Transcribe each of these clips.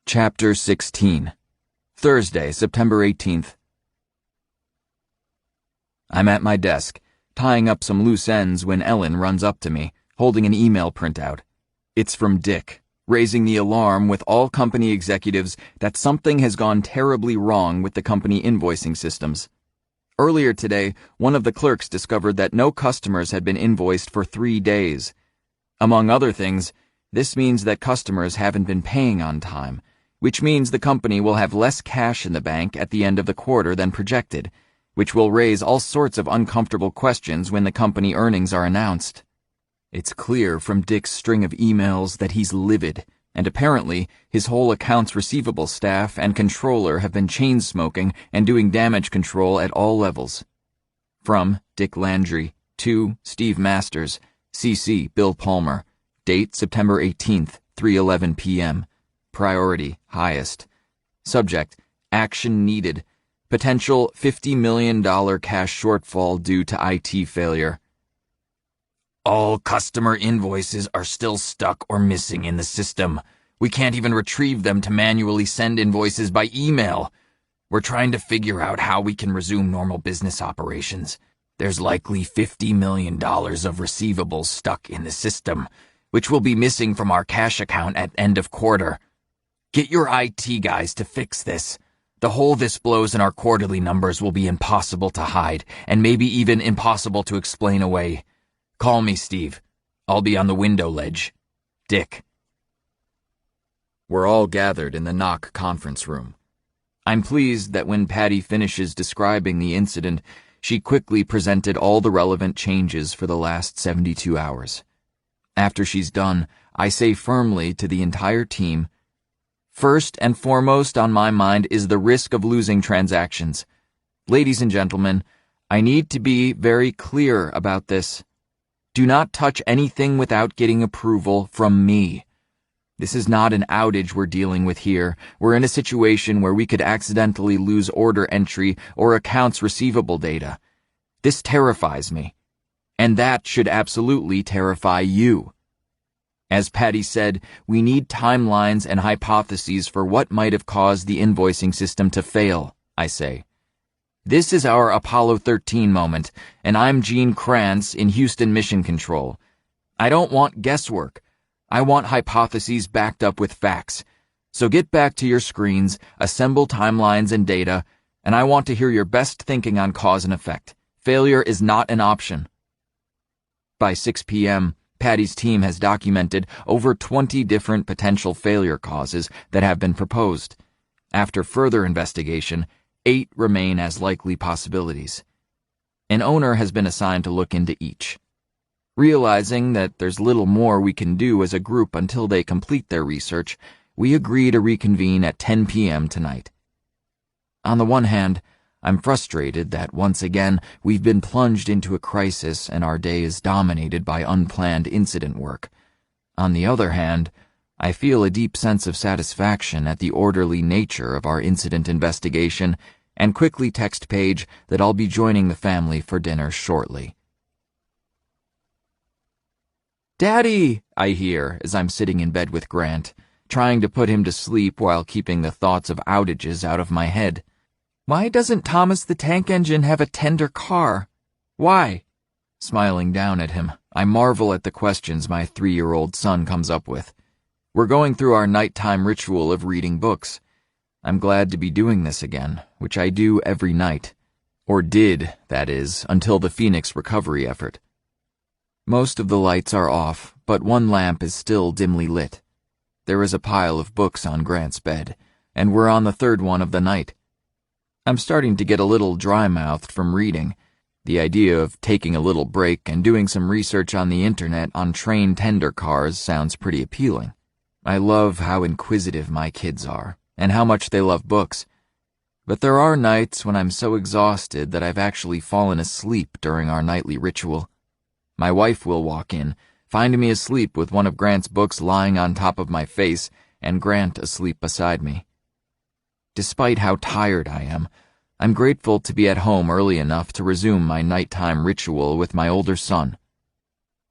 Chapter 16. Thursday, September 18th. I'm at my desk, tying up some loose ends when Ellen runs up to me, holding an email printout. It's from Dick, raising the alarm with all company executives that something has gone terribly wrong with the company invoicing systems. Earlier today, one of the clerks discovered that no customers had been invoiced for 3 days. Among other things, this means that customers haven't been paying on time, which means the company will have less cash in the bank at the end of the quarter than projected, which will raise all sorts of uncomfortable questions when the company earnings are announced. It's clear from Dick's string of emails that he's livid, and apparently his whole accounts receivable staff and controller have been chain-smoking and doing damage control at all levels. From Dick Landry to Steve Masters, CC Bill Palmer, date September 18th, 3:11 p.m. Priority, highest. Subject, action needed. Potential $50 million cash shortfall due to IT failure. All customer invoices are still stuck or missing in the system. We can't even retrieve them to manually send invoices by email. We're trying to figure out how we can resume normal business operations. There's likely $50 million of receivables stuck in the system, which will be missing from our cash account at end of quarter. Get your IT guys to fix this. The hole this blows in our quarterly numbers will be impossible to hide, and maybe even impossible to explain away. Call me, Steve. I'll be on the window ledge. Dick. We're all gathered in the NOC conference room. I'm pleased that when Patty finishes describing the incident, she quickly presented all the relevant changes for the last 72 hours. After she's done, I say firmly to the entire team, first and foremost on my mind is the risk of losing transactions. Ladies and gentlemen, I need to be very clear about this. Do not touch anything without getting approval from me. This is not an outage we're dealing with here. We're in a situation where we could accidentally lose order entry or accounts receivable data. This terrifies me. And that should absolutely terrify you. As Patty said, we need timelines and hypotheses for what might have caused the invoicing system to fail, I say. This is our Apollo 13 moment, and I'm Gene Kranz in Houston Mission Control. I don't want guesswork. I want hypotheses backed up with facts. So get back to your screens, assemble timelines and data, and I want to hear your best thinking on cause and effect. Failure is not an option. By 6 p.m., Patty's team has documented over 20 different potential failure causes that have been proposed. After further investigation, 8 remain as likely possibilities. An owner has been assigned to look into each. Realizing that there's little more we can do as a group until they complete their research, we agree to reconvene at 10 p.m. tonight. On the one hand, I'm frustrated that once again we've been plunged into a crisis and our day is dominated by unplanned incident work. On the other hand, I feel a deep sense of satisfaction at the orderly nature of our incident investigation and quickly text Paige that I'll be joining the family for dinner shortly. "Daddy," I hear as I'm sitting in bed with Grant, trying to put him to sleep while keeping the thoughts of outages out of my head. "Why doesn't Thomas the Tank Engine have a tender car? Why?" Smiling down at him, I marvel at the questions my 3-year-old son comes up with. We're going through our nighttime ritual of reading books. I'm glad to be doing this again, which I do every night. Or did, that is, until the Phoenix recovery effort. Most of the lights are off, but one lamp is still dimly lit. There is a pile of books on Grant's bed, and we're on the 3rd one of the night. I'm starting to get a little dry-mouthed from reading. The idea of taking a little break and doing some research on the internet on train tender cars sounds pretty appealing. I love how inquisitive my kids are, and how much they love books. But there are nights when I'm so exhausted that I've actually fallen asleep during our nightly ritual. My wife will walk in, find me asleep with one of Grant's books lying on top of my face, and Grant asleep beside me. Despite how tired I am, I'm grateful to be at home early enough to resume my nighttime ritual with my older son.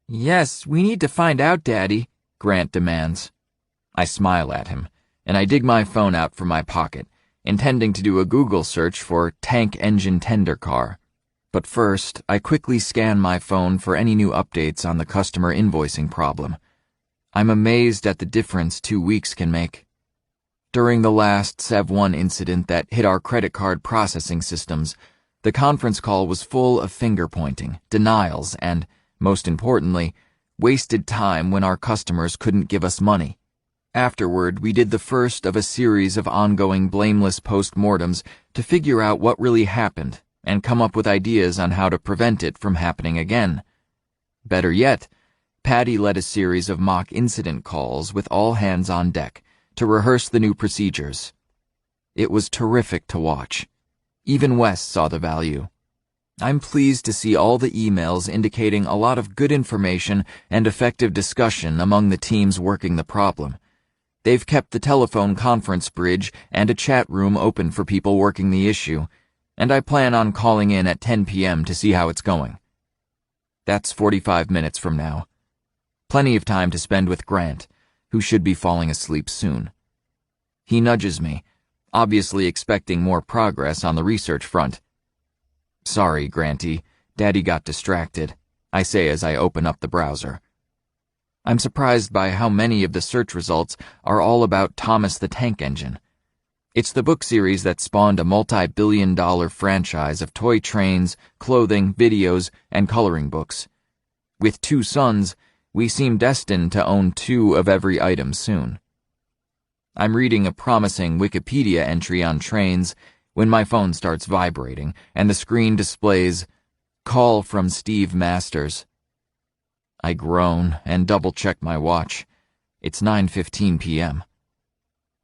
"Yes, we need to find out, Daddy," Grant demands. I smile at him. and I dig my phone out from my pocket, intending to do a Google search for tank engine tender car. But first, I quickly scan my phone for any new updates on the customer invoicing problem. I'm amazed at the difference 2 weeks can make. During the last SEV1 incident that hit our credit card processing systems, the conference call was full of finger-pointing, denials, and, most importantly, wasted time when our customers couldn't give us money. Afterward, we did the first of a series of ongoing blameless post-mortems to figure out what really happened and come up with ideas on how to prevent it from happening again. Better yet, Patty led a series of mock incident calls with all hands on deck to rehearse the new procedures. It was terrific to watch. Even Wes saw the value. I'm pleased to see all the emails indicating a lot of good information and effective discussion among the teams working the problem. They've kept the telephone conference bridge and a chat room open for people working the issue, and I plan on calling in at 10 p.m. to see how it's going. That's 45 minutes from now. Plenty of time to spend with Grant, who should be falling asleep soon. He nudges me, obviously expecting more progress on the research front. Sorry, Granty, Daddy got distracted, I say as I open up the browser. I'm surprised by how many of the search results are all about Thomas the Tank Engine. It's the book series that spawned a multi-billion-dollar franchise of toy trains, clothing, videos, and coloring books. With 2 sons, we seem destined to own 2 of every item soon. I'm reading a promising Wikipedia entry on trains when my phone starts vibrating and the screen displays, "Call from Steve Masters." I groan and double-check my watch. It's 9:15 p.m.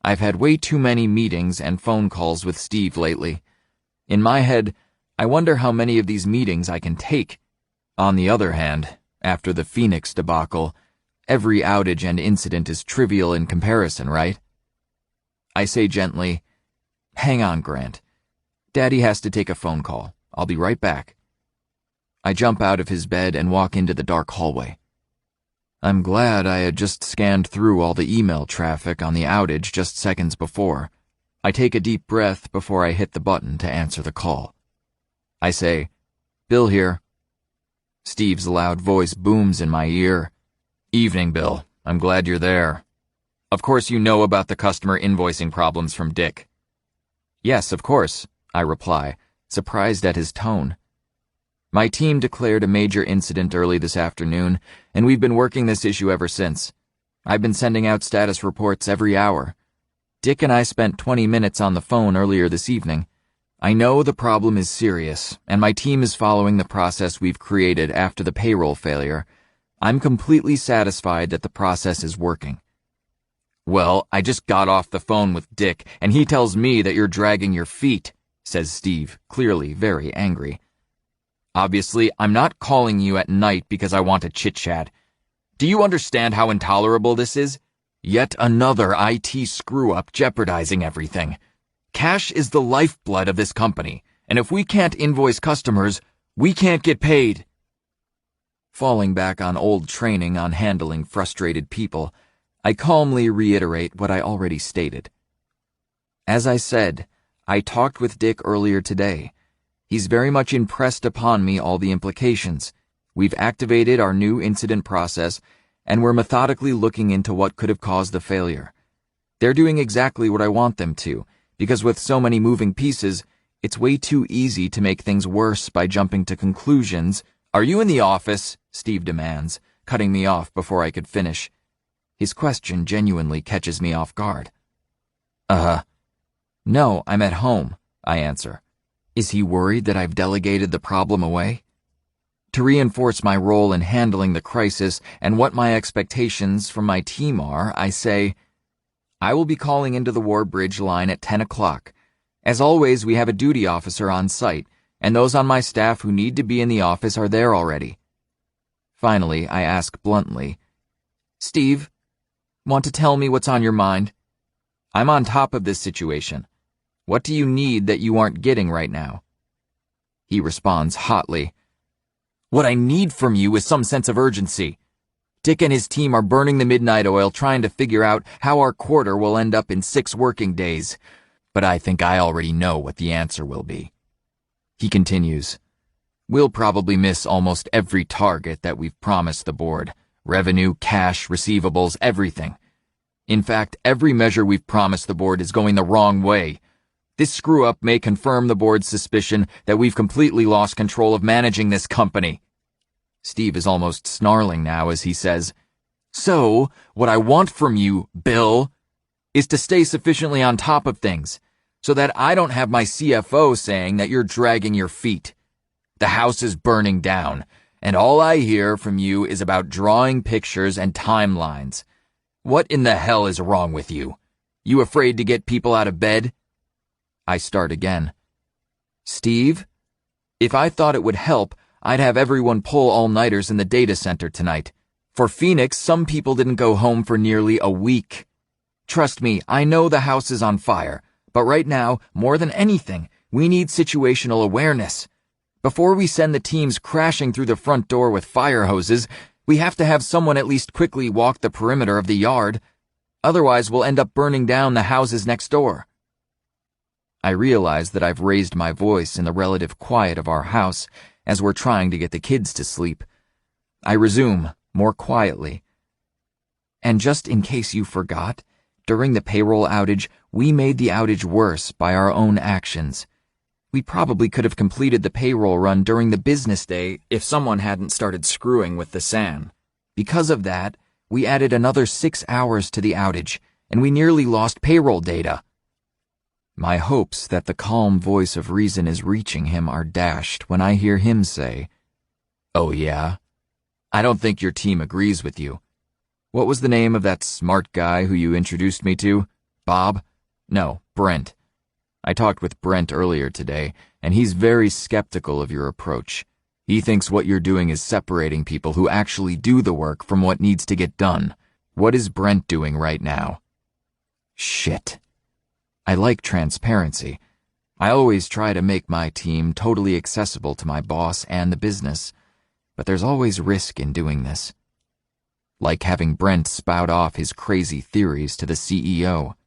I've had way too many meetings and phone calls with Steve lately. In my head, I wonder how many of these meetings I can take. On the other hand, after the Phoenix debacle, every outage and incident is trivial in comparison, right? I say gently, "Hang on, Grant. Daddy has to take a phone call. I'll be right back." I jump out of his bed and walk into the dark hallway. I'm glad I had just scanned through all the email traffic on the outage just seconds before. I take a deep breath before I hit the button to answer the call. I say, "Bill here." Steve's loud voice booms in my ear. "Evening, Bill. I'm glad you're there. Of course you know about the customer invoicing problems from Dick." "Yes, of course," I reply, surprised at his tone. "My team declared a major incident early this afternoon, and we've been working this issue ever since. I've been sending out status reports every hour. Dick and I spent 20 minutes on the phone earlier this evening. I know the problem is serious, and my team is following the process we've created after the payroll failure. I'm completely satisfied that the process is working." "Well, I just got off the phone with Dick, and he tells me that you're dragging your feet," says Steve, clearly very angry. "Obviously, I'm not calling you at night because I want to chit-chat. Do you understand how intolerable this is? Yet another IT screw-up jeopardizing everything. Cash is the lifeblood of this company, and if we can't invoice customers, we can't get paid." Falling back on old training on handling frustrated people, I calmly reiterate what I already stated. As I said, I talked with Dick earlier today. He's very much impressed upon me all the implications. We've activated our new incident process, and we're methodically looking into what could have caused the failure. They're doing exactly what I want them to, because with so many moving pieces, it's way too easy to make things worse by jumping to conclusions. "Are you in the office?" Steve demands, cutting me off before I could finish. His question genuinely catches me off guard. "No, I'm at home," I answer. Is he worried that I've delegated the problem away? To reinforce my role in handling the crisis and what my expectations from my team are, I say, "I will be calling into the Warbridge line at 10 o'clock. As always, we have a duty officer on site, and those on my staff who need to be in the office are there already." Finally, I ask bluntly, "Steve, want to tell me what's on your mind? I'm on top of this situation. What do you need that you aren't getting right now?" He responds hotly, "What I need from you is some sense of urgency. Dick and his team are burning the midnight oil trying to figure out how our quarter will end up in 6 working days. But I think I already know what the answer will be. He continues, we'll probably miss almost every target that we've promised the board. Revenue, cash, receivables, everything. In fact, every measure we've promised the board is going the wrong way. This screw-up may confirm the board's suspicion that we've completely lost control of managing this company. Steve is almost snarling now as he says, so, what I want from you, Bill, is to stay sufficiently on top of things, so that I don't have my CFO saying that you're dragging your feet. The house is burning down, and all I hear from you is about drawing pictures and timelines. What in the hell is wrong with you? You afraid to get people out of bed? I start again. Steve, if I thought it would help, I'd have everyone pull all-nighters in the data center tonight. For Phoenix, some people didn't go home for nearly a week. Trust me, I know the house is on fire, but right now, more than anything, we need situational awareness. Before we send the teams crashing through the front door with fire hoses, we have to have someone at least quickly walk the perimeter of the yard. Otherwise, we'll end up burning down the houses next door. I realize that I've raised my voice in the relative quiet of our house as we're trying to get the kids to sleep. I resume, more quietly. And just in case you forgot, during the payroll outage, we made the outage worse by our own actions. We probably could have completed the payroll run during the business day if someone hadn't started screwing with the SAN. Because of that, we added another 6 hours to the outage, and we nearly lost payroll data. My hopes that the calm voice of reason is reaching him are dashed when I hear him say, "Oh yeah? I don't think your team agrees with you. What was the name of that smart guy who you introduced me to? Bob? No, Brent. I talked with Brent earlier today, and he's very skeptical of your approach. He thinks what you're doing is separating people who actually do the work from what needs to get done. What is Brent doing right now?" Shit. I like transparency. I always try to make my team totally accessible to my boss and the business, but there's always risk in doing this. Like having Brent spout off his crazy theories to the CEO.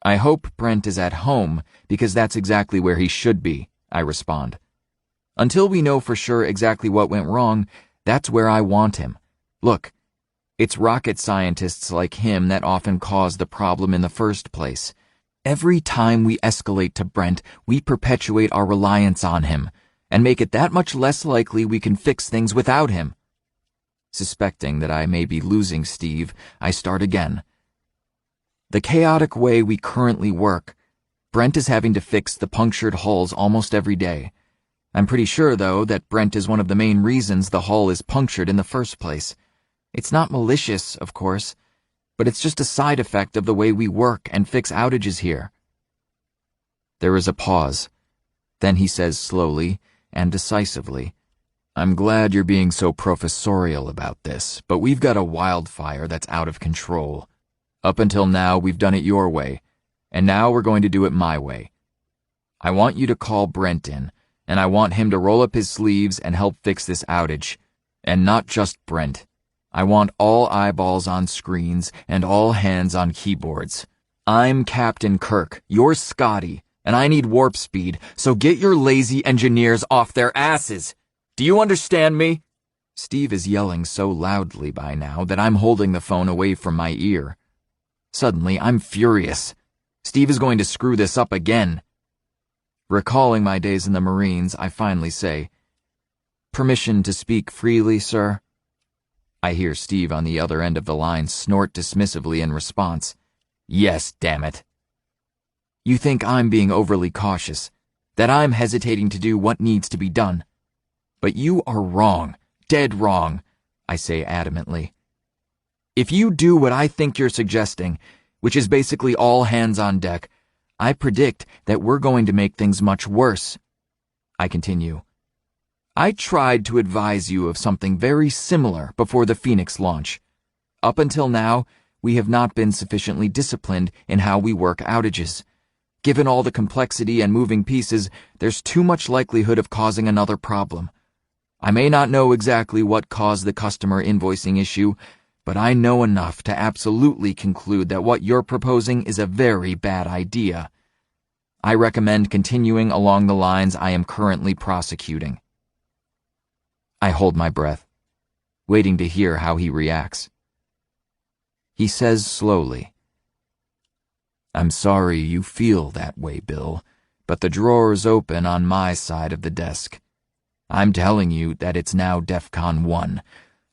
I hope Brent is at home because that's exactly where he should be, I respond. Until we know for sure exactly what went wrong, that's where I want him. Look, it's rocket scientists like him that often cause the problem in the first place. Every time we escalate to Brent, we perpetuate our reliance on him and make it that much less likely we can fix things without him. Suspecting that I may be losing Steve, I start again. The chaotic way we currently work, Brent is having to fix the punctured hulls almost every day. I'm pretty sure, though, that Brent is one of the main reasons the hull is punctured in the first place. It's not malicious, of course, but it's just a side effect of the way we work and fix outages here. There is a pause. Then he says slowly and decisively, "I'm glad you're being so professorial about this, but we've got a wildfire that's out of control. Up until now, we've done it your way, and now we're going to do it my way. I want you to call Brent in, and I want him to roll up his sleeves and help fix this outage. And not just Brent. I want all eyeballs on screens and all hands on keyboards. I'm Captain Kirk, you're Scotty, and I need warp speed, so get your lazy engineers off their asses. Do you understand me?" Steve is yelling so loudly by now that I'm holding the phone away from my ear. Suddenly, I'm furious. Steve is going to screw this up again. Recalling my days in the Marines, I finally say, "Permission to speak freely, sir?" I hear Steve on the other end of the line snort dismissively in response. "Yes, damn it." "You think I'm being overly cautious, that I'm hesitating to do what needs to be done. But you are wrong, dead wrong," I say adamantly. "If you do what I think you're suggesting, which is basically all hands on deck, I predict that we're going to make things much worse." I continue. "I tried to advise you of something very similar before the Phoenix launch. Up until now, we have not been sufficiently disciplined in how we work outages. Given all the complexity and moving pieces, there's too much likelihood of causing another problem. I may not know exactly what caused the customer invoicing issue, but I know enough to absolutely conclude that what you're proposing is a very bad idea. I recommend continuing along the lines I am currently prosecuting. I hold my breath, waiting to hear how he reacts. He says slowly, "I'm sorry you feel that way, Bill, but the drawer's open on my side of the desk. I'm telling you that it's now DEFCON 1,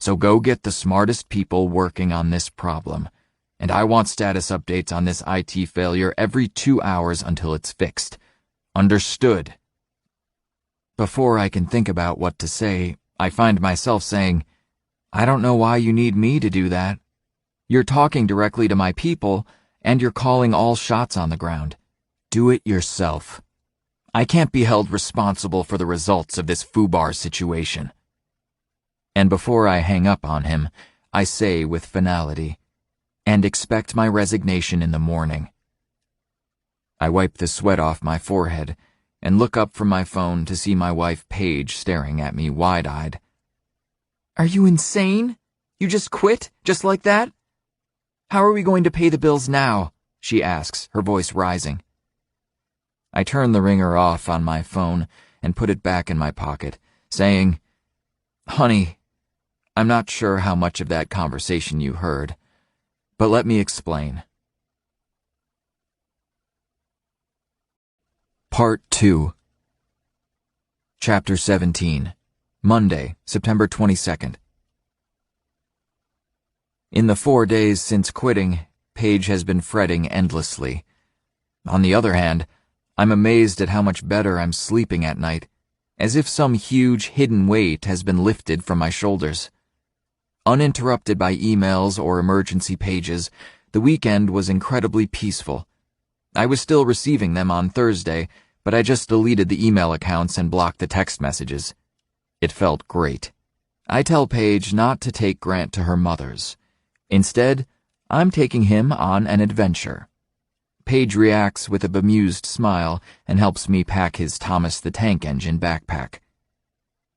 so go get the smartest people working on this problem, and I want status updates on this IT failure every 2 hours until it's fixed. Understood?" Before I can think about what to say, I find myself saying, "I don't know why you need me to do that. You're talking directly to my people, and you're calling all shots on the ground. Do it yourself. I can't be held responsible for the results of this FUBAR situation." And before I hang up on him, I say with finality, "And expect my resignation in the morning." I wipe the sweat off my forehead and look up from my phone to see my wife Paige staring at me wide-eyed. "Are you insane? You just quit, just like that? How are we going to pay the bills now?" she asks, her voice rising. I turn the ringer off on my phone and put it back in my pocket, saying, "Honey, I'm not sure how much of that conversation you heard, but let me explain." Part 2. Chapter 17. Monday, September 22nd. In the 4 days since quitting, Paige has been fretting endlessly. On the other hand, I'm amazed at how much better I'm sleeping at night, as if some huge hidden weight has been lifted from my shoulders. Uninterrupted by emails or emergency pages, the weekend was incredibly peaceful. I was still receiving them on Thursday, but I just deleted the email accounts and blocked the text messages. It felt great. I tell Paige not to take Grant to her mother's. Instead, I'm taking him on an adventure. Paige reacts with a bemused smile and helps me pack his Thomas the Tank Engine backpack.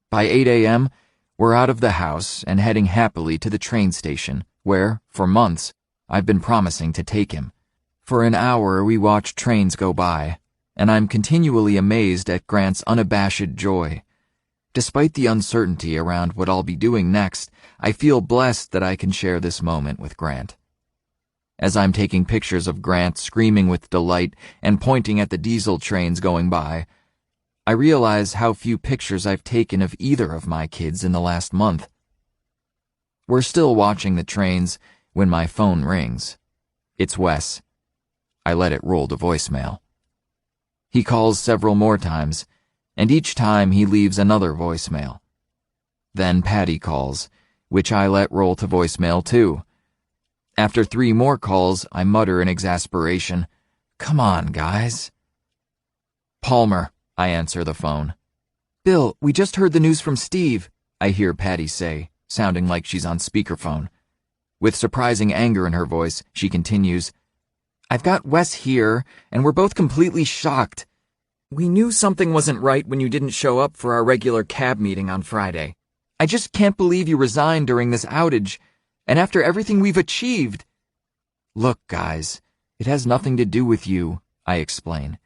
By 8 a.m., we're out of the house and heading happily to the train station, where, for months, I've been promising to take him. For an hour, we watch trains go by, and I'm continually amazed at Grant's unabashed joy. Despite the uncertainty around what I'll be doing next, I feel blessed that I can share this moment with Grant. As I'm taking pictures of Grant screaming with delight and pointing at the diesel trains going by, I realize how few pictures I've taken of either of my kids in the last month. We're still watching the trains when my phone rings. It's Wes. I let it roll to voicemail. He calls several more times, and each time he leaves another voicemail. Then Patty calls, which I let roll to voicemail too. After 3 more calls, I mutter in exasperation, "Come on, guys." "Palmer," I answer the phone. "Bill, we just heard the news from Steve," I hear Patty say, sounding like she's on speakerphone. With surprising anger in her voice, she continues, "I've got Wes here, and we're both completely shocked. We knew something wasn't right when you didn't show up for our regular cab meeting on Friday. I just can't believe you resigned during this outage, and after everything we've achieved." "Look, guys, it has nothing to do with you," I explain.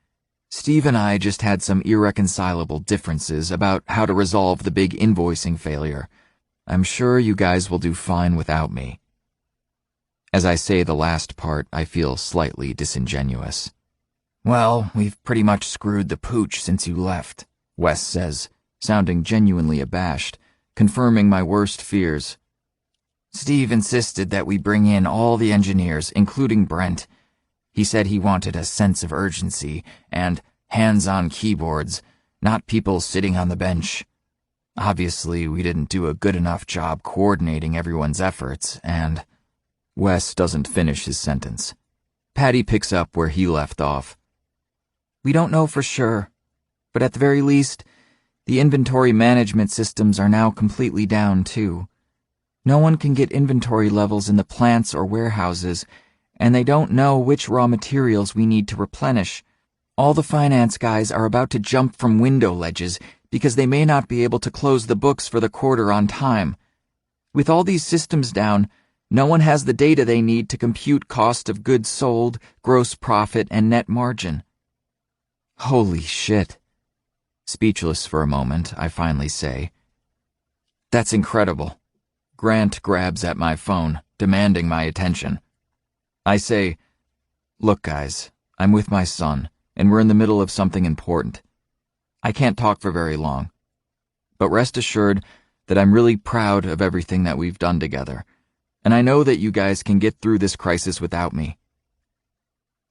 "Steve and I just had some irreconcilable differences about how to resolve the big invoicing failure. I'm sure you guys will do fine without me." As I say the last part, I feel slightly disingenuous. "Well, we've pretty much screwed the pooch since you left," Wes says, sounding genuinely abashed, confirming my worst fears. "Steve insisted that we bring in all the engineers, including Brent. He said he wanted a sense of urgency and hands-on keyboards, not people sitting on the bench. Obviously, we didn't do a good enough job coordinating everyone's efforts, and—" Wes doesn't finish his sentence. Patty picks up where he left off. "We don't know for sure, but at the very least, the inventory management systems are now completely down too. No one can get inventory levels in the plants or warehouses, and they don't know which raw materials we need to replenish. All the finance guys are about to jump from window ledges because they may not be able to close the books for the quarter on time. With all these systems down, no one has the data they need to compute cost of goods sold, gross profit, and net margin. Holy shit. Speechless for a moment, I finally say, "That's incredible." Grant grabs at my phone, demanding my attention. I say, "Look, guys, I'm with my son, and we're in the middle of something important. I can't talk for very long. But rest assured that I'm really proud of everything that we've done together, and I know that you guys can get through this crisis without me."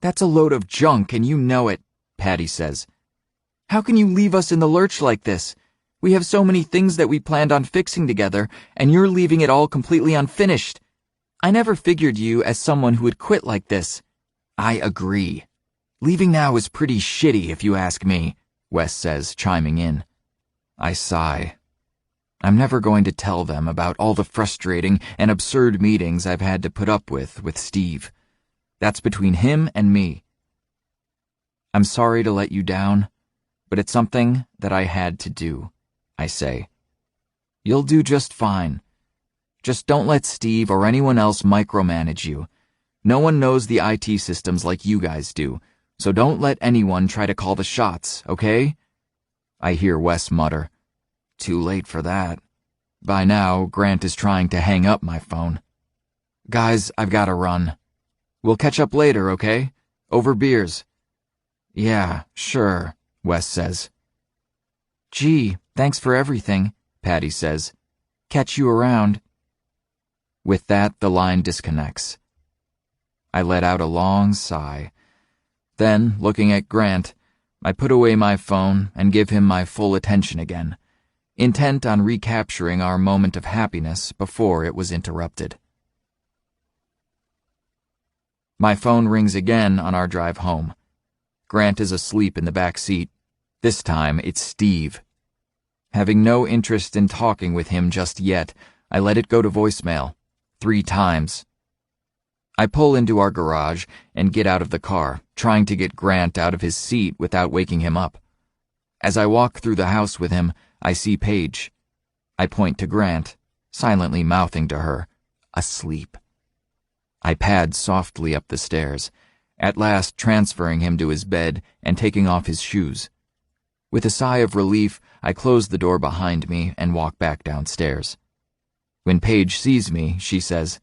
"That's a load of junk, and you know it," Patty says. "How can you leave us in the lurch like this? We have so many things that we planned on fixing together, and you're leaving it all completely unfinished. I never figured you as someone who would quit like this." "I agree. Leaving now is pretty shitty if you ask me," Wes says, chiming in. I sigh. I'm never going to tell them about all the frustrating and absurd meetings I've had to put up with Steve. That's between him and me. "I'm sorry to let you down, but it's something that I had to do," I say. "You'll do just fine. Just don't let Steve or anyone else micromanage you. No one knows the IT systems like you guys do, so don't let anyone try to call the shots, okay?" I hear Wes mutter, "Too late for that." By now, Grant is trying to hang up my phone. "Guys, I've gotta run. We'll catch up later, okay? Over beers." "Yeah, sure," Wes says. "Gee, thanks for everything," Patty says. "Catch you around." With that, the line disconnects. I let out a long sigh. Then, looking at Grant, I put away my phone and give him my full attention again, intent on recapturing our moment of happiness before it was interrupted. My phone rings again on our drive home. Grant is asleep in the back seat. This time, it's Steve. Having no interest in talking with him just yet, I let it go to voicemail 3 times. I pull into our garage and get out of the car, trying to get Grant out of his seat without waking him up. As I walk through the house with him, I see Paige. I point to Grant, silently mouthing to her, "Asleep." I pad softly up the stairs, at last transferring him to his bed and taking off his shoes. With a sigh of relief, I close the door behind me and walk back downstairs. When Paige sees me, she says,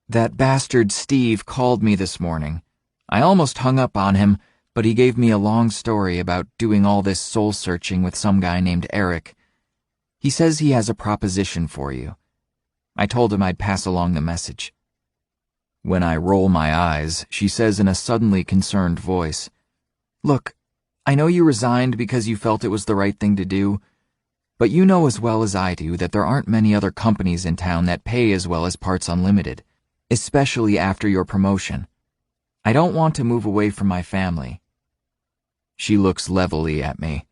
"That bastard Steve called me this morning. I almost hung up on him, but he gave me a long story about doing all this soul-searching with some guy named Eric. He says he has a proposition for you. I told him I'd pass along the message." When I roll my eyes, she says in a suddenly concerned voice, "Look, I know you resigned because you felt it was the right thing to do, but you know as well as I do that there aren't many other companies in town that pay as well as Parts Unlimited, especially after your promotion. I don't want to move away from my family." She looks levelly at me.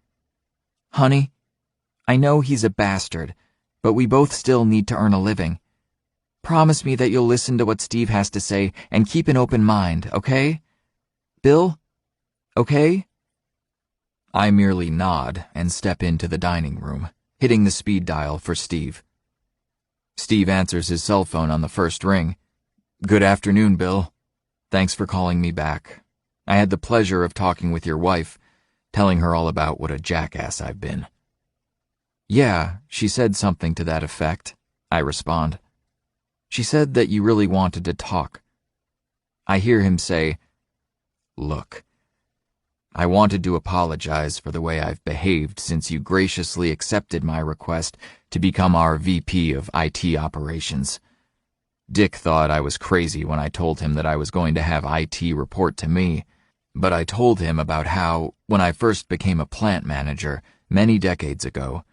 "Honey, I know he's a bastard, but we both still need to earn a living. Promise me that you'll listen to what Steve has to say and keep an open mind, okay? Bill? Okay?" I merely nod and step into the dining room, hitting the speed dial for Steve. Steve answers his cell phone on the first ring. "Good afternoon, Bill. Thanks for calling me back. I had the pleasure of talking with your wife, telling her all about what a jackass I've been." "Yeah, she said something to that effect," I respond. "She said that you really wanted to talk." I hear him say, "Look, I wanted to apologize for the way I've behaved since you graciously accepted my request to become our VP of IT operations. Dick thought I was crazy when I told him that I was going to have IT report to me, but I told him about how, when I first became a plant manager many decades ago,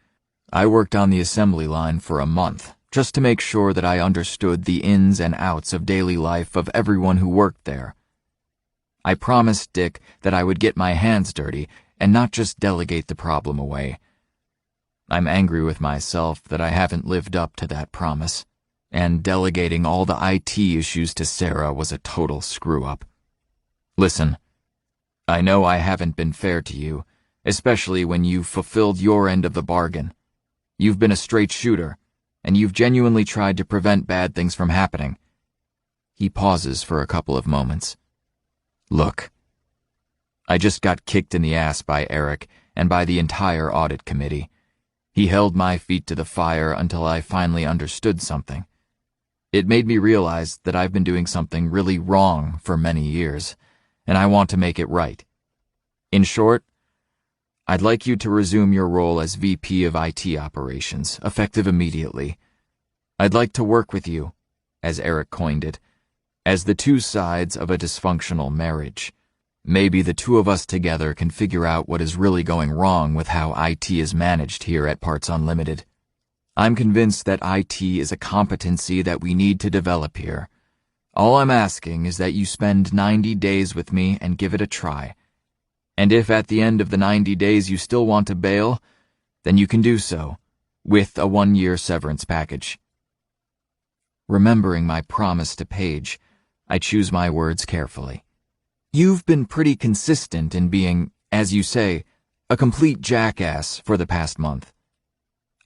I worked on the assembly line for a month just to make sure that I understood the ins and outs of daily life of everyone who worked there. I promised Dick that I would get my hands dirty and not just delegate the problem away. I'm angry with myself that I haven't lived up to that promise, and delegating all the IT issues to Sarah was a total screw-up. Listen, I know I haven't been fair to you, especially when you've fulfilled your end of the bargain. You've been a straight shooter, and you've genuinely tried to prevent bad things from happening. He pauses for a couple of moments. Look, I just got kicked in the ass by Eric and by the entire audit committee. He held my feet to the fire until I finally understood something. It made me realize that I've been doing something really wrong for many years, and I want to make it right. In short, I'd like you to resume your role as VP of IT operations, effective immediately. I'd like to work with you, as Eric coined it, as the two sides of a dysfunctional marriage. Maybe the two of us together can figure out what is really going wrong with how IT is managed here at Parts Unlimited. I'm convinced that IT is a competency that we need to develop here. All I'm asking is that you spend 90 days with me and give it a try. And if at the end of the 90 days you still want to bail, then you can do so, with a 1-year severance package. Remembering my promise to Paige, I choose my words carefully. You've been pretty consistent in being, as you say, a complete jackass for the past month.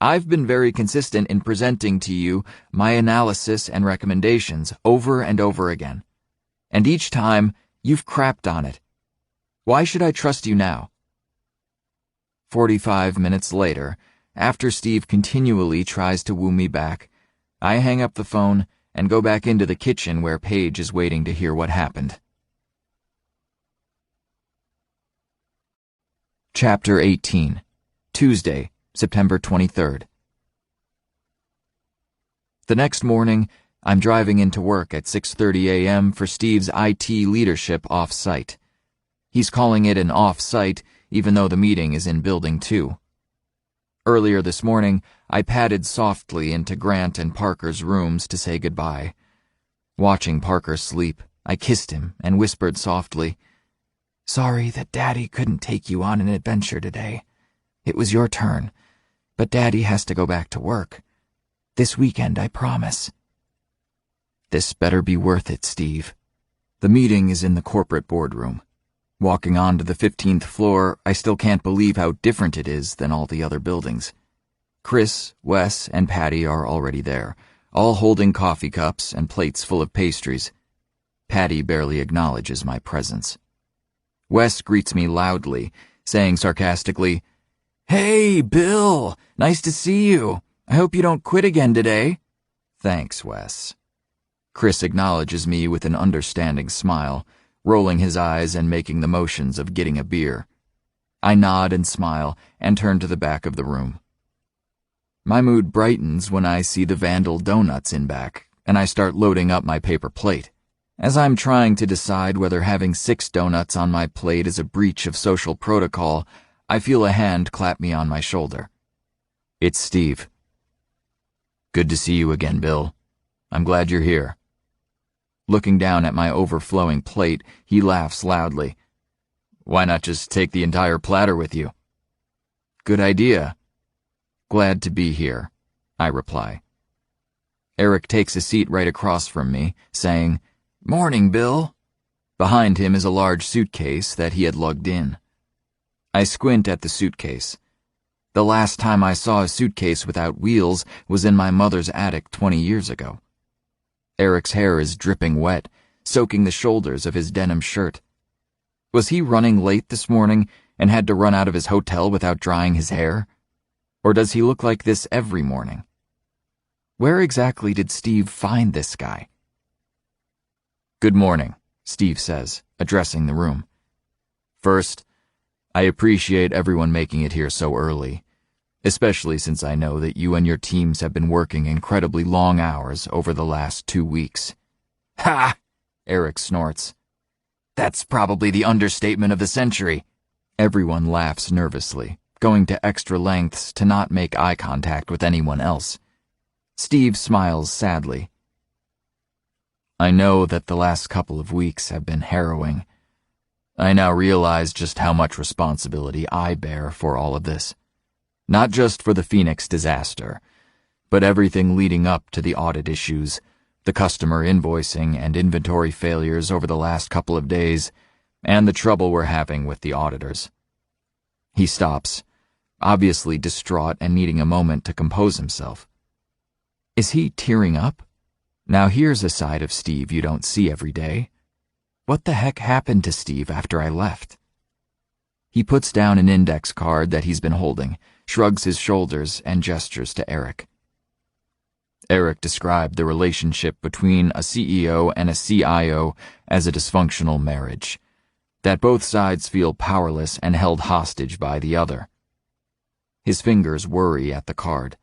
I've been very consistent in presenting to you my analysis and recommendations over and over again. And each time, you've crapped on it. Why should I trust you now? 45 minutes later, after Steve continually tries to woo me back, I hang up the phone and go back into the kitchen where Paige is waiting to hear what happened. Chapter 18, Tuesday, September 23rd. The next morning, I'm driving into work at 6:30 a.m. for Steve's IT leadership off-site. He's calling it an off-site, even though the meeting is in Building 2. Earlier this morning, I padded softly into Grant and Parker's rooms to say goodbye. Watching Parker sleep, I kissed him and whispered softly, "Sorry that Daddy couldn't take you on an adventure today. It was your turn, but Daddy has to go back to work. This weekend, I promise." This better be worth it, Steve. The meeting is in the corporate boardroom. Walking onto the 15th floor, I still can't believe how different it is than all the other buildings. Chris, Wes, and Patty are already there, all holding coffee cups and plates full of pastries. Patty barely acknowledges my presence. Wes greets me loudly, saying sarcastically, "Hey, Bill! Nice to see you. I hope you don't quit again today." "Thanks, Wes." Chris acknowledges me with an understanding smile, rolling his eyes and making the motions of getting a beer. I nod and smile and turn to the back of the room. My mood brightens when I see the Vandal donuts in back, and I start loading up my paper plate. As I'm trying to decide whether having 6 donuts on my plate is a breach of social protocol, I feel a hand clap me on my shoulder. It's Steve. "Good to see you again, Bill. I'm glad you're here." Looking down at my overflowing plate, he laughs loudly. "Why not just take the entire platter with you?" "Good idea." "Glad to be here," I reply. Eric takes a seat right across from me, saying, "Morning, Bill." Behind him is a large suitcase that he had lugged in. I squint at the suitcase. The last time I saw a suitcase without wheels was in my mother's attic 20 years ago. Eric's hair is dripping wet, soaking the shoulders of his denim shirt. Was he running late this morning and had to run out of his hotel without drying his hair? Or does he look like this every morning? Where exactly did Steve find this guy? "Good morning," Steve says, addressing the room. "First, I appreciate everyone making it here so early, especially since I know that you and your teams have been working incredibly long hours over the last 2 weeks. "Ha!" Eric snorts. "That's probably the understatement of the century." Everyone laughs nervously, going to extra lengths to not make eye contact with anyone else. Steve smiles sadly. "I know that the last couple of weeks have been harrowing. I now realize just how much responsibility I bear for all of this. Not just for the Phoenix disaster, but everything leading up to the audit issues, the customer invoicing and inventory failures over the last couple of days, and the trouble we're having with the auditors. He stops, obviously distraught and needing a moment to compose himself. Is he tearing up? Now here's a side of Steve you don't see every day. What the heck happened to Steve after I left? He puts down an index card that he's been holding, shrugs his shoulders, and gestures to Eric. Eric described the relationship between a CEO and a CIO as a dysfunctional marriage, that both sides feel powerless and held hostage by the other. His fingers worry at the card.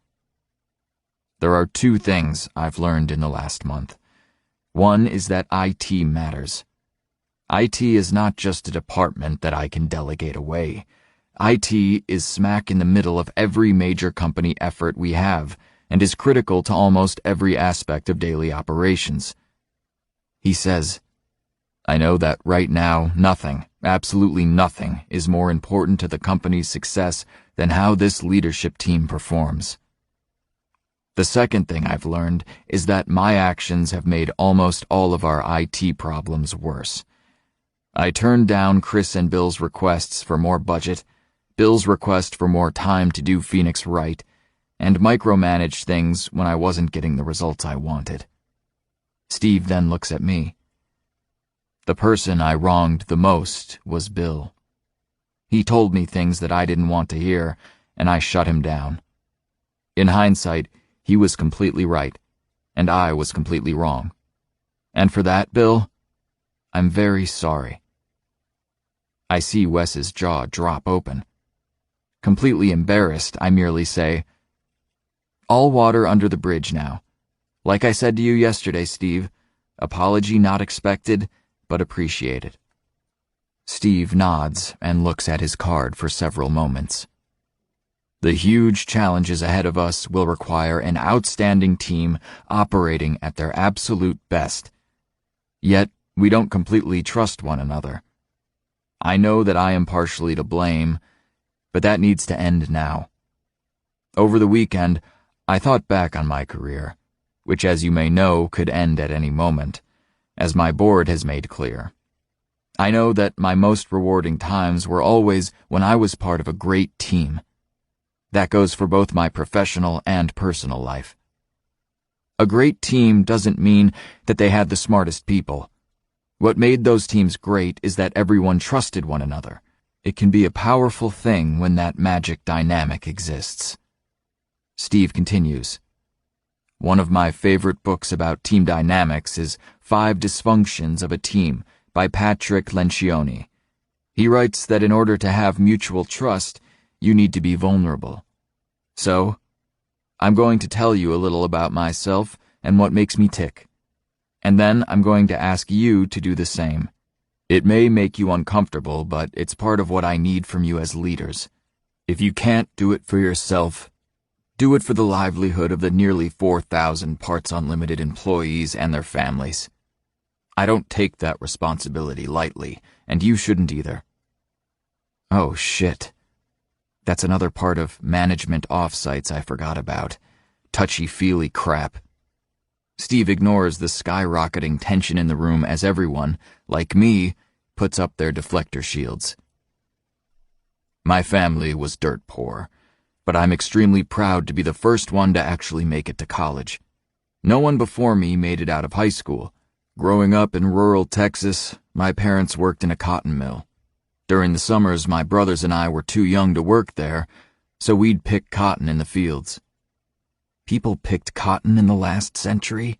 There are two things I've learned in the last month. One is that IT matters. IT is not just a department that I can delegate away. IT is smack in the middle of every major company effort we have, and is critical to almost every aspect of daily operations. He says, I know that right now nothing, absolutely nothing, is more important to the company's success than how this leadership team performs. The second thing I've learned is that my actions have made almost all of our IT problems worse. I turned down Chris and Bill's requests for more budget, Bill's request for more time to do Phoenix right, and micromanaged things when I wasn't getting the results I wanted. Steve then looks at me. The person I wronged the most was Bill. He told me things that I didn't want to hear, and I shut him down. In hindsight, he was completely right, and I was completely wrong. And for that, Bill, I'm very sorry. I see Wes's jaw drop open. Completely embarrassed, I merely say, all water under the bridge now. Like I said to you yesterday, Steve, apology not expected, but appreciated. Steve nods and looks at his card for several moments. The huge challenges ahead of us will require an outstanding team operating at their absolute best. Yet, we don't completely trust one another. I know that I am partially to blame, but that needs to end now. Over the weekend, I thought back on my career, which as you may know could end at any moment, as my board has made clear. I know that my most rewarding times were always when I was part of a great team. That goes for both my professional and personal life. A great team doesn't mean that they had the smartest people. What made those teams great is that everyone trusted one another. It can be a powerful thing when that magic dynamic exists. Steve continues. One of my favorite books about team dynamics is 5 Dysfunctions of a Team by Patrick Lencioni. He writes that in order to have mutual trust, you need to be vulnerable. So, I'm going to tell you a little about myself and what makes me tick. And then I'm going to ask you to do the same. It may make you uncomfortable, but it's part of what I need from you as leaders. If you can't do it for yourself, do it for the livelihood of the nearly 4,000 Parts Unlimited employees and their families. I don't take that responsibility lightly, and you shouldn't either. Oh, shit. That's another part of management offsites I forgot about. Touchy-feely crap. Steve ignores the skyrocketing tension in the room as everyone, like me, puts up their deflector shields. My family was dirt poor, but I'm extremely proud to be the first one to actually make it to college. No one before me made it out of high school. Growing up in rural Texas, my parents worked in a cotton mill. During the summers, my brothers and I were too young to work there, so we'd pick cotton in the fields. People picked cotton in the last century?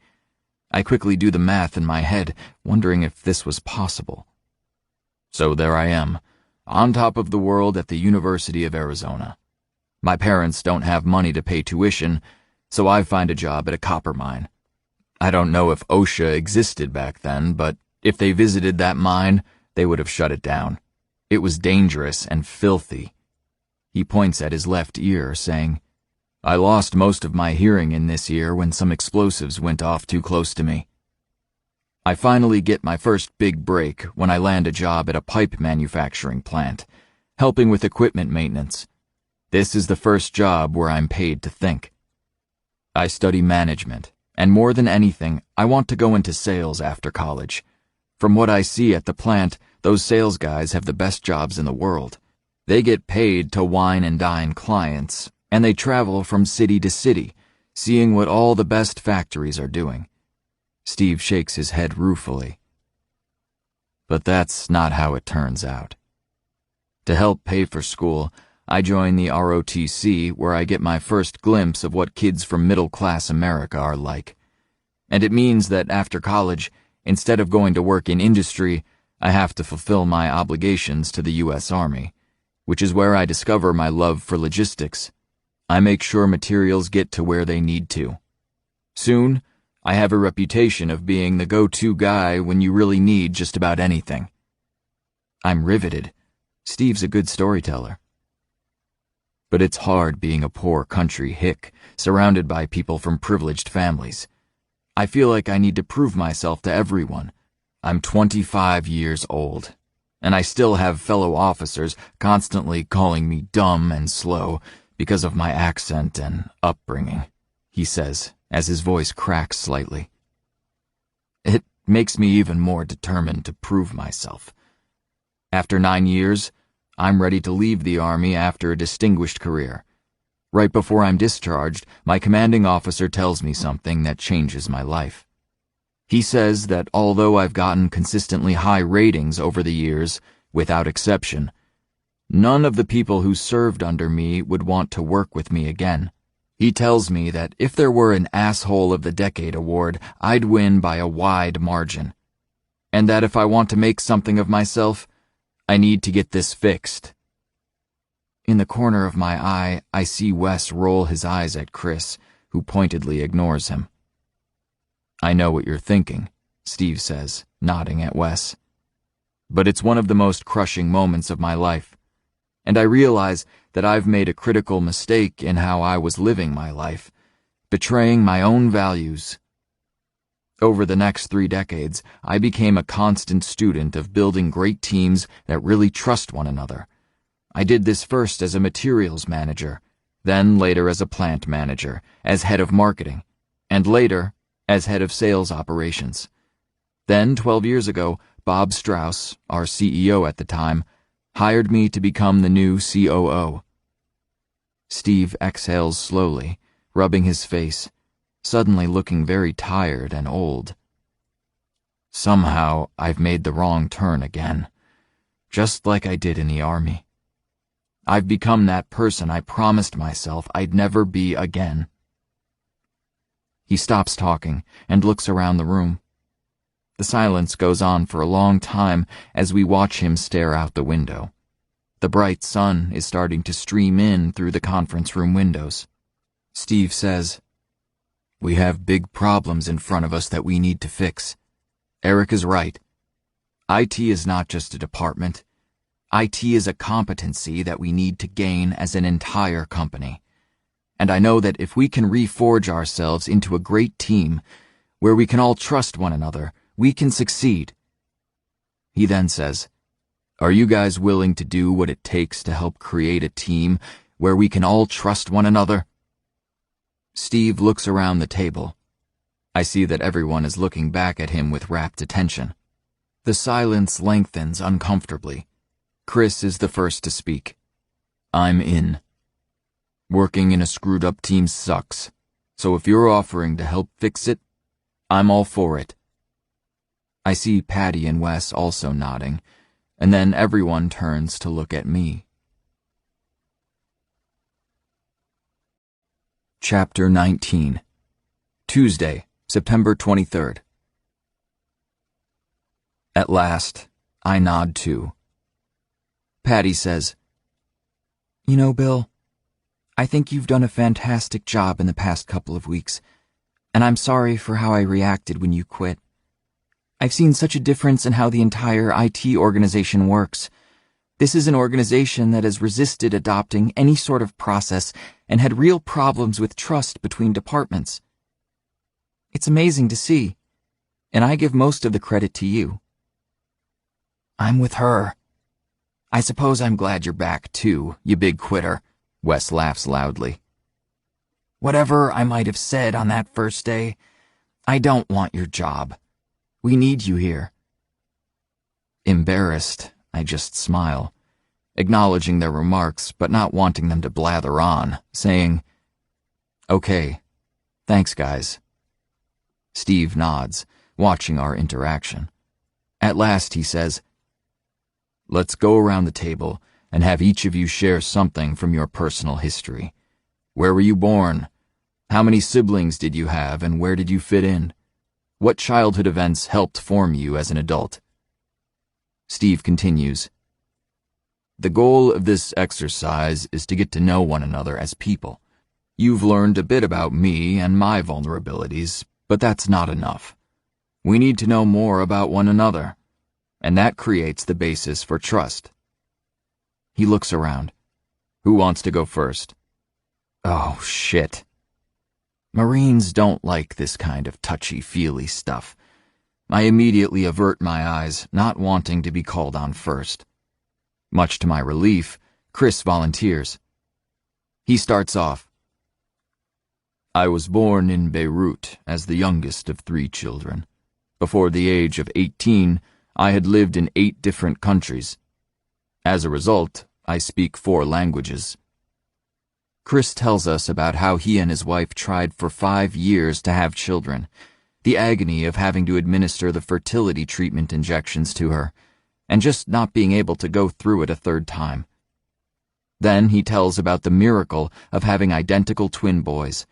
I quickly do the math in my head, wondering if this was possible. So there I am, on top of the world at the University of Arizona. My parents don't have money to pay tuition, so I find a job at a copper mine. I don't know if OSHA existed back then, but if they visited that mine, they would have shut it down. It was dangerous and filthy. He points at his left ear, saying, I lost most of my hearing in this ear when some explosives went off too close to me. I finally get my first big break when I land a job at a pipe manufacturing plant, helping with equipment maintenance. This is the first job where I'm paid to think. I study management, and more than anything, I want to go into sales after college. From what I see at the plant, those sales guys have the best jobs in the world. They get paid to wine and dine clients, and they travel from city to city, seeing what all the best factories are doing. Steve shakes his head ruefully. But that's not how it turns out. To help pay for school, I join the ROTC, where I get my first glimpse of what kids from middle-class America are like. And it means that after college, instead of going to work in industry, I have to fulfill my obligations to the U.S. Army, which is where I discover my love for logistics. I make sure materials get to where they need to. Soon, I have a reputation of being the go-to guy when you really need just about anything. I'm riveted. Steve's a good storyteller. But it's hard being a poor country hick, surrounded by people from privileged families. I feel like I need to prove myself to everyone. I'm 25 years old, and I still have fellow officers constantly calling me dumb and slow because of my accent and upbringing, he says, as his voice cracks slightly. It makes me even more determined to prove myself. After 9 years, I'm ready to leave the Army after a distinguished career. Right before I'm discharged, my commanding officer tells me something that changes my life. He says that although I've gotten consistently high ratings over the years, without exception, none of the people who served under me would want to work with me again. He tells me that if there were an Asshole of the Decade award, I'd win by a wide margin. And that if I want to make something of myself, I need to get this fixed. In the corner of my eye, I see Wes roll his eyes at Chris, who pointedly ignores him. I know what you're thinking, Steve says, nodding at Wes. But it's one of the most crushing moments of my life, and I realize that I've made a critical mistake in how I was living my life, betraying my own values. Over the next 3 decades, I became a constant student of building great teams that really trust one another. I did this first as a materials manager, then later as a plant manager, as head of marketing, and later as head of sales operations. Then, 12 years ago, Bob Strauss, our CEO at the time, hired me to become the new COO. Steve exhales slowly, rubbing his face, suddenly looking very tired and old. Somehow, I've made the wrong turn again, just like I did in the Army. I've become that person I promised myself I'd never be again. He stops talking and looks around the room. The silence goes on for a long time as we watch him stare out the window. The bright sun is starting to stream in through the conference room windows. Steve says, "We have big problems in front of us that we need to fix. Eric is right. IT is not just a department. IT is a competency that we need to gain as an entire company. And I know that if we can reforge ourselves into a great team, where we can all trust one another, we can succeed." He then says, "Are you guys willing to do what it takes to help create a team where we can all trust one another?" Steve looks around the table. I see that everyone is looking back at him with rapt attention. The silence lengthens uncomfortably. Chris is the first to speak. "I'm in. Working in a screwed-up team sucks, so if you're offering to help fix it, I'm all for it." I see Patty and Wes also nodding, and then everyone turns to look at me. Chapter 19. Tuesday, September 23rd. At last, I nod too. Patty says, "You know, Bill, I think you've done a fantastic job in the past couple of weeks, and I'm sorry for how I reacted when you quit. I've seen such a difference in how the entire IT organization works. This is an organization that has resisted adopting any sort of process and had real problems with trust between departments. It's amazing to see, and I give most of the credit to you." "I'm with her. I suppose I'm glad you're back, too, you big quitter," Wes laughs loudly. "Whatever I might have said on that first day, I don't want your job. We need you here." Embarrassed, I just smile, acknowledging their remarks but not wanting them to blather on, saying, "Okay, thanks guys." Steve nods, watching our interaction. At last he says, "Let's go around the table and have each of you share something from your personal history. Where were you born? How many siblings did you have and where did you fit in? What childhood events helped form you as an adult?" Steve continues, "The goal of this exercise is to get to know one another as people. You've learned a bit about me and my vulnerabilities, but that's not enough. We need to know more about one another, and that creates the basis for trust." He looks around. Who wants to go first? Oh, shit. Marines don't like this kind of touchy-feely stuff. I immediately avert my eyes, not wanting to be called on first. Much to my relief, Chris volunteers. He starts off. "I was born in Beirut as the youngest of 3 children. Before the age of 18, I had lived in 8 different countries. As a result, I speak 4 languages." Chris tells us about how he and his wife tried for 5 years to have children, the agony of having to administer the fertility treatment injections to her, and just not being able to go through it a 3rd time. Then he tells about the miracle of having identical twin boys,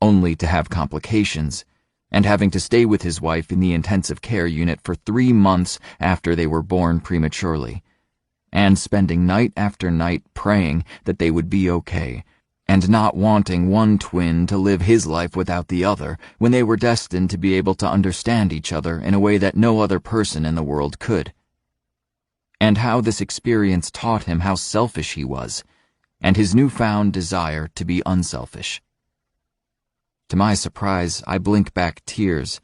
only to have complications, and having to stay with his wife in the intensive care unit for 3 months after they were born prematurely, and spending night after night praying that they would be okay, and not wanting one twin to live his life without the other when they were destined to be able to understand each other in a way that no other person in the world could. And how this experience taught him how selfish he was, and his newfound desire to be unselfish. To my surprise, I blink back tears,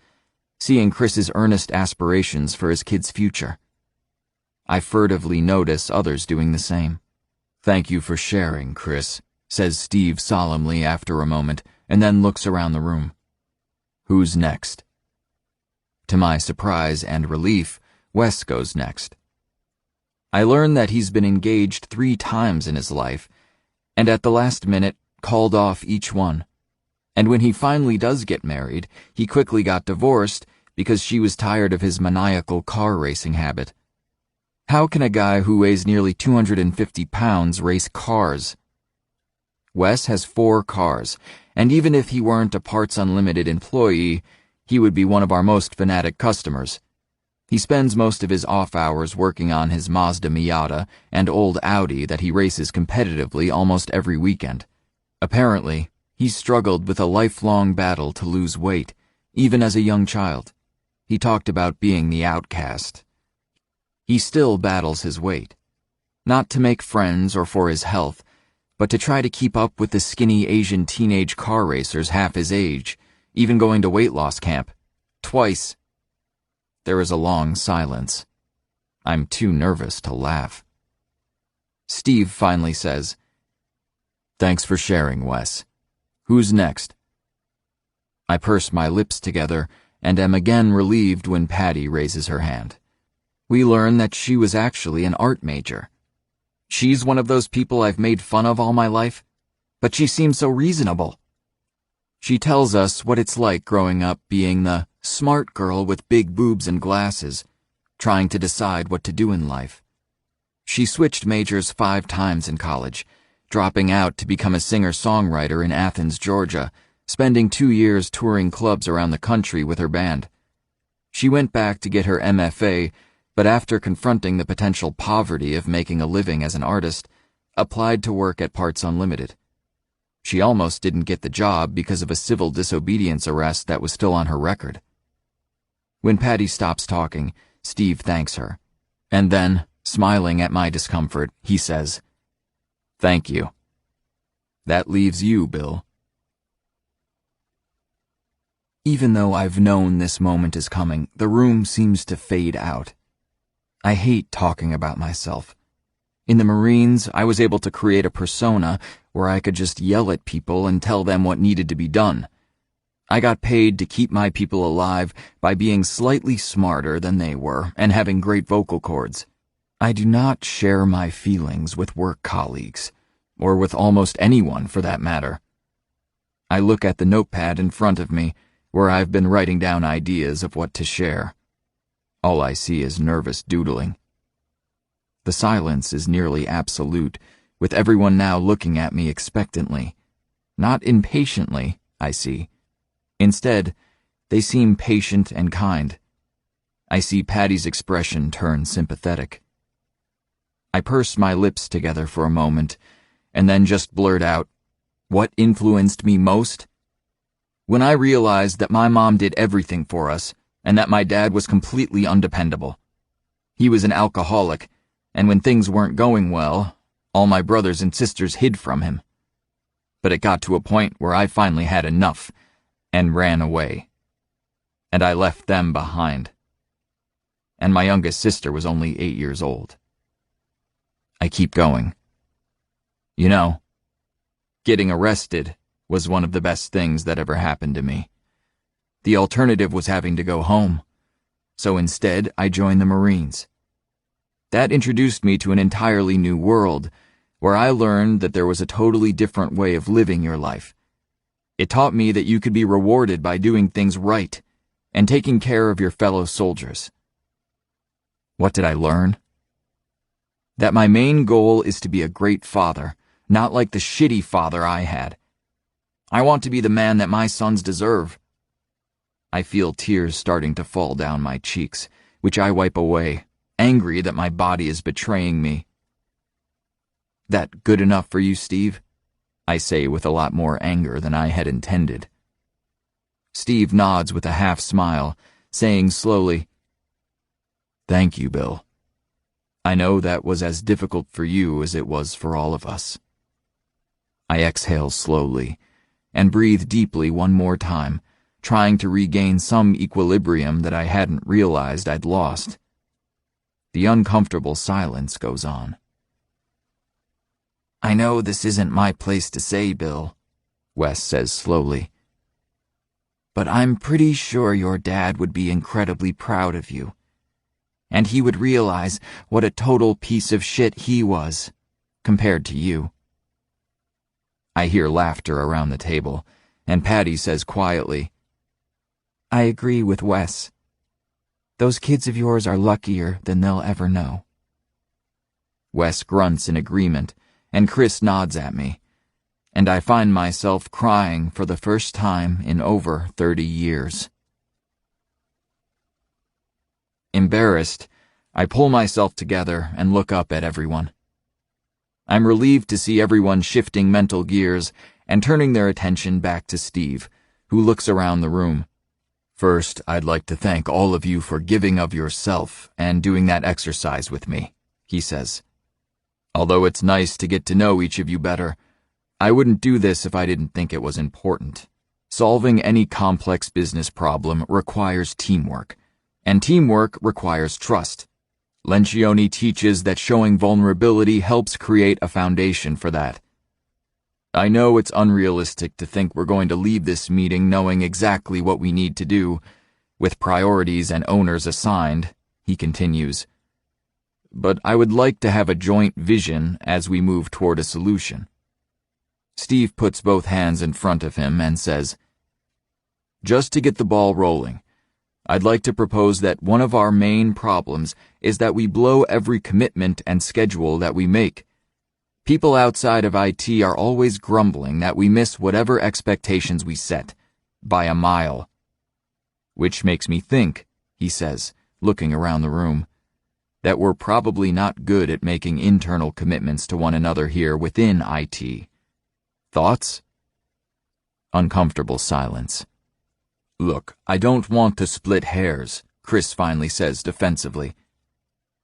seeing Chris's earnest aspirations for his kid's future. I furtively notice others doing the same. "Thank you for sharing, Chris," says Steve solemnly after a moment, and then looks around the room. "Who's next?" To my surprise and relief, Wes goes next. I learn that he's been engaged 3 times in his life, and at the last minute called off each one. And when he finally does get married, he quickly got divorced because she was tired of his maniacal car racing habit. How can a guy who weighs nearly 250 pounds race cars? Wes has 4 cars, and even if he weren't a Parts Unlimited employee, he would be one of our most fanatic customers. He spends most of his off hours working on his Mazda Miata and old Audi that he races competitively almost every weekend. Apparently, he struggled with a lifelong battle to lose weight, even as a young child. He talked about being the outcast. He still battles his weight. Not to make friends or for his health, but to try to keep up with the skinny Asian teenage car racers half his age, even going to weight loss camp. Twice. There is a long silence. I'm too nervous to laugh. Steve finally says, "Thanks for sharing, Wes. Who's next?" I purse my lips together and am again relieved when Patty raises her hand. We learn that she was actually an art major. She's one of those people I've made fun of all my life, but she seems so reasonable. She tells us what it's like growing up being the smart girl with big boobs and glasses, trying to decide what to do in life. She switched majors 5 times in college, dropping out to become a singer-songwriter in Athens, Georgia, spending 2 years touring clubs around the country with her band. She went back to get her MFA, but after confronting the potential poverty of making a living as an artist, applied to work at Parts Unlimited. She almost didn't get the job because of a civil disobedience arrest that was still on her record. When Patty stops talking, Steve thanks her, and then, smiling at my discomfort, he says, "Thank you. That leaves you, Bill." Even though I've known this moment is coming, the room seems to fade out. I hate talking about myself. In the Marines, I was able to create a persona where I could just yell at people and tell them what needed to be done. I got paid to keep my people alive by being slightly smarter than they were and having great vocal cords. I do not share my feelings with work colleagues, or with almost anyone for that matter. I look at the notepad in front of me, where I've been writing down ideas of what to share. All I see is nervous doodling. The silence is nearly absolute, with everyone now looking at me expectantly. Not impatiently, I see. Instead, they seem patient and kind. I see Patty's expression turn sympathetic. I purse my lips together for a moment, and then just blurt out, "What influenced me most?" When I realized that my mom did everything for us, and that my dad was completely undependable. He was an alcoholic, and when things weren't going well, all my brothers and sisters hid from him. But it got to a point where I finally had enough, and ran away. And I left them behind. And my youngest sister was only 8 years old. I keep going. You know, getting arrested was one of the best things that ever happened to me. The alternative was having to go home. So instead, I joined the Marines. That introduced me to an entirely new world, where I learned that there was a totally different way of living your life. It taught me that you could be rewarded by doing things right and taking care of your fellow soldiers. What did I learn? That my main goal is to be a great father, not like the shitty father I had. I want to be the man that my sons deserve. I feel tears starting to fall down my cheeks, which I wipe away, angry that my body is betraying me. That good enough for you, Steve? I say with a lot more anger than I had intended. Steve nods with a half smile, saying slowly, "Thank you, Bill. I know that was as difficult for you as it was for all of us." I exhale slowly and breathe deeply one more time, trying to regain some equilibrium that I hadn't realized I'd lost. The uncomfortable silence goes on. "I know this isn't my place to say, Bill," Wes says slowly, "but I'm pretty sure your dad would be incredibly proud of you. And he would realize what a total piece of shit he was, compared to you." I hear laughter around the table, and Patty says quietly, "I agree with Wes. Those kids of yours are luckier than they'll ever know." Wes grunts in agreement, and Chris nods at me, and I find myself crying for the first time in over 30 years. Embarrassed, I pull myself together and look up at everyone. I'm relieved to see everyone shifting mental gears and turning their attention back to Steve, who looks around the room. "First, I'd like to thank all of you for giving of yourself and doing that exercise with me," he says. "Although it's nice to get to know each of you better, I wouldn't do this if I didn't think it was important. Solving any complex business problem requires teamwork, and teamwork requires trust. Lencioni teaches that showing vulnerability helps create a foundation for that. I know it's unrealistic to think we're going to leave this meeting knowing exactly what we need to do, with priorities and owners assigned," he continues. "But I would like to have a joint vision as we move toward a solution." Steve puts both hands in front of him and says, "Just to get the ball rolling, I'd like to propose that one of our main problems is that we blow every commitment and schedule that we make. People outside of IT are always grumbling that we miss whatever expectations we set, by a mile. Which makes me think," he says, looking around the room, "that we're probably not good at making internal commitments to one another here within IT. Thoughts?" Uncomfortable silence. "Look, I don't want to split hairs," Chris finally says defensively.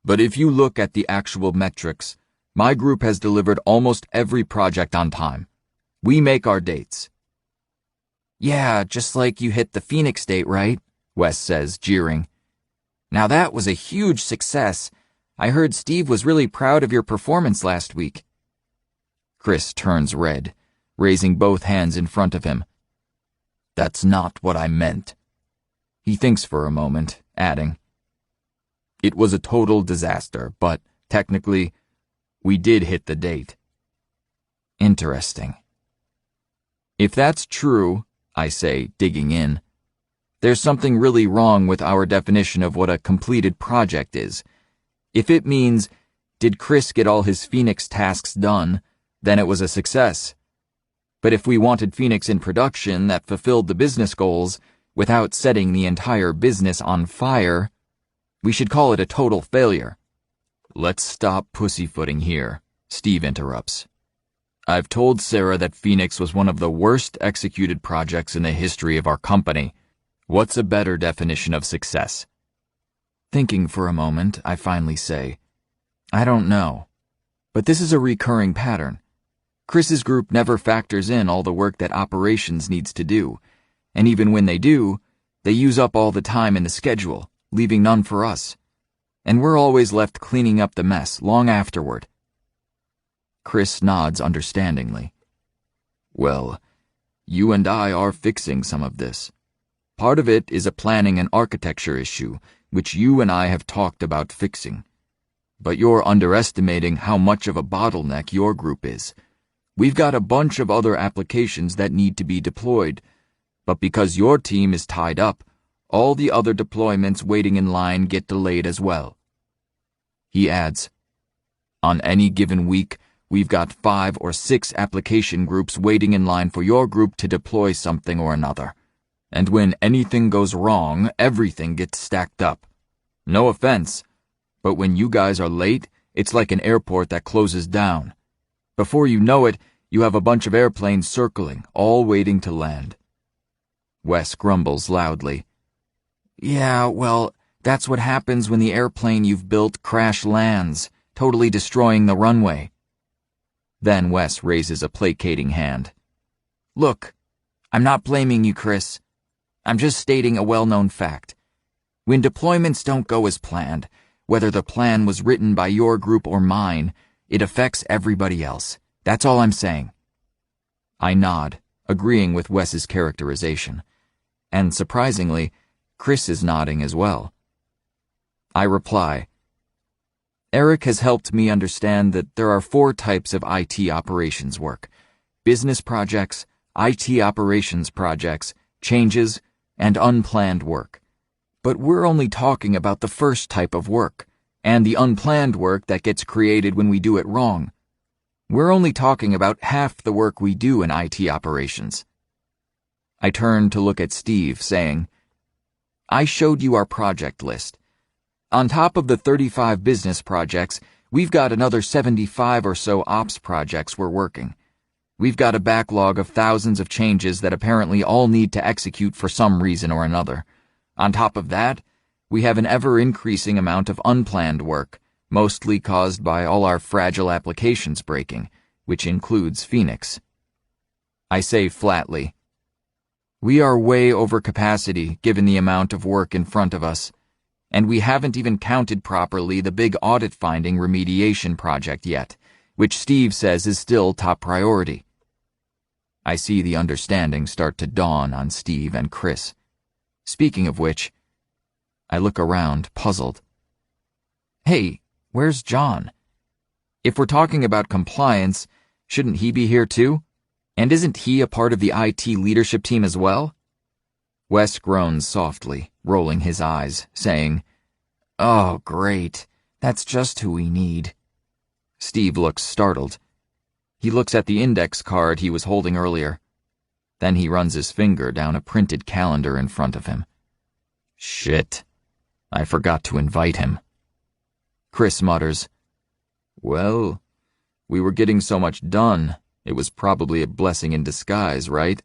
"But if you look at the actual metrics, my group has delivered almost every project on time. We make our dates." "Yeah, just like you hit the Phoenix date, right?" Wes says, jeering. "Now that was a huge success. I heard Steve was really proud of your performance last week." Chris turns red, raising both hands in front of him. "That's not what I meant." He thinks for a moment, adding, "It was a total disaster, but Technically, we did hit the date. Interesting. If that's true, I say, digging in, there's something really wrong with our definition of what a completed project is. If it means, did Chris get all his Phoenix tasks done, then it was a success. But if we wanted Phoenix in production that fulfilled the business goals without setting the entire business on fire, we should call it a total failure. Let's stop pussyfooting here, Steve interrupts. I've told Sarah that Phoenix was one of the worst executed projects in the history of our company. What's a better definition of success? Thinking for a moment, I finally say, I don't know. But this is a recurring pattern. Chris's group never factors in all the work that operations needs to do, and even when they do, they use up all the time in the schedule, leaving none for us. And we're always left cleaning up the mess long afterward. Chris nods understandingly. Well, you and I are fixing some of this. Part of it is a planning and architecture issue, which you and I have talked about fixing. But you're underestimating how much of a bottleneck your group is. We've got a bunch of other applications that need to be deployed, but because your team is tied up, all the other deployments waiting in line get delayed as well. He adds, on any given week, we've got 5 or 6 application groups waiting in line for your group to deploy something or another. And when anything goes wrong, everything gets stacked up. No offense, but when you guys are late, it's like an airport that closes down. Before you know it, you have a bunch of airplanes circling, all waiting to land. Wes grumbles loudly. Yeah, well, that's what happens when the airplane you've built crash lands, totally destroying the runway. Then Wes raises a placating hand. Look, I'm not blaming you, Chris. I'm just stating a well-known fact. When deployments don't go as planned, whether the plan was written by your group or mine, it affects everybody else. That's all I'm saying. I nod, agreeing with Wes's characterization. And surprisingly, Chris is nodding as well. I reply, Eric has helped me understand that there are 4 types of IT operations work: business projects, IT operations projects, changes, and unplanned work. But we're only talking about the first type of work, and the unplanned work that gets created when we do it wrong. We're only talking about half the work we do in IT operations. I turn to look at Steve, saying, I showed you our project list. On top of the 35 business projects, we've got another 75 or so ops projects we're working. We've got a backlog of thousands of changes that apparently all need to execute for some reason or another. On top of that, we have an ever-increasing amount of unplanned work, mostly caused by all our fragile applications breaking, which includes Phoenix. I say flatly, we are way over capacity given the amount of work in front of us, and we haven't even counted properly the big audit-finding remediation project yet, which Steve says is still top priority. I see the understanding start to dawn on Steve and Chris. Speaking of which, I look around, puzzled. Hey, where's John? If we're talking about compliance, shouldn't he be here too? And isn't he a part of the IT leadership team as well? Wes groans softly, rolling his eyes, saying, Oh, great. That's just who we need. Steve looks startled. He looks at the index card he was holding earlier. Then he runs his finger down a printed calendar in front of him. Shit. I forgot to invite him. Chris mutters, Well, we were getting so much done. It was probably a blessing in disguise, right?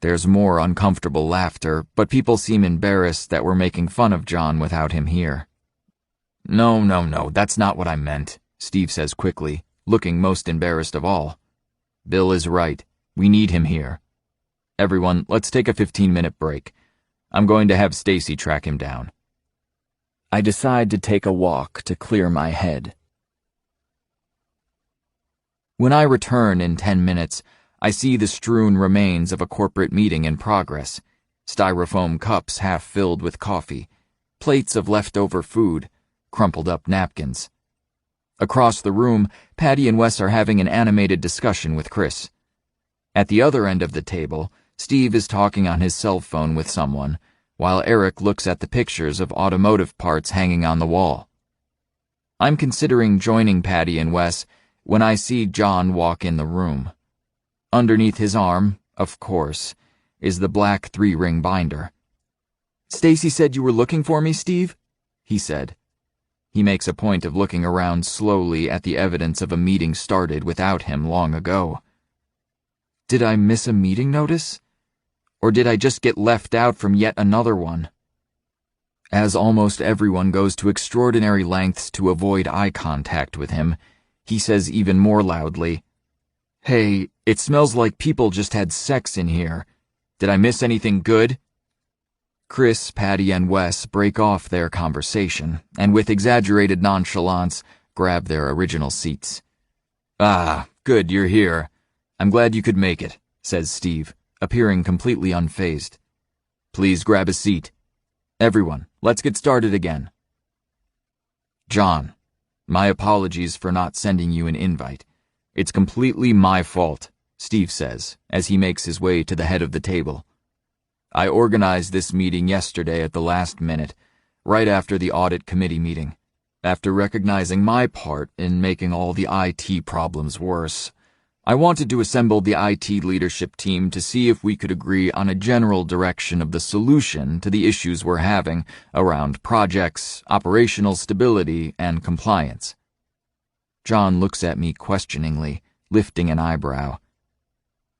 There's more uncomfortable laughter, but people seem embarrassed that we're making fun of John without him here. No, that's not what I meant, Steve says quickly, looking most embarrassed of all. Bill is right. We need him here. Everyone, let's take a 15-minute break. I'm going to have Stacy track him down. I decide to take a walk to clear my head. When I return in 10 minutes, I see the strewn remains of a corporate meeting in progress. Styrofoam cups half filled with coffee, plates of leftover food, crumpled up napkins. Across the room, Patty and Wes are having an animated discussion with Chris. At the other end of the table, Steve is talking on his cell phone with someone, while Eric looks at the pictures of automotive parts hanging on the wall. I'm considering joining Patty and Wes when I see John walk in the room. Underneath his arm, of course, is the black 3-ring binder. "Stacy said you were looking for me, Steve?" he said. He makes a point of looking around slowly at the evidence of a meeting started without him long ago. Did I miss a meeting notice? Or did I just get left out from yet another one? As almost everyone goes to extraordinary lengths to avoid eye contact with him, he says even more loudly, "Hey, it smells like people just had sex in here. Did I miss anything good?" Chris, Patty, and Wes break off their conversation, and with exaggerated nonchalance, grab their original seats. "Ah, good you're here. I'm glad you could make it," says Steve, appearing completely unfazed. "Please grab a seat. Everyone, let's get started again." "John, my apologies for not sending you an invite. It's completely my fault," Steve says, as he makes his way to the head of the table. "I organized this meeting yesterday at the last minute, right after the audit committee meeting. After recognizing my part in making all the IT problems worse, I wanted to assemble the IT leadership team to see if we could agree on a general direction of the solution to the issues we're having around projects, operational stability, and compliance." John looks at me questioningly, lifting an eyebrow.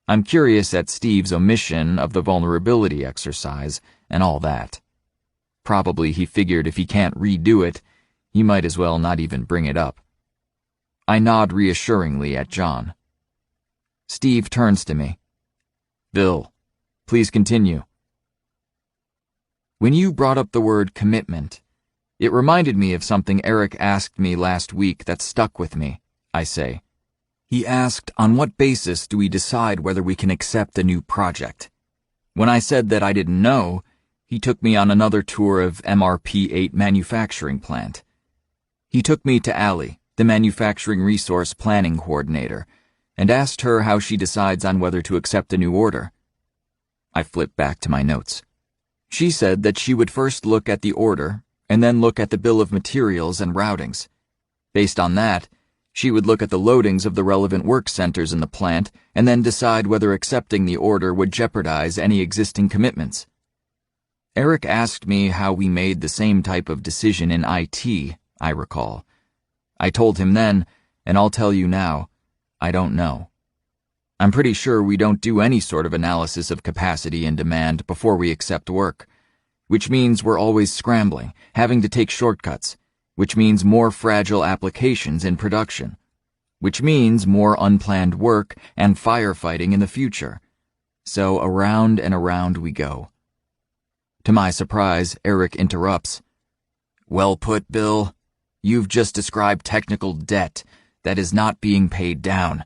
I'm curious at Steve's omission of the vulnerability exercise and all that. Probably he figured if he can't redo it, he might as well not even bring it up. I nod reassuringly at John. Steve turns to me. "Bill, please continue." "When you brought up the word commitment, it reminded me of something Eric asked me last week that stuck with me," I say. He asked, on what basis do we decide whether we can accept a new project? When I said that I didn't know, he took me on another tour of MRP-8 manufacturing plant. He took me to Allie, the manufacturing resource planning coordinator, and asked her how she decides on whether to accept a new order. I flipped back to my notes. She said that she would first look at the order and then look at the bill of materials and routings. Based on that, she would look at the loadings of the relevant work centers in the plant and then decide whether accepting the order would jeopardize any existing commitments. Eric asked me how we made the same type of decision in IT, I recall. I told him then, and I'll tell you now, I don't know. I'm pretty sure we don't do any sort of analysis of capacity and demand before we accept work, which means we're always scrambling, having to take shortcuts, which means more fragile applications in production, which means more unplanned work and firefighting in the future. So around and around we go. To my surprise, Eric interrupts. "Well put, Bill. You've just described technical debt that is not being paid down.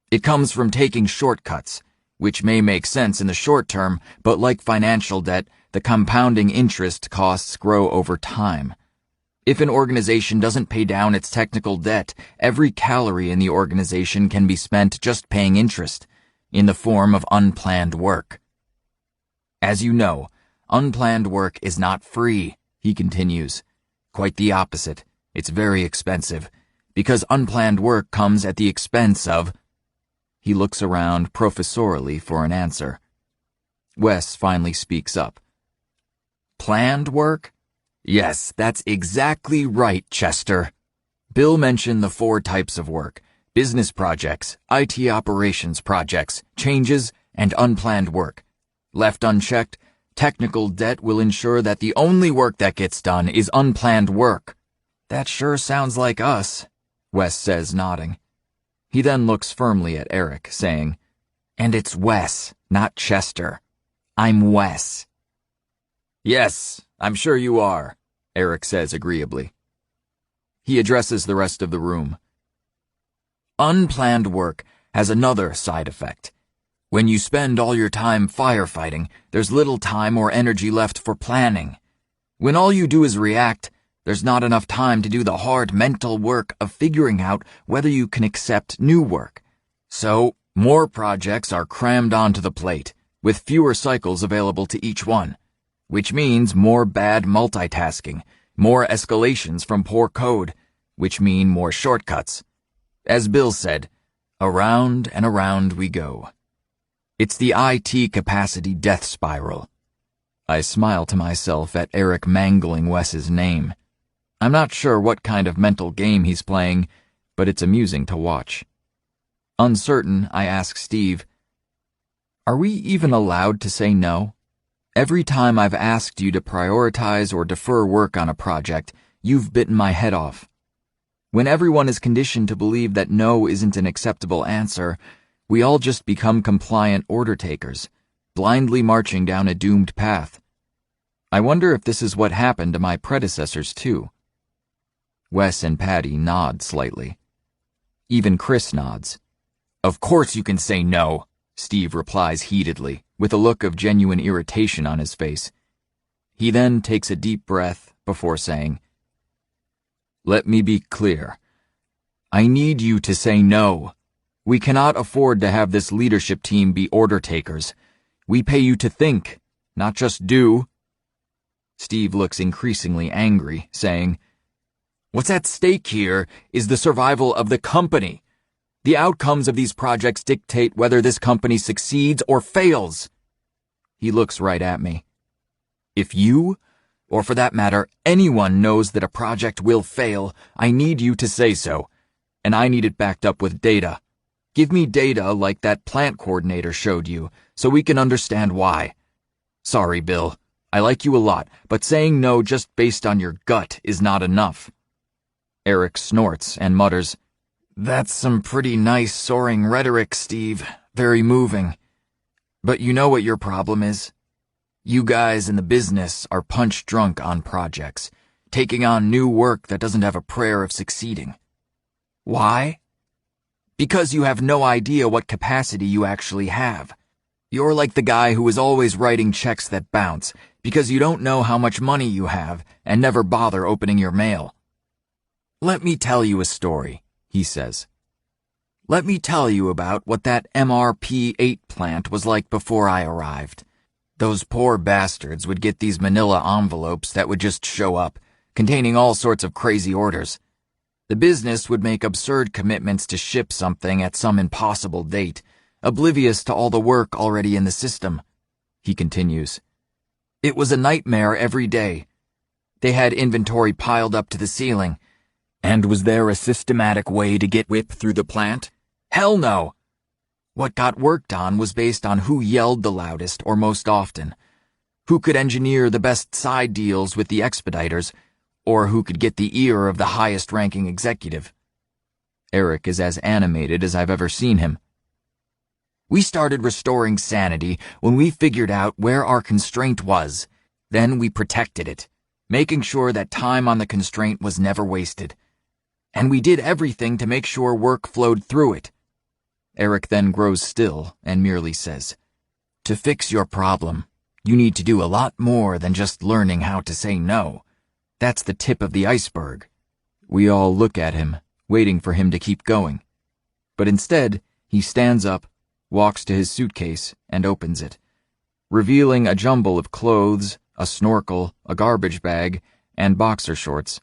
It comes from taking shortcuts, which may make sense in the short term, but like financial debt, the compounding interest costs grow over time. If an organization doesn't pay down its technical debt, every calorie in the organization can be spent just paying interest, in the form of unplanned work. As you know, unplanned work is not free," he continues. "Quite the opposite. It's very expensive, because unplanned work comes at the expense of—" He looks around professorially for an answer. Wes finally speaks up. "Planned work? Yes, that's exactly right, Chester. Bill mentioned the 4 types of work: business projects, IT operations projects, changes, and unplanned work. Left unchecked, technical debt will ensure that the only work that gets done is unplanned work." "That sure sounds like us," Wes says, nodding. He then looks firmly at Eric, saying, "And it's Wes, not Chester. I'm Wes." "Yes, I'm sure you are," Eric says agreeably. He addresses the rest of the room. "Unplanned work has another side effect. When you spend all your time firefighting, there's little time or energy left for planning. When all you do is react, There's not enough time to do the hard mental work of figuring out whether you can accept new work. So, more projects are crammed onto the plate, with fewer cycles available to each one, which means more bad multitasking, more escalations from poor code, which mean more shortcuts. As Bill said, around and around we go. It's the IT capacity death spiral. I smile to myself at Eric mangling Wes's name. I'm not sure what kind of mental game he's playing, but it's amusing to watch. Uncertain, I ask Steve, are we even allowed to say no? Every time I've asked you to prioritize or defer work on a project, you've bitten my head off. When everyone is conditioned to believe that no isn't an acceptable answer, we all just become compliant order takers, blindly marching down a doomed path. I wonder if this is what happened to my predecessors too. Wes and Patty nod slightly. Even Chris nods. Of course you can say no, Steve replies heatedly, with a look of genuine irritation on his face. He then takes a deep breath before saying, let me be clear. I need you to say no. We cannot afford to have this leadership team be order takers. We pay you to think, not just do. Steve looks increasingly angry, saying, what's at stake here is the survival of the company. The outcomes of these projects dictate whether this company succeeds or fails. He looks right at me. If you, or for that matter, anyone knows that a project will fail, I need you to say so, and I need it backed up with data. Give me data like that plant coordinator showed you, so we can understand why. Sorry, Bill. I like you a lot, but saying no just based on your gut is not enough. Eric snorts and mutters, that's some pretty nice soaring rhetoric, Steve. Very moving. But you know what your problem is? You guys in the business are punch drunk on projects, taking on new work that doesn't have a prayer of succeeding. Why? Because you have no idea what capacity you actually have. You're like the guy who is always writing checks that bounce, because you don't know how much money you have and never bother opening your mail. Let me tell you a story, he says. Let me tell you about what that MRP-8 plant was like before I arrived. Those poor bastards would get these manila envelopes that would just show up, containing all sorts of crazy orders. The business would make absurd commitments to ship something at some impossible date, oblivious to all the work already in the system. He continues. It was a nightmare every day. They had inventory piled up to the ceiling. And was there a systematic way to get WIP through the plant? Hell no! What got worked on was based on who yelled the loudest or most often, who could engineer the best side deals with the expediters, or who could get the ear of the highest-ranking executive. Eric is as animated as I've ever seen him. We started restoring sanity when we figured out where our constraint was. Then we protected it, making sure that time on the constraint was never wasted. And we did everything to make sure work flowed through it. Eric then grows still and merely says, to fix your problem, you need to do a lot more than just learning how to say no. That's the tip of the iceberg. We all look at him, waiting for him to keep going. But instead, he stands up, walks to his suitcase, and opens it, revealing a jumble of clothes, a snorkel, a garbage bag, and boxer shorts.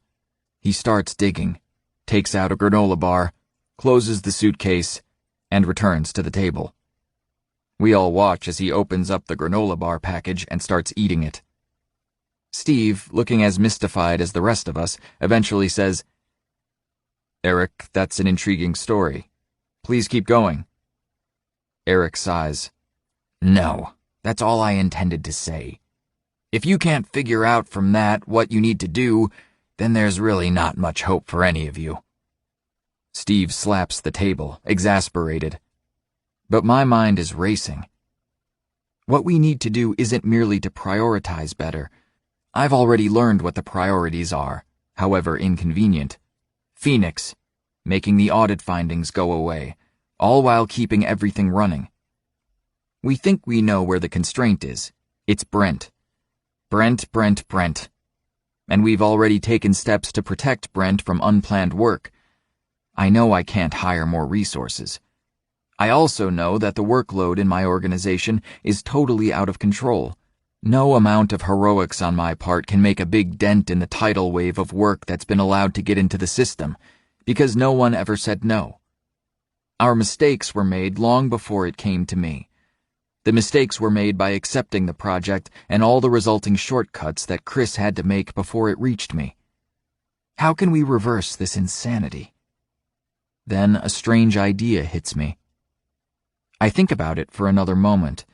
He starts digging, takes out a granola bar, closes the suitcase, and returns to the table. We all watch as he opens up the granola bar package and starts eating it. Steve, looking as mystified as the rest of us, eventually says, Eric, that's an intriguing story. Please keep going. Eric sighs. No, that's all I intended to say. If you can't figure out from that what you need to do, then there's really not much hope for any of you. Steve slaps the table, exasperated. But my mind is racing. What we need to do isn't merely to prioritize better. I've already learned what the priorities are, however inconvenient. Phoenix, making the audit findings go away, all while keeping everything running. We think we know where the constraint is. It's Brent. Brent. and we've already taken steps to protect Brent from unplanned work. I know I can't hire more resources. I also know that the workload in my organization is totally out of control. No amount of heroics on my part can make a big dent in the tidal wave of work that's been allowed to get into the system, because no one ever said no. Our mistakes were made long before it came to me. The mistakes were made by accepting the project and all the resulting shortcuts that Chris had to make before it reached me. How can we reverse this insanity? Then a strange idea hits me. I think about it for another moment.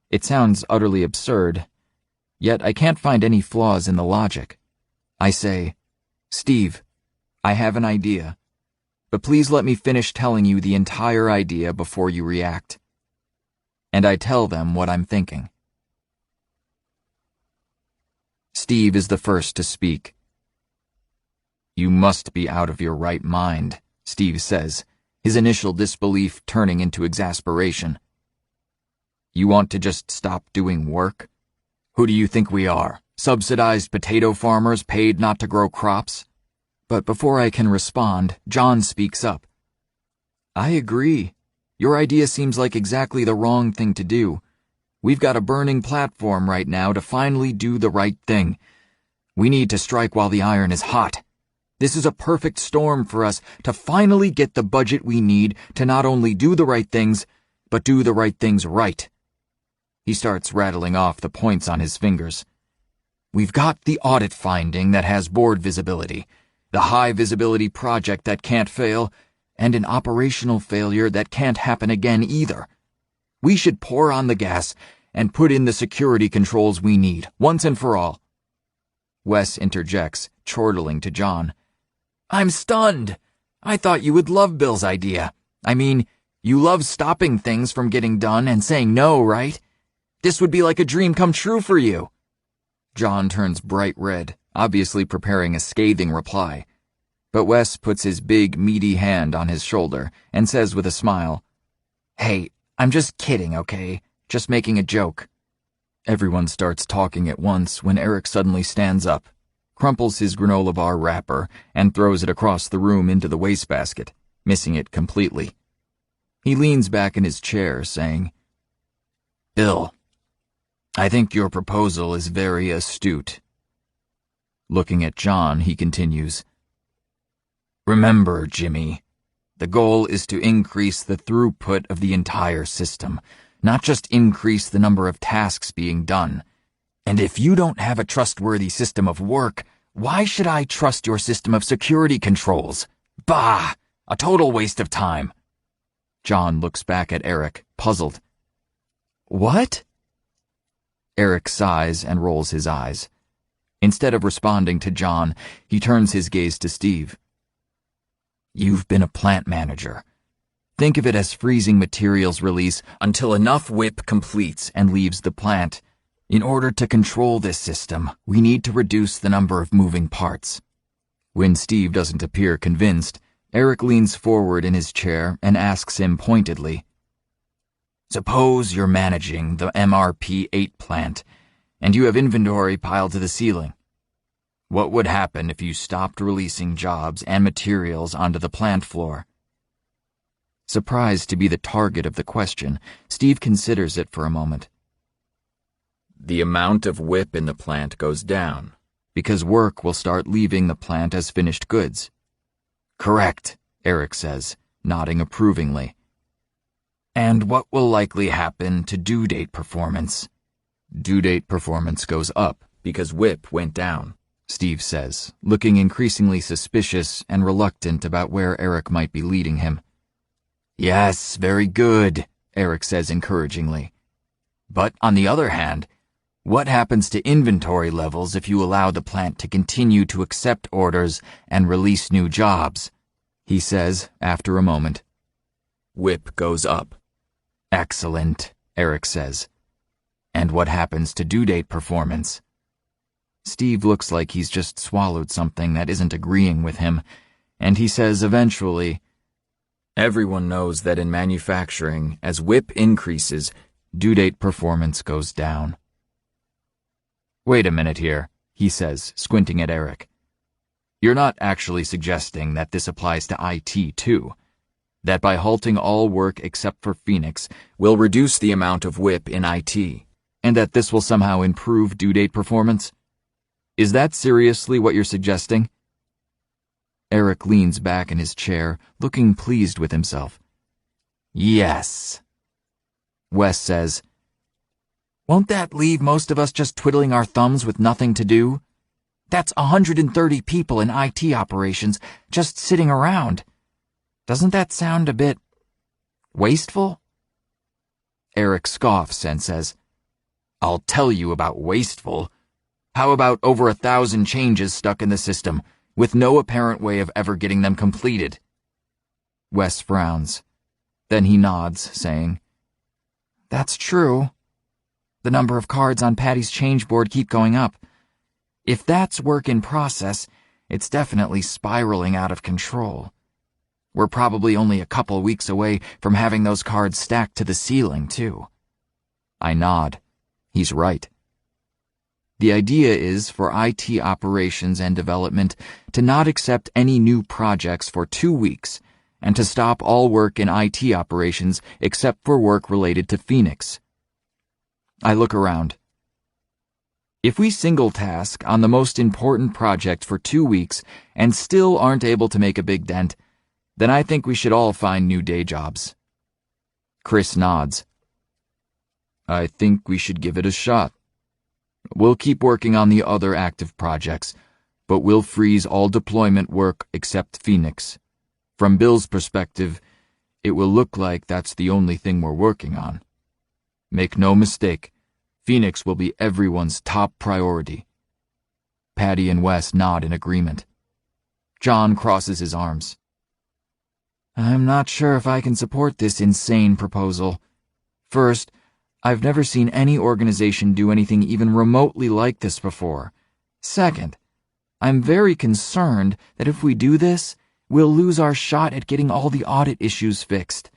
It sounds utterly absurd, yet I can't find any flaws in the logic. I say, "Steve, I have an idea, but please let me finish telling you the entire idea before you react." And I tell them what I'm thinking. Steve is the first to speak. "You must be out of your right mind," Steve says, his initial disbelief turning into exasperation. "You want to just stop doing work? Who do you think we are, subsidized potato farmers paid not to grow crops?" But before I can respond, John speaks up. "I agree. Your idea seems like exactly the wrong thing to do. We've got a burning platform right now to finally do the right thing. We need to strike while the iron is hot. This is a perfect storm for us to finally get the budget we need to not only do the right things, but do the right things right." He starts rattling off the points on his fingers. "We've got the audit finding that has board visibility, the high visibility project that can't fail, and an operational failure that can't happen again either. We should pour on the gas and put in the security controls we need, once and for all." Wes interjects, chortling to John. "I'm stunned. I thought you would love Bill's idea. I mean, you love stopping things from getting done and saying no, right? This would be like a dream come true for you." John turns bright red, obviously preparing a scathing reply. But Wes puts his big, meaty hand on his shoulder and says with a smile, "Hey, I'm just kidding, okay? Just making a joke." Everyone starts talking at once when Eric suddenly stands up, crumples his granola bar wrapper, and throws it across the room into the wastebasket, missing it completely. He leans back in his chair, saying, "Bill, I think your proposal is very astute." Looking at John, he continues, "Remember, Jimmy, the goal is to increase the throughput of the entire system, not just increase the number of tasks being done. And if you don't have a trustworthy system of work, why should I trust your system of security controls? Bah! A total waste of time." John looks back at Eric, puzzled. "What?" Eric sighs and rolls his eyes. Instead of responding to John, he turns his gaze to Steve. "You've been a plant manager. Think of it as freezing materials release until enough WIP completes and leaves the plant. In order to control this system, we need to reduce the number of moving parts." When Steve doesn't appear convinced, Eric leans forward in his chair and asks him pointedly, "Suppose you're managing the MRP-8 plant, and you have inventory piled to the ceiling. What would happen if you stopped releasing jobs and materials onto the plant floor?" Surprised to be the target of the question, Steve considers it for a moment. "The amount of WIP in the plant goes down, because work will start leaving the plant as finished goods." "Correct," Eric says, nodding approvingly. "And what will likely happen to due date performance?" "Due date performance goes up because WIP went down," Steve says, looking increasingly suspicious and reluctant about where Eric might be leading him. "Yes, very good," Eric says encouragingly. "But on the other hand, what happens to inventory levels if you allow the plant to continue to accept orders and release new jobs?" He says after a moment. "WIP goes up." "Excellent," Eric says. "And what happens to due date performance?" Steve looks like he's just swallowed something that isn't agreeing with him, and he says eventually, "Everyone knows that in manufacturing, as WIP increases, due date performance goes down." "Wait a minute here," he says, squinting at Eric. You're not actually suggesting that this applies to IT too? That by halting all work except for Phoenix will reduce the amount of WIP in IT, and that this will somehow improve due date performance? Is that seriously what you're suggesting? Eric leans back in his chair, looking pleased with himself. Yes. Wes says, won't that leave most of us just twiddling our thumbs with nothing to do? That's 130 people in IT operations just sitting around. Doesn't that sound a bit wasteful? Eric scoffs and says, I'll tell you about wasteful. How about over 1,000 changes stuck in the system, with no apparent way of ever getting them completed? Wes frowns. Then he nods, saying, That's true. The number of cards on Patty's change board keep going up. If that's work in process, it's definitely spiraling out of control. We're probably only a couple weeks away from having those cards stacked to the ceiling, too. I nod. He's right. The idea is for IT operations and development to not accept any new projects for 2 weeks and to stop all work in IT operations except for work related to Phoenix. I look around. If we single task on the most important project for 2 weeks and still aren't able to make a big dent, then I think we should all find new day jobs. Chris nods. I think we should give it a shot. We'll keep working on the other active projects, but we'll freeze all deployment work except Phoenix. From Bill's perspective, it will look like that's the only thing we're working on. Make no mistake, Phoenix will be everyone's top priority. Patty and Wes nod in agreement. John crosses his arms. I'm not sure if I can support this insane proposal. First, I've never seen any organization do anything even remotely like this before. Second, I'm very concerned that if we do this, we'll lose our shot at getting all the audit issues fixed.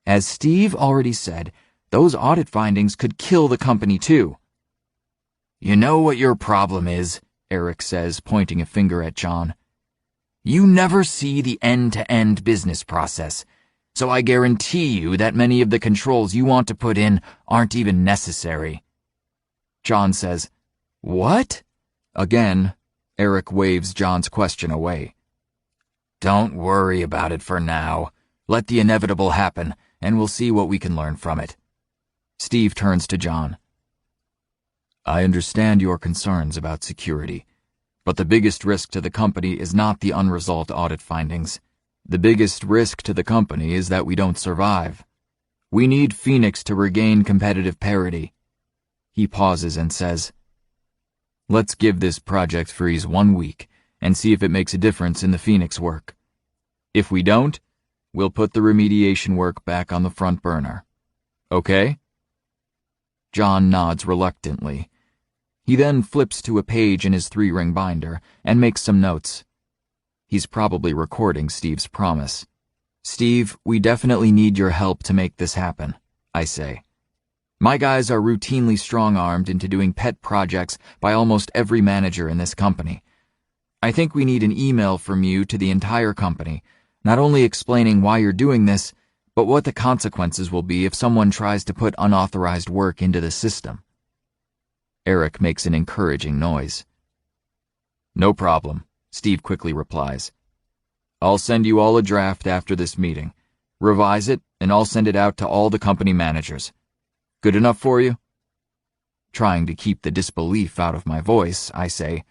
As Steve already said, those audit findings could kill the company too. You know what your problem is, Eric says, pointing a finger at John. You never see the end-to-end business process, so I guarantee you that many of the controls you want to put in aren't even necessary. John says, What? Again, Eric waves John's question away. Don't worry about it for now. Let the inevitable happen, and we'll see what we can learn from it. Steve turns to John. I understand your concerns about security, but the biggest risk to the company is not the unresolved audit findings. The biggest risk to the company is that we don't survive. We need Phoenix to regain competitive parity. He pauses and says, Let's give this project freeze 1 week and see if it makes a difference in the Phoenix work. If we don't, we'll put the remediation work back on the front burner. Okay? John nods reluctantly. He then flips to a page in his 3-ring binder and makes some notes. He's probably recording Steve's promise. Steve, we definitely need your help to make this happen, I say. My guys are routinely strong-armed into doing pet projects by almost every manager in this company. I think we need an email from you to the entire company, not only explaining why you're doing this, but what the consequences will be if someone tries to put unauthorized work into the system. Eric makes an encouraging noise. No problem, Steve quickly replies. I'll send you all a draft after this meeting. Revise it, and I'll send it out to all the company managers. Good enough for you? Trying to keep the disbelief out of my voice, I say,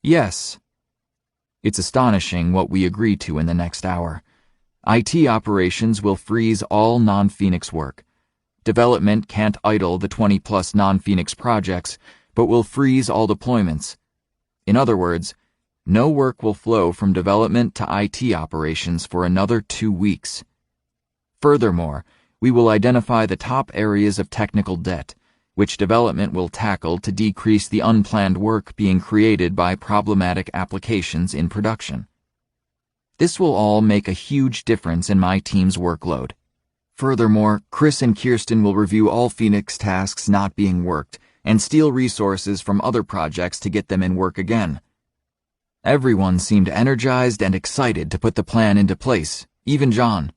Yes. It's astonishing what we agree to in the next hour. IT operations will freeze all non-Phoenix work. Development can't idle the 20-plus non-Phoenix projects, but will freeze all deployments. In other words, no work will flow from development to IT operations for another 2 weeks. Furthermore, we will identify the top areas of technical debt, which development will tackle to decrease the unplanned work being created by problematic applications in production. This will all make a huge difference in my team's workload. Furthermore, Chris and Kirsten will review all Phoenix tasks not being worked and steal resources from other projects to get them in work again. Everyone seemed energized and excited to put the plan into place, even John.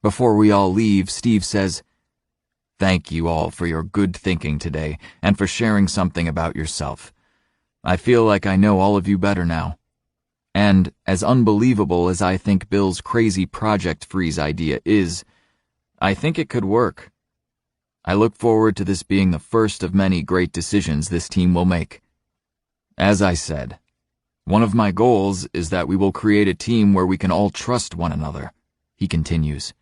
Before we all leave, Steve says, "Thank you all for your good thinking today and for sharing something about yourself. I feel like I know all of you better now. And as unbelievable as I think Bill's crazy Project Freeze idea is, I think it could work. I look forward to this being the first of many great decisions this team will make. As I said, one of my goals is that we will create a team where we can all trust one another," he continues.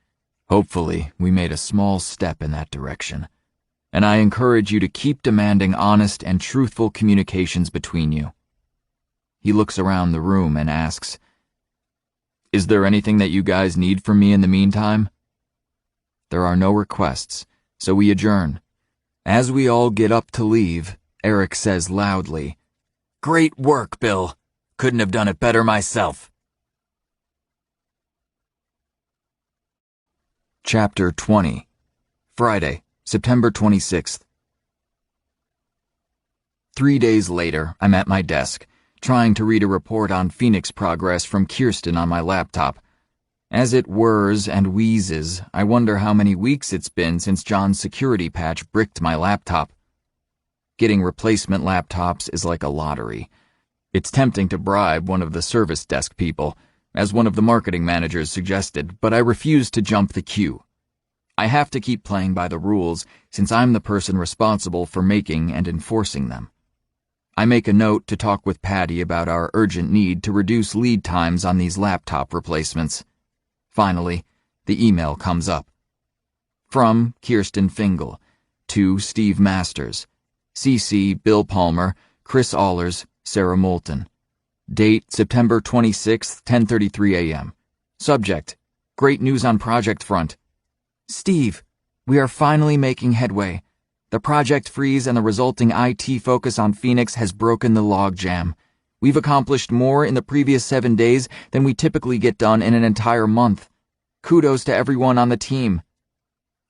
"Hopefully, we made a small step in that direction, and I encourage you to keep demanding honest and truthful communications between you." He looks around the room and asks, "Is there anything that you guys need from me in the meantime?" There are no requests, so we adjourn. As we all get up to leave, Eric says loudly, "Great work, Bill. Couldn't have done it better myself." Chapter 20. Friday, September 26th. 3 days later, I'm at my desk, trying to read a report on Phoenix progress from Kirsten on my laptop. As it whirs and wheezes, I wonder how many weeks it's been since John's security patch bricked my laptop. Getting replacement laptops is like a lottery. It's tempting to bribe one of the service desk people, as one of the marketing managers suggested, but I refuse to jump the queue. I have to keep playing by the rules, since I'm the person responsible for making and enforcing them. I make a note to talk with Patty about our urgent need to reduce lead times on these laptop replacements. Finally, the email comes up. From Kirsten Fingal, to Steve Masters, CC Bill Palmer, Chris Allers, Sarah Moulton. Date September 26th, 10:33 a.m. Subject: Great news on project front. Steve, we are finally making headway. The project freeze and the resulting IT focus on Phoenix has broken the logjam. We've accomplished more in the previous 7 days than we typically get done in an entire month. Kudos to everyone on the team.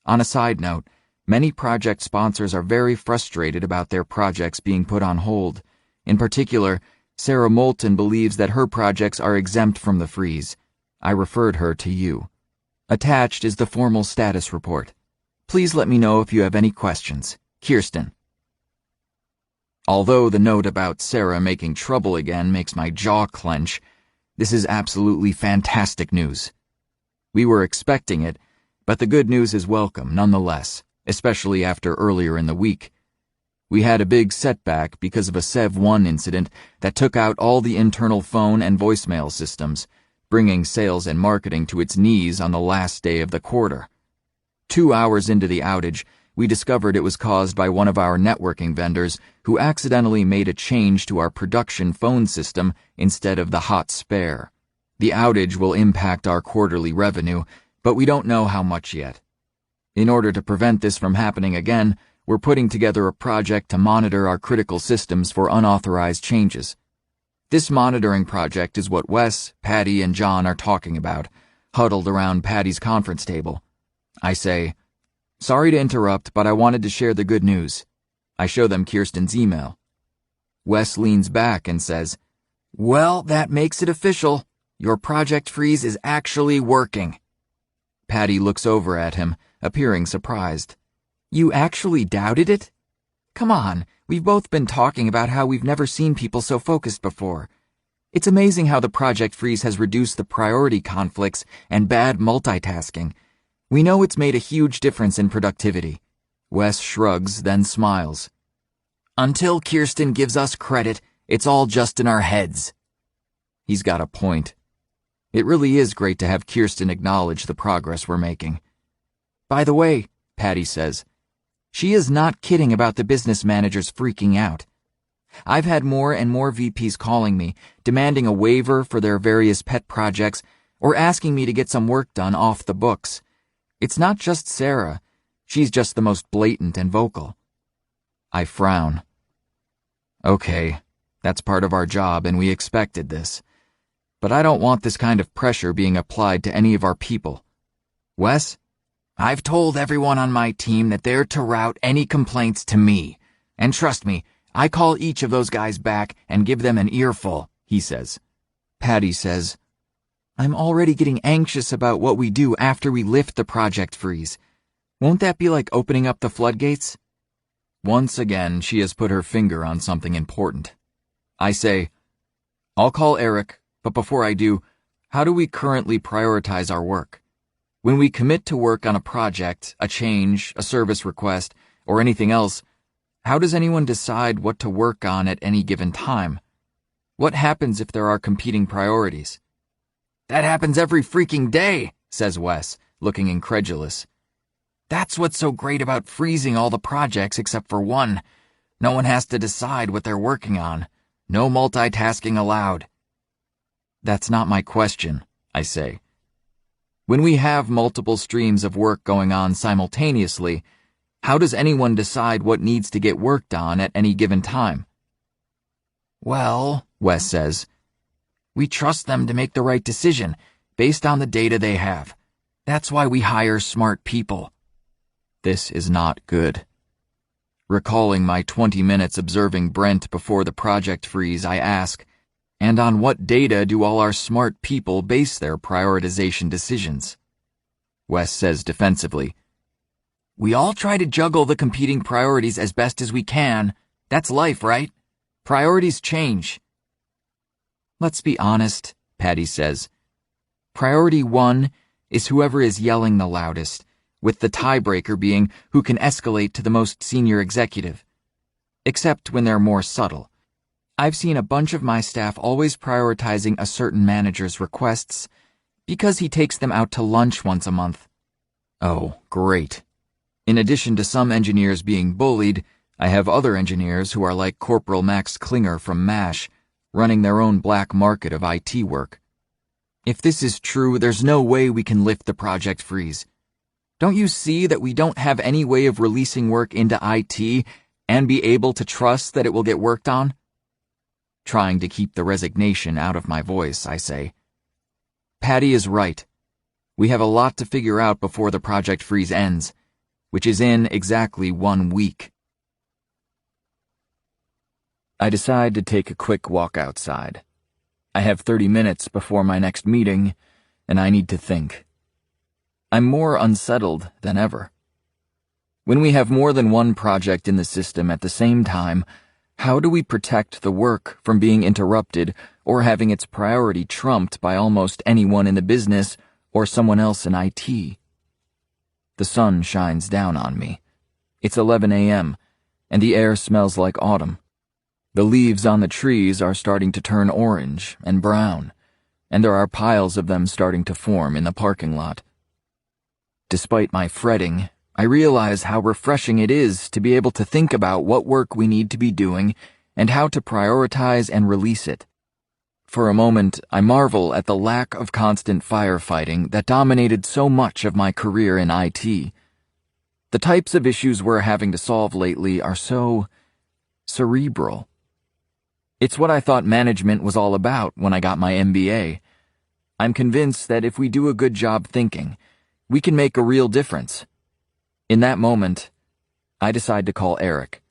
On a side note, many project sponsors are very frustrated about their projects being put on hold. In particular, Sarah Moulton believes that her projects are exempt from the freeze. I referred her to you. Attached is the formal status report. Please let me know if you have any questions. Kirsten. Although the note about Sarah making trouble again makes my jaw clench, this is absolutely fantastic news. We were expecting it, but the good news is welcome nonetheless, especially after earlier in the week. We had a big setback because of a Sev1 incident that took out all the internal phone and voicemail systems, bringing sales and marketing to its knees on the last day of the quarter. 2 hours into the outage, we discovered it was caused by one of our networking vendors who accidentally made a change to our production phone system instead of the hot spare. The outage will impact our quarterly revenue, but we don't know how much yet. In order to prevent this from happening again, we're putting together a project to monitor our critical systems for unauthorized changes. This monitoring project is what Wes, Patty, and John are talking about, huddled around Patty's conference table. I say, "Sorry to interrupt, but I wanted to share the good news." I show them Kirsten's email. Wes leans back and says, "Well, that makes it official. Your project freeze is actually working." Patty looks over at him, appearing surprised. "You actually doubted it? Come on, we've both been talking about how we've never seen people so focused before. It's amazing how the project freeze has reduced the priority conflicts and bad multitasking. We know it's made a huge difference in productivity." Wes shrugs, then smiles. "Until Kirsten gives us credit, it's all just in our heads." He's got a point. It really is great to have Kirsten acknowledge the progress we're making. "By the way," Patty says, "she is not kidding about the business managers freaking out. I've had more and more VPs calling me, demanding a waiver for their various pet projects or asking me to get some work done off the books. It's not just Sarah. She's just the most blatant and vocal." I frown. Okay, that's part of our job and we expected this. But I don't want this kind of pressure being applied to any of our people. Wes? "I've told everyone on my team that they're to route any complaints to me. And trust me, I call each of those guys back and give them an earful, he says. Patty says, I'm already getting anxious about what we do after we lift the project freeze. Won't that be like opening up the floodgates? Once again, she has put her finger on something important. I say, I'll call Eric, but before I do, how do we currently prioritize our work? When we commit to work on a project, a change, a service request, or anything else, how does anyone decide what to work on at any given time? What happens if there are competing priorities? That happens every freaking day, says Wes, looking incredulous. That's what's so great about freezing all the projects except for one. No one has to decide what they're working on. No multitasking allowed. That's not my question, I say. When we have multiple streams of work going on simultaneously, how does anyone decide what needs to get worked on at any given time? Well, Wes says, we trust them to make the right decision based on the data they have. That's why we hire smart people. This is not good. Recalling my 20 minutes observing Brent before the project freeze, I ask, and on what data do all our smart people base their prioritization decisions? Wes says defensively, we all try to juggle the competing priorities as best as we can. That's life, right? Priorities change. Let's be honest, Patty says. Priority 1 is whoever is yelling the loudest, with the tiebreaker being who can escalate to the most senior executive. Except when they're more subtle. I've seen a bunch of my staff always prioritizing a certain manager's requests because he takes them out to lunch once a month. Oh, great. In addition to some engineers being bullied, I have other engineers who are like Corporal Max Klinger from MASH, running their own black market of IT work. If this is true, there's no way we can lift the project freeze. Don't you see that we don't have any way of releasing work into IT and be able to trust that it will get worked on? Trying to keep the resignation out of my voice, I say, Patty is right. We have a lot to figure out before the project freeze ends, which is in exactly 1 week. I decide to take a quick walk outside. I have 30 minutes before my next meeting, and I need to think. I'm more unsettled than ever. When we have more than one project in the system at the same time, how do we protect the work from being interrupted or having its priority trumped by almost anyone in the business or someone else in IT? The sun shines down on me. It's 11 a.m., and the air smells like autumn. The leaves on the trees are starting to turn orange and brown, and there are piles of them starting to form in the parking lot. Despite my fretting, I realize how refreshing it is to be able to think about what work we need to be doing and how to prioritize and release it. For a moment, I marvel at the lack of constant firefighting that dominated so much of my career in IT. The types of issues we're having to solve lately are so cerebral. It's what I thought management was all about when I got my MBA. I'm convinced that if we do a good job thinking, we can make a real difference. In that moment, I decide to call Eric.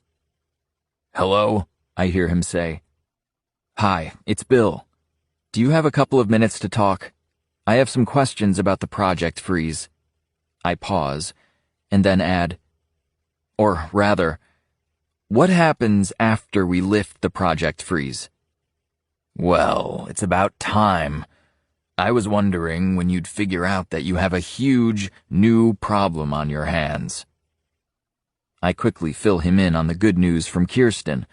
Hello, I hear him say. Hi, it's Bill. Do you have a couple of minutes to talk? I have some questions about the project freeze. I pause, and then add, or rather, what happens after we lift the project freeze? Well, it's about time. I was wondering when you'd figure out that you have a huge, new problem on your hands. I quickly fill him in on the good news from Kirsten.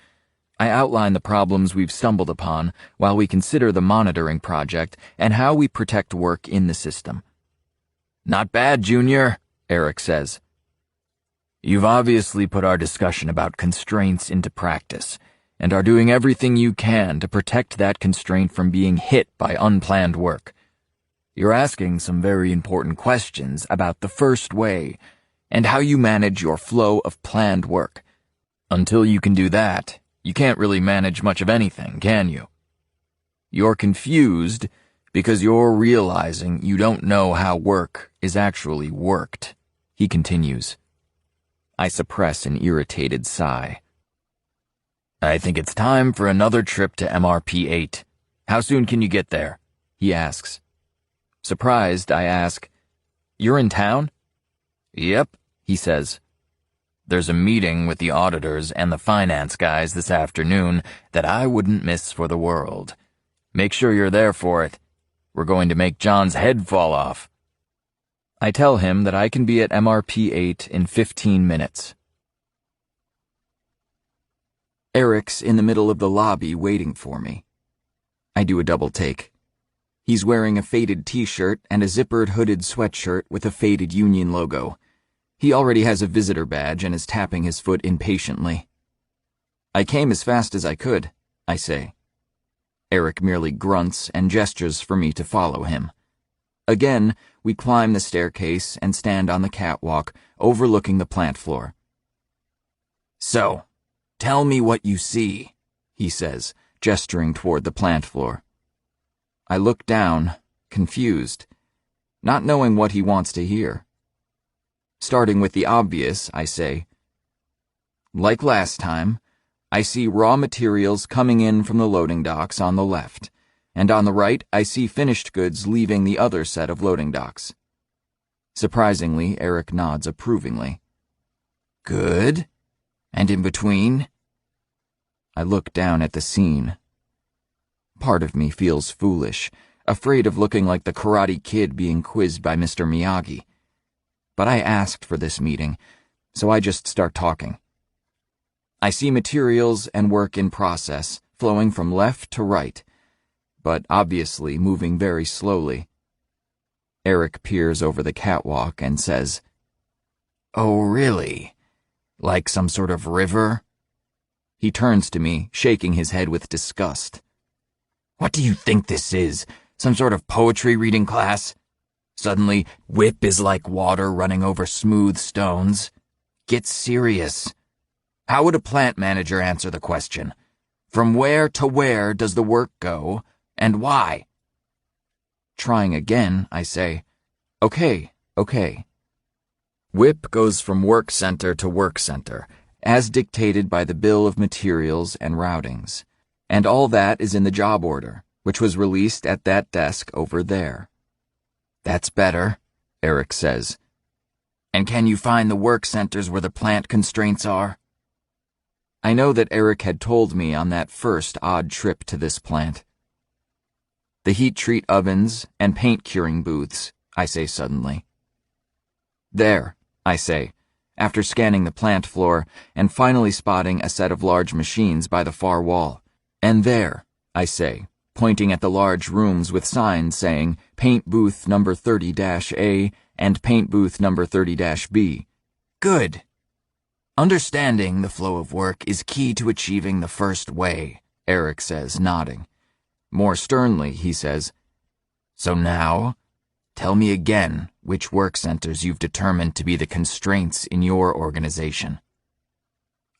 I outline the problems we've stumbled upon while we consider the monitoring project and how we protect work in the system. Not bad, Junior, Eric says. You've obviously put our discussion about constraints into practice and are doing everything you can to protect that constraint from being hit by unplanned work. You're asking some very important questions about the first way and how you manage your flow of planned work. Until you can do that, you can't really manage much of anything, can you? You're confused because you're realizing you don't know how work is actually worked, he continues. I suppress an irritated sigh. I think it's time for another trip to MRP-8. How soon can you get there? He asks. Surprised, I ask, You're in town? Yep, he says. There's a meeting with the auditors and the finance guys this afternoon that I wouldn't miss for the world. Make sure you're there for it. We're going to make John's head fall off. I tell him that I can be at MRP-8 in 15 minutes. Eric's in the middle of the lobby waiting for me. I do a double take. He's wearing a faded t-shirt and a zippered hooded sweatshirt with a faded Union logo. He already has a visitor badge and is tapping his foot impatiently. I came as fast as I could, I say. Eric merely grunts and gestures for me to follow him. Again, we climb the staircase and stand on the catwalk overlooking the plant floor. So, tell me what you see, he says, gesturing toward the plant floor. I look down, confused, not knowing what he wants to hear. Starting with the obvious, I say, like last time, I see raw materials coming in from the loading docks on the left, and on the right I see finished goods leaving the other set of loading docks. Surprisingly, Eric nods approvingly. Good. And in between? I look down at the scene. Part of me feels foolish, afraid of looking like the Karate Kid being quizzed by Mr. Miyagi. But I asked for this meeting, so I just start talking. I see materials and work in process flowing from left to right, but obviously moving very slowly. Eric peers over the catwalk and says, Oh, really? Like some sort of river? He turns to me, shaking his head with disgust. What do you think this is? Some sort of poetry reading class? Suddenly, whip is like water running over smooth stones. Get serious. How would a plant manager answer the question? From where to where does the work go, and why? Trying again, I say, Okay. WIP goes from work center to work center, as dictated by the bill of materials and routings, and all that is in the job order, which was released at that desk over there. That's better, Eric says. And can you find the work centers where the plant constraints are? I know that Eric had told me on that first odd trip to this plant. The heat treat ovens and paint curing booths, I say suddenly. There, I say, after scanning the plant floor and finally spotting a set of large machines by the far wall. And there, I say, pointing at the large rooms with signs saying Paint Booth number 30-A and Paint Booth number 30-B. Good. Understanding the flow of work is key to achieving the first way, Eric says, nodding. More sternly, he says, So now, tell me again which work centers you've determined to be the constraints in your organization.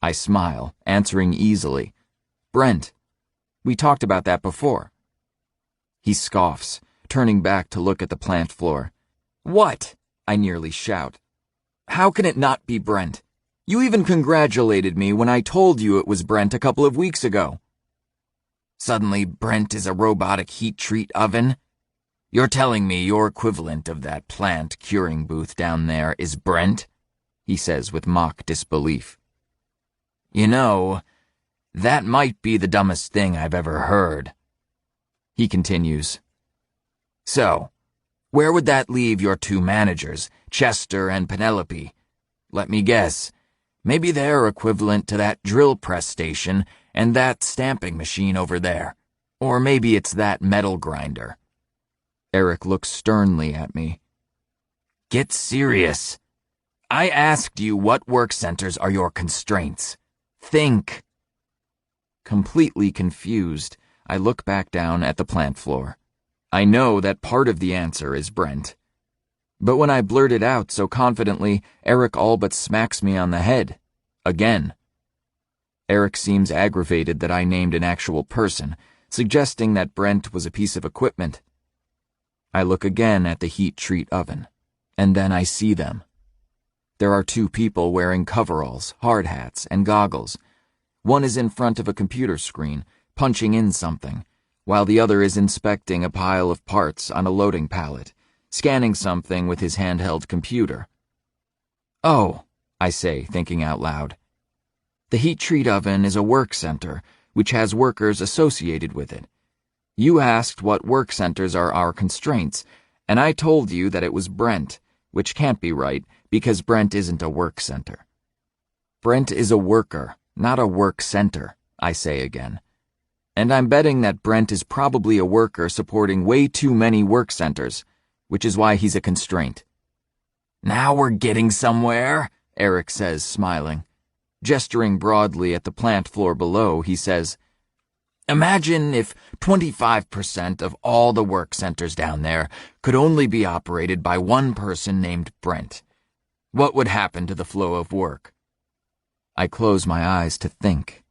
I smile, answering easily. Brent. We talked about that before. He scoffs, turning back to look at the plant floor. What? I nearly shout. How can it not be Brent? You even congratulated me when I told you it was Brent a couple of weeks ago. Suddenly, Brent is a robotic heat treat oven? You're telling me your equivalent of that plant curing booth down there is Brent? He says with mock disbelief. You know, that might be the dumbest thing I've ever heard. He continues. So, where would that leave your two managers, Chester and Penelope? Let me guess. Maybe they're equivalent to that drill press station and that stamping machine over there. Or maybe it's that metal grinder. Eric looks sternly at me. Get serious. I asked you what work centers are your constraints. Think. Completely confused, I look back down at the plant floor. I know that part of the answer is Brent. But when I blurt it out so confidently, Eric all but smacks me on the head. Again. Eric seems aggravated that I named an actual person, suggesting that Brent was a piece of equipment. I look again at the heat treat oven, and then I see them. There are two people wearing coveralls, hard hats, and goggles. One is in front of a computer screen, punching in something, while the other is inspecting a pile of parts on a loading pallet, scanning something with his handheld computer. "Oh," I say, thinking out loud. "The heat treat oven is a work center, which has workers associated with it. You asked what work centers are our constraints, and I told you that it was Brent, which can't be right because Brent isn't a work center." "Brent is a worker, not a work center," I say again. "And I'm betting that Brent is probably a worker supporting way too many work centers, which is why he's a constraint." "Now we're getting somewhere," Eric says, smiling. Gesturing broadly at the plant floor below, he says, "Imagine if 25% of all the work centers down there could only be operated by one person named Brent. What would happen to the flow of work?" I close my eyes to think.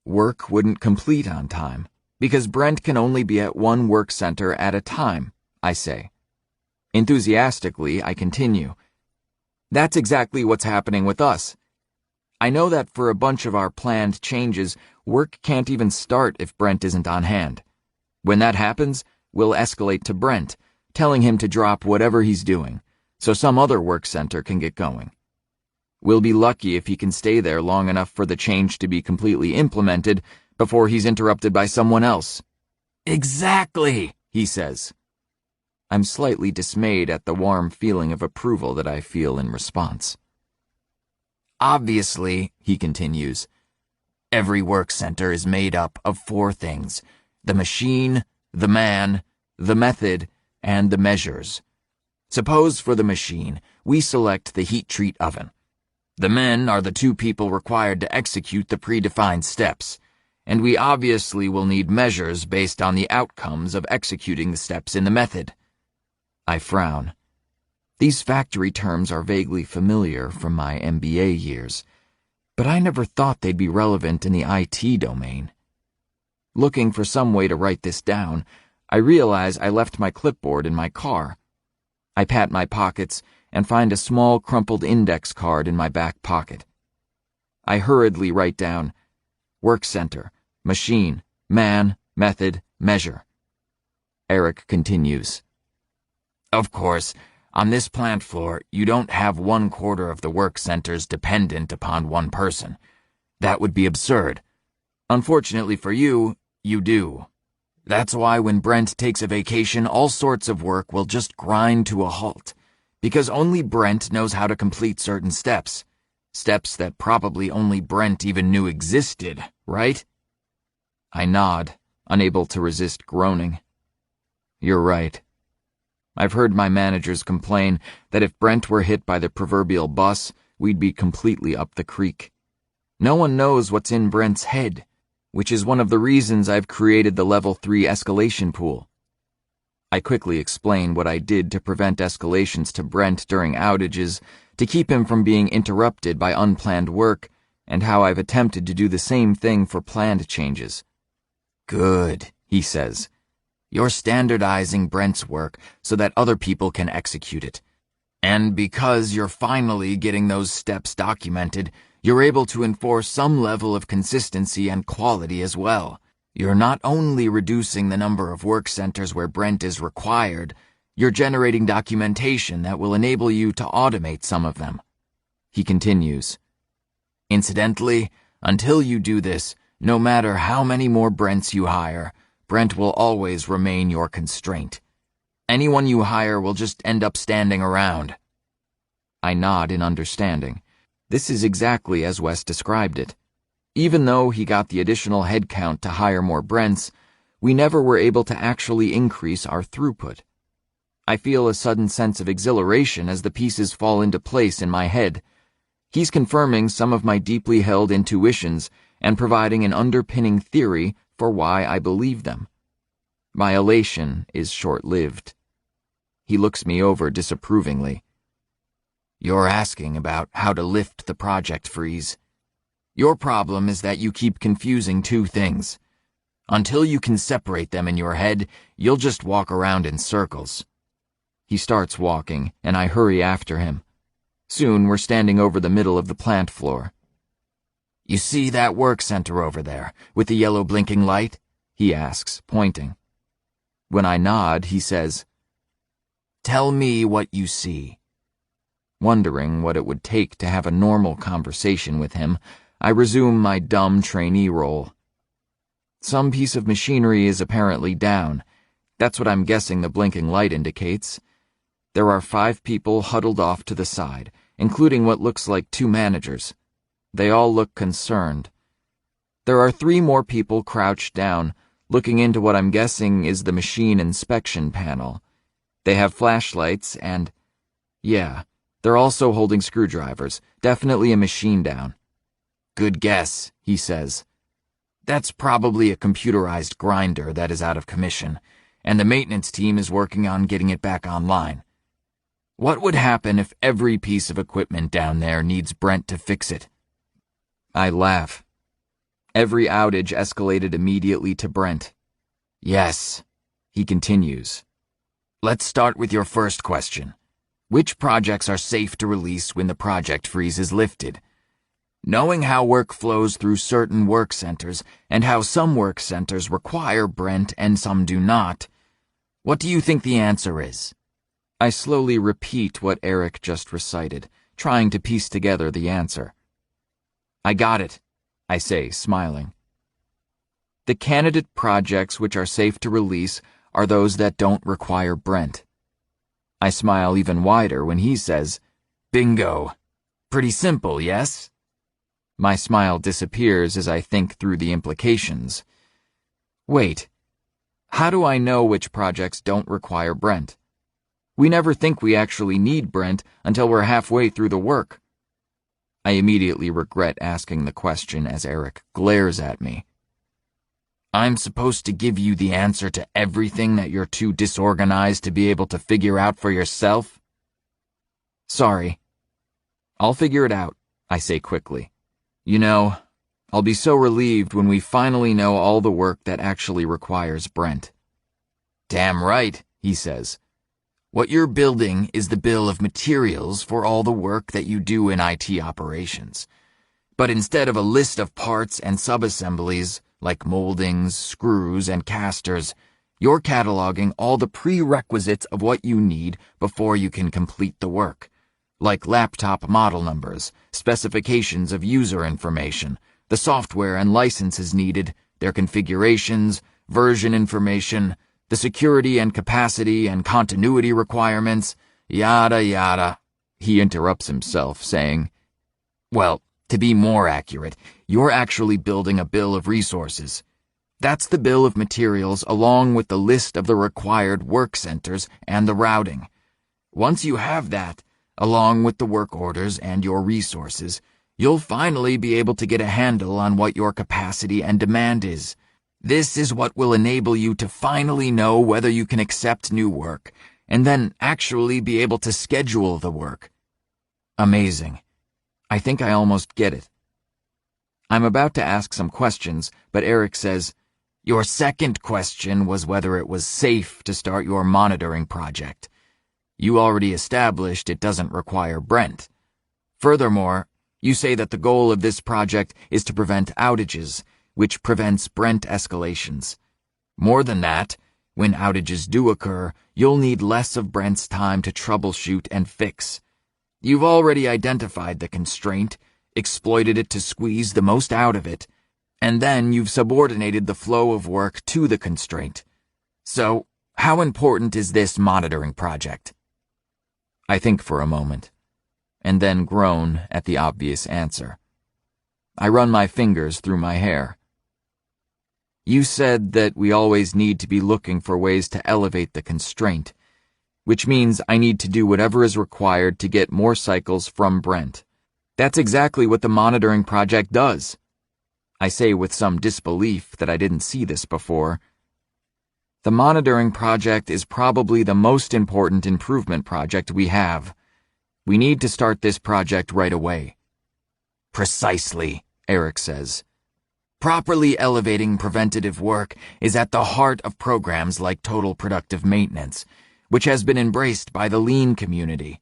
Work wouldn't complete on time, because Brent can only be at one work center at a time, I say. Enthusiastically, I continue. "That's exactly what's happening with us. I know that for a bunch of our planned changes, work can't even start if Brent isn't on hand. When that happens, we'll escalate to Brent, telling him to drop whatever he's doing, so some other work center can get going. We'll be lucky if he can stay there long enough for the change to be completely implemented before he's interrupted by someone else." "Exactly," he says. I'm slightly dismayed at the warm feeling of approval that I feel in response. "Obviously," he continues, "every work center is made up of 4 things: the machine, the man, the method, and the measures. Suppose for the machine, we select the heat treat oven. The men are the 2 people required to execute the predefined steps, and we obviously will need measures based on the outcomes of executing the steps in the method." I frown. These factory terms are vaguely familiar from my MBA years, but I never thought they'd be relevant in the IT domain. Looking for some way to write this down, I realize I left my clipboard in my car. I pat my pockets and find a small crumpled index card in my back pocket. I hurriedly write down work center, machine, man, method, measure. Eric continues. "Of course, on this plant floor, you don't have 1/4 of the work centers dependent upon one person. That would be absurd. Unfortunately for you, you do. That's why when Brent takes a vacation, all sorts of work will just grind to a halt, because only Brent knows how to complete certain steps. Steps that probably only Brent even knew existed, right?" I nod, unable to resist groaning. "You're right. I've heard my managers complain that if Brent were hit by the proverbial bus, we'd be completely up the creek. No one knows what's in Brent's head, which is one of the reasons I've created the Level 3 escalation pool." I quickly explain what I did to prevent escalations to Brent during outages, to keep him from being interrupted by unplanned work, and how I've attempted to do the same thing for planned changes. "Good," he says. "You're standardizing Brent's work so that other people can execute it. And because you're finally getting those steps documented, you're able to enforce some level of consistency and quality as well. You're not only reducing the number of work centers where Brent is required, you're generating documentation that will enable you to automate some of them." He continues, "Incidentally, until you do this, no matter how many more Brents you hire, Brent will always remain your constraint. Anyone you hire will just end up standing around." I nod in understanding. This is exactly as Wes described it. Even though he got the additional headcount to hire more Brents, we never were able to actually increase our throughput. I feel a sudden sense of exhilaration as the pieces fall into place in my head. He's confirming some of my deeply held intuitions and providing an underpinning theory for why I believe them. My elation is short-lived. He looks me over disapprovingly. "You're asking about how to lift the project freeze. Your problem is that you keep confusing 2 things. Until you can separate them in your head, you'll just walk around in circles." He starts walking, and I hurry after him. Soon we're standing over the middle of the plant floor. You see that work center over there, with the yellow blinking light? He asks, pointing. When I nod, he says, Tell me what you see. Wondering what it would take to have a normal conversation with him, I resume my dumb trainee role. Some piece of machinery is apparently down. That's what I'm guessing the blinking light indicates. There are 5 people huddled off to the side, including what looks like 2 managers. They all look concerned. There are 3 more people crouched down, looking into what I'm guessing is the machine inspection panel. They have flashlights and, yeah, they're also holding screwdrivers, definitely a machine down. Good guess, he says. That's probably a computerized grinder that is out of commission, and the maintenance team is working on getting it back online. What would happen if every piece of equipment down there needs Brent to fix it? I laugh. Every outage escalated immediately to Brent. Yes, he continues. Let's start with your first question. Which projects are safe to release when the project freeze is lifted? Knowing how work flows through certain work centers and how some work centers require Brent and some do not, what do you think the answer is? I slowly repeat what Eric just recited, trying to piece together the answer. I got it, I say, smiling. The candidate projects which are safe to release are those that don't require Brent. I smile even wider when he says, Bingo. Pretty simple, yes? My smile disappears as I think through the implications. Wait, how do I know which projects don't require Brent? We never think we actually need Brent until we're halfway through the work. I immediately regret asking the question as Eric glares at me. I'm supposed to give you the answer to everything that you're too disorganized to be able to figure out for yourself? Sorry. I'll figure it out, I say quickly. You know, I'll be so relieved when we finally know all the work that actually requires Brent. Damn right, he says. What you're building is the bill of materials for all the work that you do in IT operations. But instead of a list of parts and subassemblies, like moldings, screws, and casters, you're cataloging all the prerequisites of what you need before you can complete the work, like laptop model numbers, specifications of user information, the software and licenses needed, their configurations, version information, the security and capacity and continuity requirements, yada yada. He interrupts himself, saying, Well, to be more accurate, you're actually building a bill of resources. That's the bill of materials along with the list of the required work centers and the routing. Once you have that, along with the work orders and your resources, you'll finally be able to get a handle on what your capacity and demand is. This is what will enable you to finally know whether you can accept new work, and then actually be able to schedule the work. Amazing. I think I almost get it. I'm about to ask some questions, but Eric says, Your second question was whether it was safe to start your monitoring project. You already established it doesn't require Brent. Furthermore, you say that the goal of this project is to prevent outages, which prevents Brent escalations. More than that, when outages do occur, you'll need less of Brent's time to troubleshoot and fix. You've already identified the constraint, exploited it to squeeze the most out of it, and then you've subordinated the flow of work to the constraint. So, how important is this monitoring project? I think for a moment, and then groan at the obvious answer. I run my fingers through my hair. You said that we always need to be looking for ways to elevate the constraint, which means I need to do whatever is required to get more cycles from Brent. That's exactly what the monitoring project does. I say with some disbelief that I didn't see this before. The monitoring project is probably the most important improvement project we have. We need to start this project right away. Precisely, Eric says. Properly elevating preventative work is at the heart of programs like Total Productive Maintenance, which has been embraced by the lean community.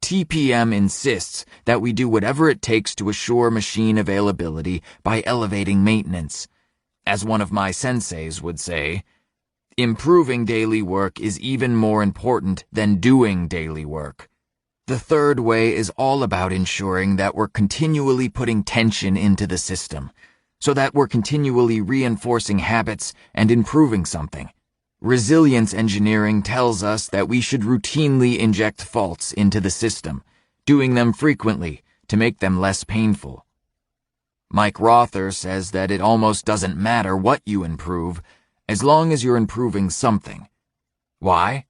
TPM insists that we do whatever it takes to assure machine availability by elevating maintenance. As one of my senseis would say, improving daily work is even more important than doing daily work. The third way is all about ensuring that we're continually putting tension into the system, so that we're continually reinforcing habits and improving something. Resilience engineering tells us that we should routinely inject faults into the system, doing them frequently to make them less painful. Mike Rother says that it almost doesn't matter what you improve, as long as you're improving something. Why?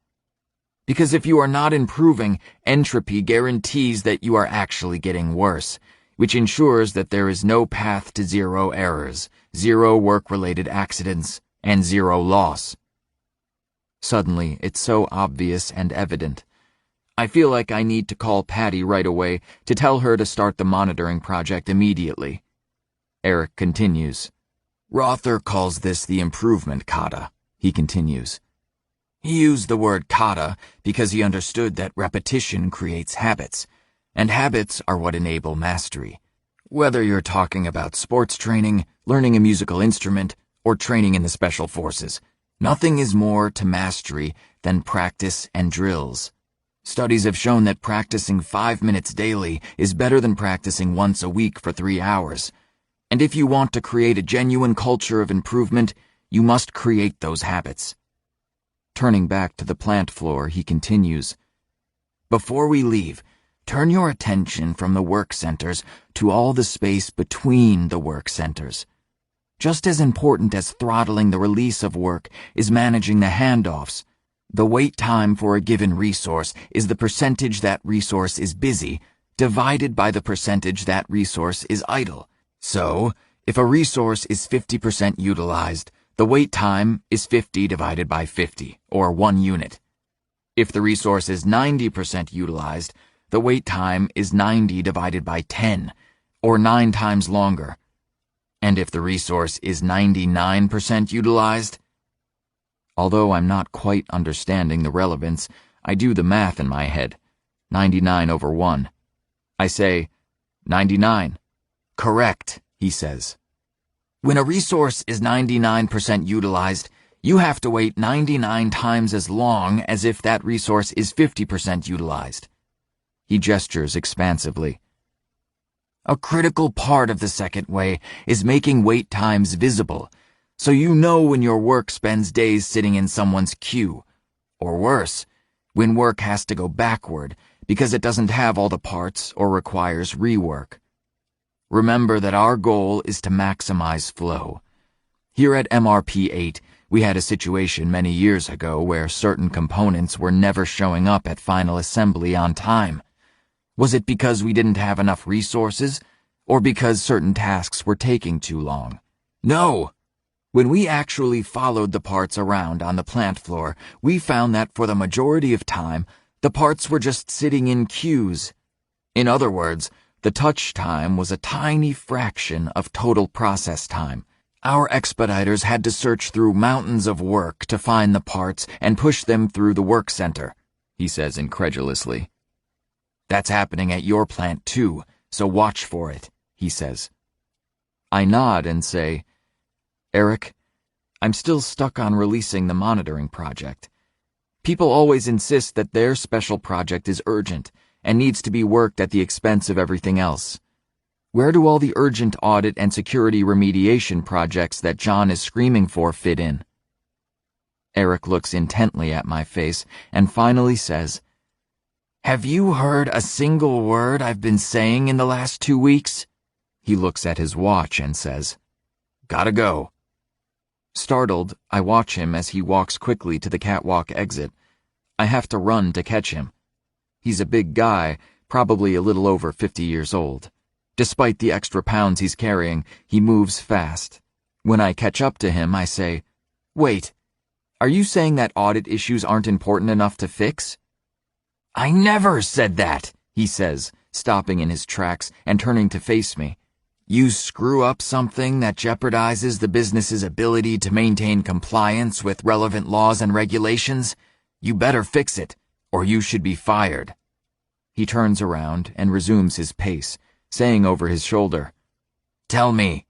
Because if you are not improving, entropy guarantees that you are actually getting worse, which ensures that there is no path to zero errors, zero work-related accidents, and zero loss. Suddenly, it's so obvious and evident. I feel like I need to call Patty right away to tell her to start the monitoring project immediately. Eric continues. Rother calls this the improvement kata, he continues. He used the word kata because he understood that repetition creates habits, and habits are what enable mastery. Whether you're talking about sports training, learning a musical instrument, or training in the special forces, nothing is more to mastery than practice and drills. Studies have shown that practicing 5 minutes daily is better than practicing once a week for 3 hours. And if you want to create a genuine culture of improvement, you must create those habits. Turning back to the plant floor, he continues, Before we leave, turn your attention from the work centers to all the space between the work centers. Just as important as throttling the release of work is managing the handoffs. The wait time for a given resource is the percentage that resource is busy, divided by the percentage that resource is idle. So, if a resource is 50% utilized, the wait time is 50 divided by 50, or 1 unit. If the resource is 90% utilized, the wait time is 90 divided by 10, or 9 times longer. And if the resource is 99% utilized, although I'm not quite understanding the relevance, I do the math in my head. 99 over 1. I say, 99. Correct, he says. When a resource is 99% utilized, you have to wait 99 times as long as if that resource is 50% utilized. He gestures expansively. A critical part of the second way is making wait times visible, so you know when your work spends days sitting in someone's queue, or worse, when work has to go backward because it doesn't have all the parts or requires rework. Remember that our goal is to maximize flow. Here at MRP-8, we had a situation many years ago where certain components were never showing up at final assembly on time. Was it because we didn't have enough resources, or because certain tasks were taking too long? No! When we actually followed the parts around on the plant floor, we found that for the majority of time, the parts were just sitting in queues. In other words, the touch time was a tiny fraction of total process time. Our expediters had to search through mountains of work to find the parts and push them through the work center, he says incredulously. That's happening at your plant too, so watch for it, he says. I nod and say, Eric, I'm still stuck on releasing the monitoring project. People always insist that their special project is urgent and needs to be worked at the expense of everything else. Where do all the urgent audit and security remediation projects that John is screaming for fit in? Eric looks intently at my face and finally says, Have you heard a single word I've been saying in the last 2 weeks? He looks at his watch and says, Gotta go. Startled, I watch him as he walks quickly to the catwalk exit. I have to run to catch him. He's a big guy, probably a little over 50 years old. Despite the extra pounds he's carrying, he moves fast. When I catch up to him, I say, Wait, are you saying that audit issues aren't important enough to fix? I never said that, he says, stopping in his tracks and turning to face me. You screw up something that jeopardizes the business's ability to maintain compliance with relevant laws and regulations, you better fix it, or you should be fired. He turns around and resumes his pace, saying over his shoulder, "Tell me,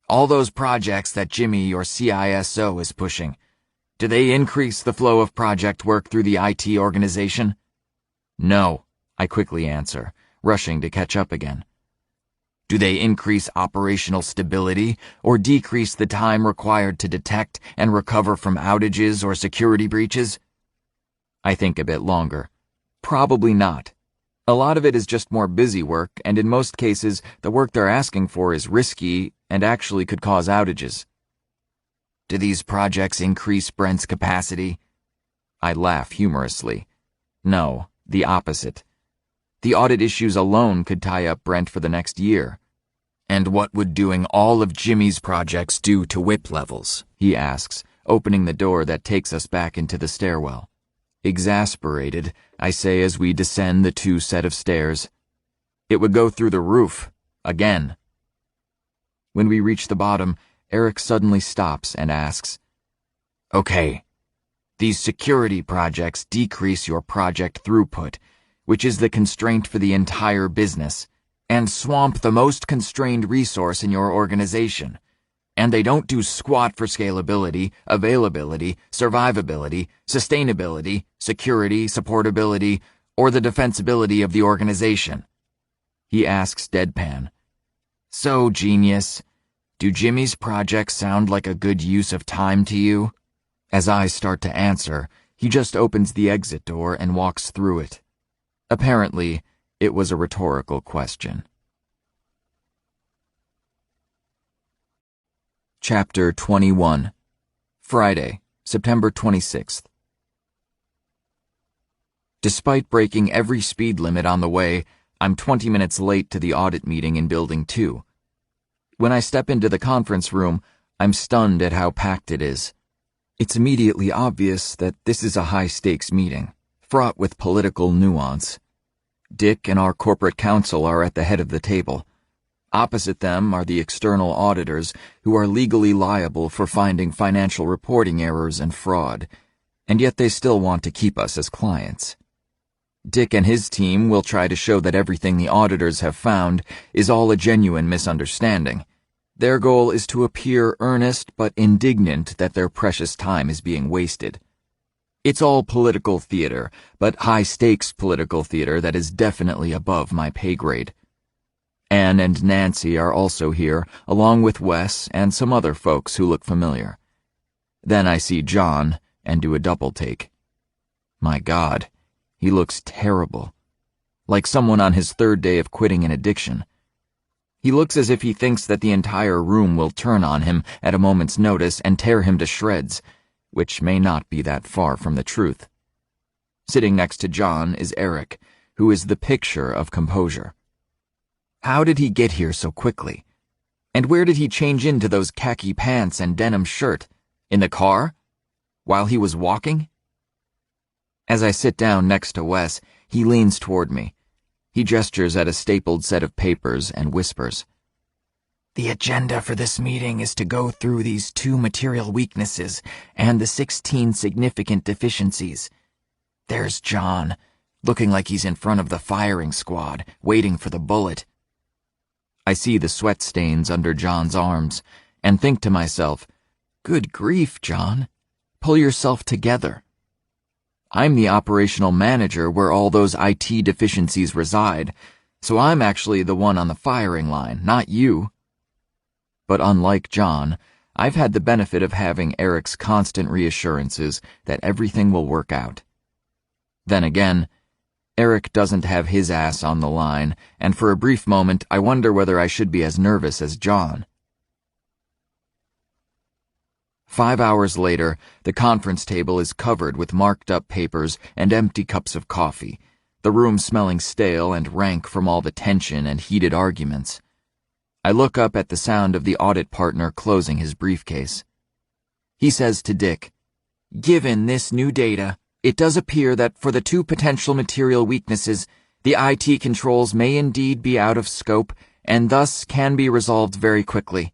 all those projects that Jimmy, your CISO, is pushing, do they increase the flow of project work through the IT organization?" "No," I quickly answer, rushing to catch up again. "Do they increase operational stability or decrease the time required to detect and recover from outages or security breaches?" I think a bit longer. Probably not. A lot of it is just more busy work, and in most cases, the work they're asking for is risky and actually could cause outages. "Do these projects increase Brent's capacity?" I laugh humorously. No, the opposite. The audit issues alone could tie up Brent for the next year. "And what would doing all of Jimmy's projects do to WIP levels?" he asks, opening the door that takes us back into the stairwell. Exasperated, I say as we descend the 2 set of stairs, "It would go through the roof. Again." When we reach the bottom, Eric suddenly stops and asks, "Okay, these security projects decrease your project throughput, which is the constraint for the entire business, and swamp the most constrained resource in your organization. And they don't do squat for scalability, availability, survivability, sustainability, security, supportability, or the defensibility of the organization." He asks deadpan, "So, genius, do Jimmy's projects sound like a good use of time to you?" As I start to answer, he just opens the exit door and walks through it. Apparently, it was a rhetorical question. Chapter 21. Friday, September 26th. Despite breaking every speed limit on the way, I'm 20 minutes late to the audit meeting in Building 2. When I step into the conference room, I'm stunned at how packed it is. It's immediately obvious that this is a high-stakes meeting, fraught with political nuance. Dick and our corporate counsel are at the head of the table. Opposite them are the external auditors, who are legally liable for finding financial reporting errors and fraud, and yet they still want to keep us as clients. Dick and his team will try to show that everything the auditors have found is all a genuine misunderstanding. Their goal is to appear earnest but indignant that their precious time is being wasted. It's all political theater, but high-stakes political theater that is definitely above my pay grade. Anne and Nancy are also here, along with Wes and some other folks who look familiar. Then I see John and do a double take. My God, he looks terrible. Like someone on his 3rd day of quitting an addiction. He looks as if he thinks that the entire room will turn on him at a moment's notice and tear him to shreds, which may not be that far from the truth. Sitting next to John is Eric, who is the picture of composure. How did he get here so quickly? And where did he change into those khaki pants and denim shirt? In the car? While he was walking? As I sit down next to Wes, he leans toward me. He gestures at a stapled set of papers and whispers, "The agenda for this meeting is to go through these 2 material weaknesses and the 16 significant deficiencies. There's John, looking like he's in front of the firing squad, waiting for the bullet." I see the sweat stains under John's arms and think to myself, good grief, John. Pull yourself together. I'm the operational manager where all those IT deficiencies reside, so I'm actually the one on the firing line, not you. But unlike John, I've had the benefit of having Eric's constant reassurances that everything will work out. Then again, Eric doesn't have his ass on the line, and for a brief moment I wonder whether I should be as nervous as John. 5 hours later, the conference table is covered with marked-up papers and empty cups of coffee, the room smelling stale and rank from all the tension and heated arguments. I look up at the sound of the audit partner closing his briefcase. He says to Dick, "Given this new data, it does appear that for the 2 potential material weaknesses, the IT controls may indeed be out of scope and thus can be resolved very quickly.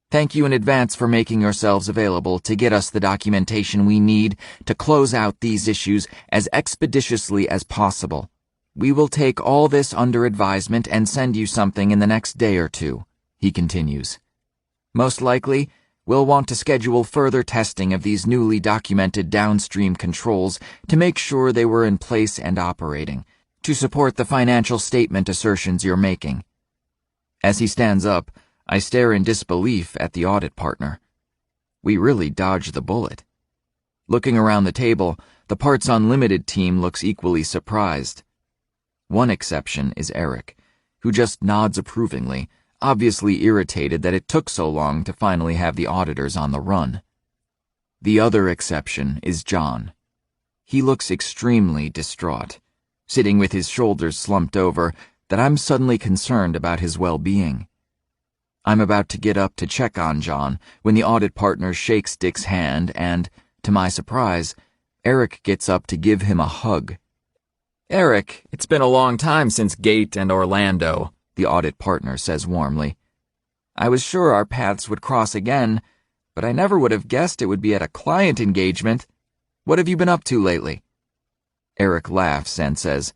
Thank you in advance for making yourselves available to get us the documentation we need to close out these issues as expeditiously as possible. "We will take all this under advisement and send you something in the next day or two," he continues. "Most likely, we'll want to schedule further testing of these newly documented downstream controls to make sure they were in place and operating, to support the financial statement assertions you're making." As he stands up, I stare in disbelief at the audit partner. We really dodged the bullet. Looking around the table, the Parts Unlimited team looks equally surprised. One exception is Eric, who just nods approvingly, obviously irritated that it took so long to finally have the auditors on the run. The other exception is John. He looks extremely distraught, sitting with his shoulders slumped over, that I'm suddenly concerned about his well-being. I'm about to get up to check on John when the audit partner shakes Dick's hand and, to my surprise, Eric gets up to give him a hug. "Eric, it's been a long time since Gate and Orlando," the audit partner says warmly. "I was sure our paths would cross again, but I never would have guessed it would be at a client engagement. What have you been up to lately?" Eric laughs and says,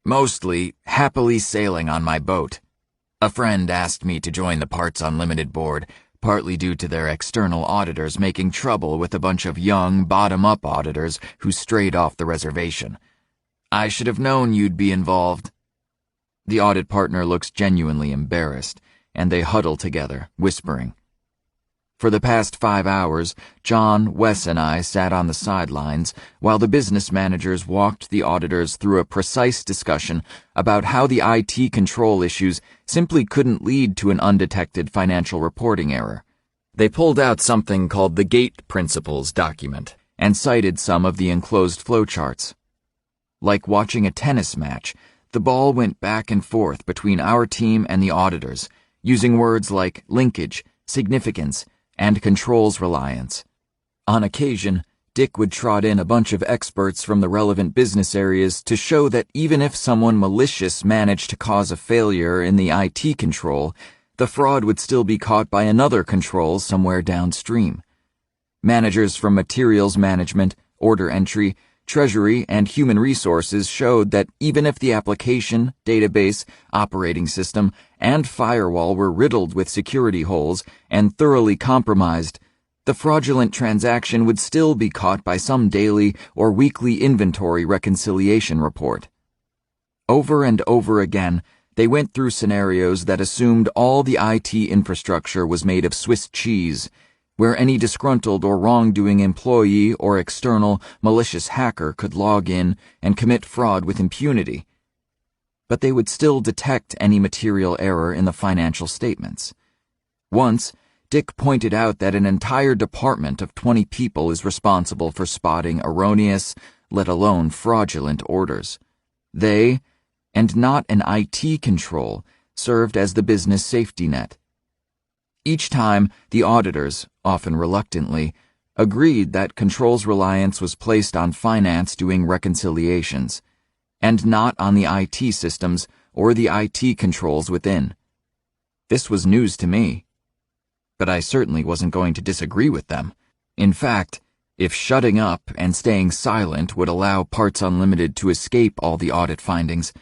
"Mostly happily sailing on my boat. A friend asked me to join the Parts Unlimited board, partly due to their external auditors making trouble with a bunch of young, bottom-up auditors who strayed off the reservation. I should have known you'd be involved." The audit partner looks genuinely embarrassed, and they huddle together, whispering. For the past 5 hours, John, Wes, and I sat on the sidelines while the business managers walked the auditors through a precise discussion about how the IT control issues simply couldn't lead to an undetected financial reporting error. They pulled out something called the Gate Principles document and cited some of the enclosed flowcharts. Like watching a tennis match, the ball went back and forth between our team and the auditors, using words like linkage, significance, and controls reliance. On occasion, Dick would trot in a bunch of experts from the relevant business areas to show that even if someone malicious managed to cause a failure in the IT control, the fraud would still be caught by another control somewhere downstream. Managers from materials management, order entry, treasury, and human resources showed that even if the application, database, operating system, and firewall were riddled with security holes and thoroughly compromised, the fraudulent transaction would still be caught by some daily or weekly inventory reconciliation report. Over and over again, they went through scenarios that assumed all the IT infrastructure was made of Swiss cheese, where any disgruntled or wrongdoing employee or external malicious hacker could log in and commit fraud with impunity. But they would still detect any material error in the financial statements. Once, Dick pointed out that an entire department of 20 people is responsible for spotting erroneous, let alone fraudulent orders. They, and not an IT control, served as the business safety net. Each time, the auditors, often reluctantly, agreed that controls reliance was placed on finance doing reconciliations, and not on the IT systems or the IT controls within. This was news to me. But I certainly wasn't going to disagree with them. In fact, if shutting up and staying silent would allow Parts Unlimited to escape all the audit findings,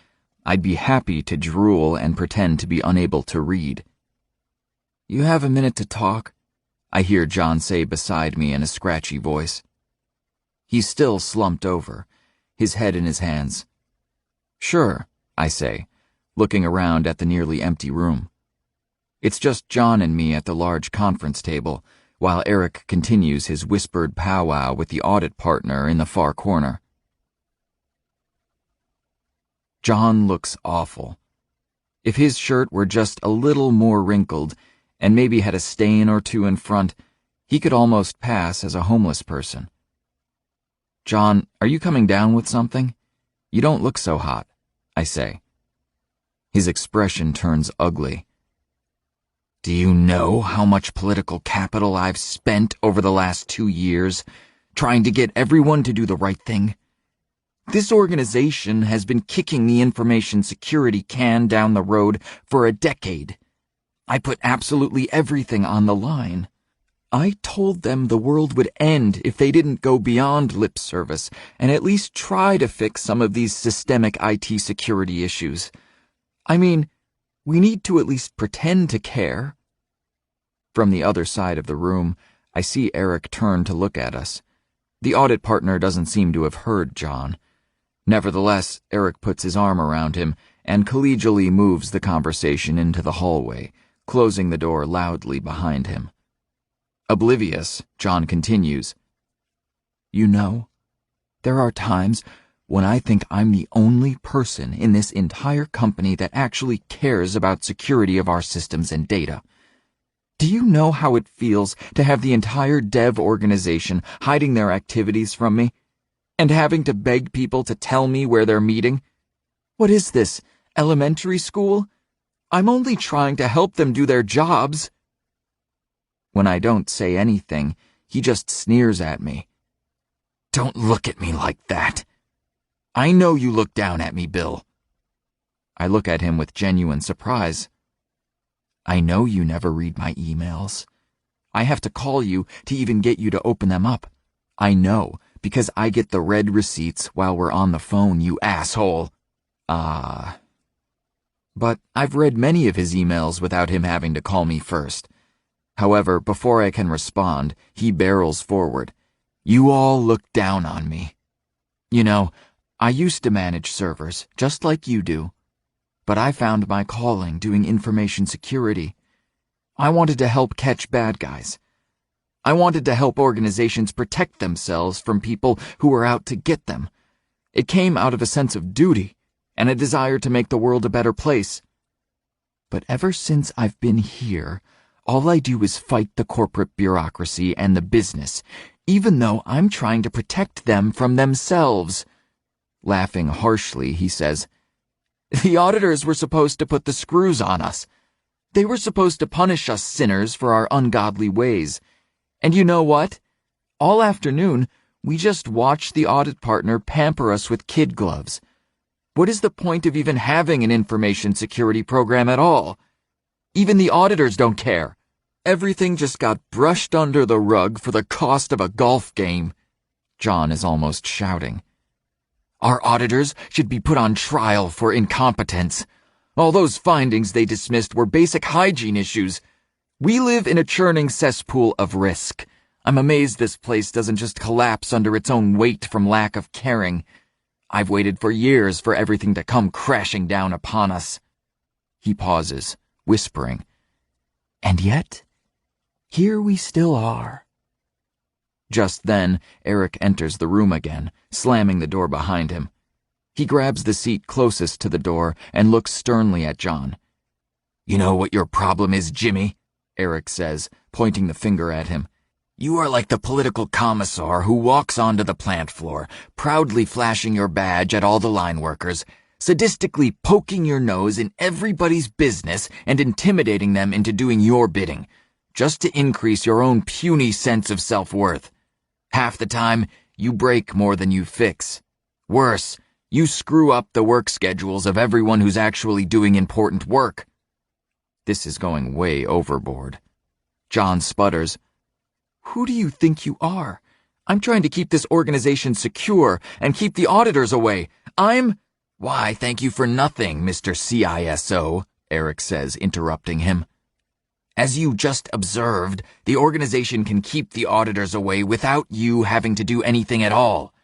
I'd be happy to drool and pretend to be unable to read. "You have a minute to talk?" I hear John say beside me in a scratchy voice. He's still slumped over, his head in his hands. "Sure," I say, looking around at the nearly empty room. It's just John and me at the large conference table, while Eric continues his whispered powwow with the audit partner in the far corner. John looks awful. If his shirt were just a little more wrinkled, and maybe had a stain or two in front, he could almost pass as a homeless person. "John, are you coming down with something? You don't look so hot," I say. His expression turns ugly. "Do you know how much political capital I've spent over the last 2 years, trying to get everyone to do the right thing? This organization has been kicking the information security can down the road for a decade. I put absolutely everything on the line. I told them the world would end if they didn't go beyond lip service and at least try to fix some of these systemic IT security issues. I mean, we need to at least pretend to care. From the other side of the room, I see Eric turn to look at us. The audit partner doesn't seem to have heard John. Nevertheless, Eric puts his arm around him and collegially moves the conversation into the hallway, closing the door loudly behind him. Oblivious, John continues. You know, there are times when I think I'm the only person in this entire company that actually cares about security of our systems and data. Do you know how it feels to have the entire dev organization hiding their activities from me? And having to beg people to tell me where they're meeting? What is this, elementary school? I'm only trying to help them do their jobs. When I don't say anything, he just sneers at me. Don't look at me like that. I know you look down at me, Bill. I look at him with genuine surprise. I know you never read my emails. I have to call you to even get you to open them up. I know, because I get the red receipts while we're on the phone, you asshole. But I've read many of his emails without him having to call me first. However, before I can respond, he barrels forward. You all look down on me. You know, I used to manage servers, just like you do. But I found my calling doing information security. I wanted to help catch bad guys. I wanted to help organizations protect themselves from people who were out to get them. It came out of a sense of duty and a desire to make the world a better place. But ever since I've been here, all I do is fight the corporate bureaucracy and the business, even though I'm trying to protect them from themselves. Laughing harshly, he says, The auditors were supposed to put the screws on us. They were supposed to punish us sinners for our ungodly ways. And you know what? All afternoon, we just watched the audit partner pamper us with kid gloves. What is the point of even having an information security program at all? Even the auditors don't care. Everything just got brushed under the rug for the cost of a golf game. John is almost shouting. Our auditors should be put on trial for incompetence. All those findings they dismissed were basic hygiene issues. We live in a churning cesspool of risk. I'm amazed this place doesn't just collapse under its own weight from lack of caring. I've waited for years for everything to come crashing down upon us. He pauses, whispering. And yet, here we still are. Just then, Eric enters the room again, slamming the door behind him. He grabs the seat closest to the door and looks sternly at John. You know what your problem is, Jimmy? Eric says, pointing the finger at him. You are like the political commissar who walks onto the plant floor, proudly flashing your badge at all the line workers, sadistically poking your nose in everybody's business and intimidating them into doing your bidding, just to increase your own puny sense of self-worth. Half the time, you break more than you fix. Worse, you screw up the work schedules of everyone who's actually doing important work. This is going way overboard. John sputters. Who do you think you are? I'm trying to keep this organization secure and keep the auditors away. Why, thank you for nothing, Mr. CISO, Eric says, interrupting him. As you just observed, the organization can keep the auditors away without you having to do anything at all.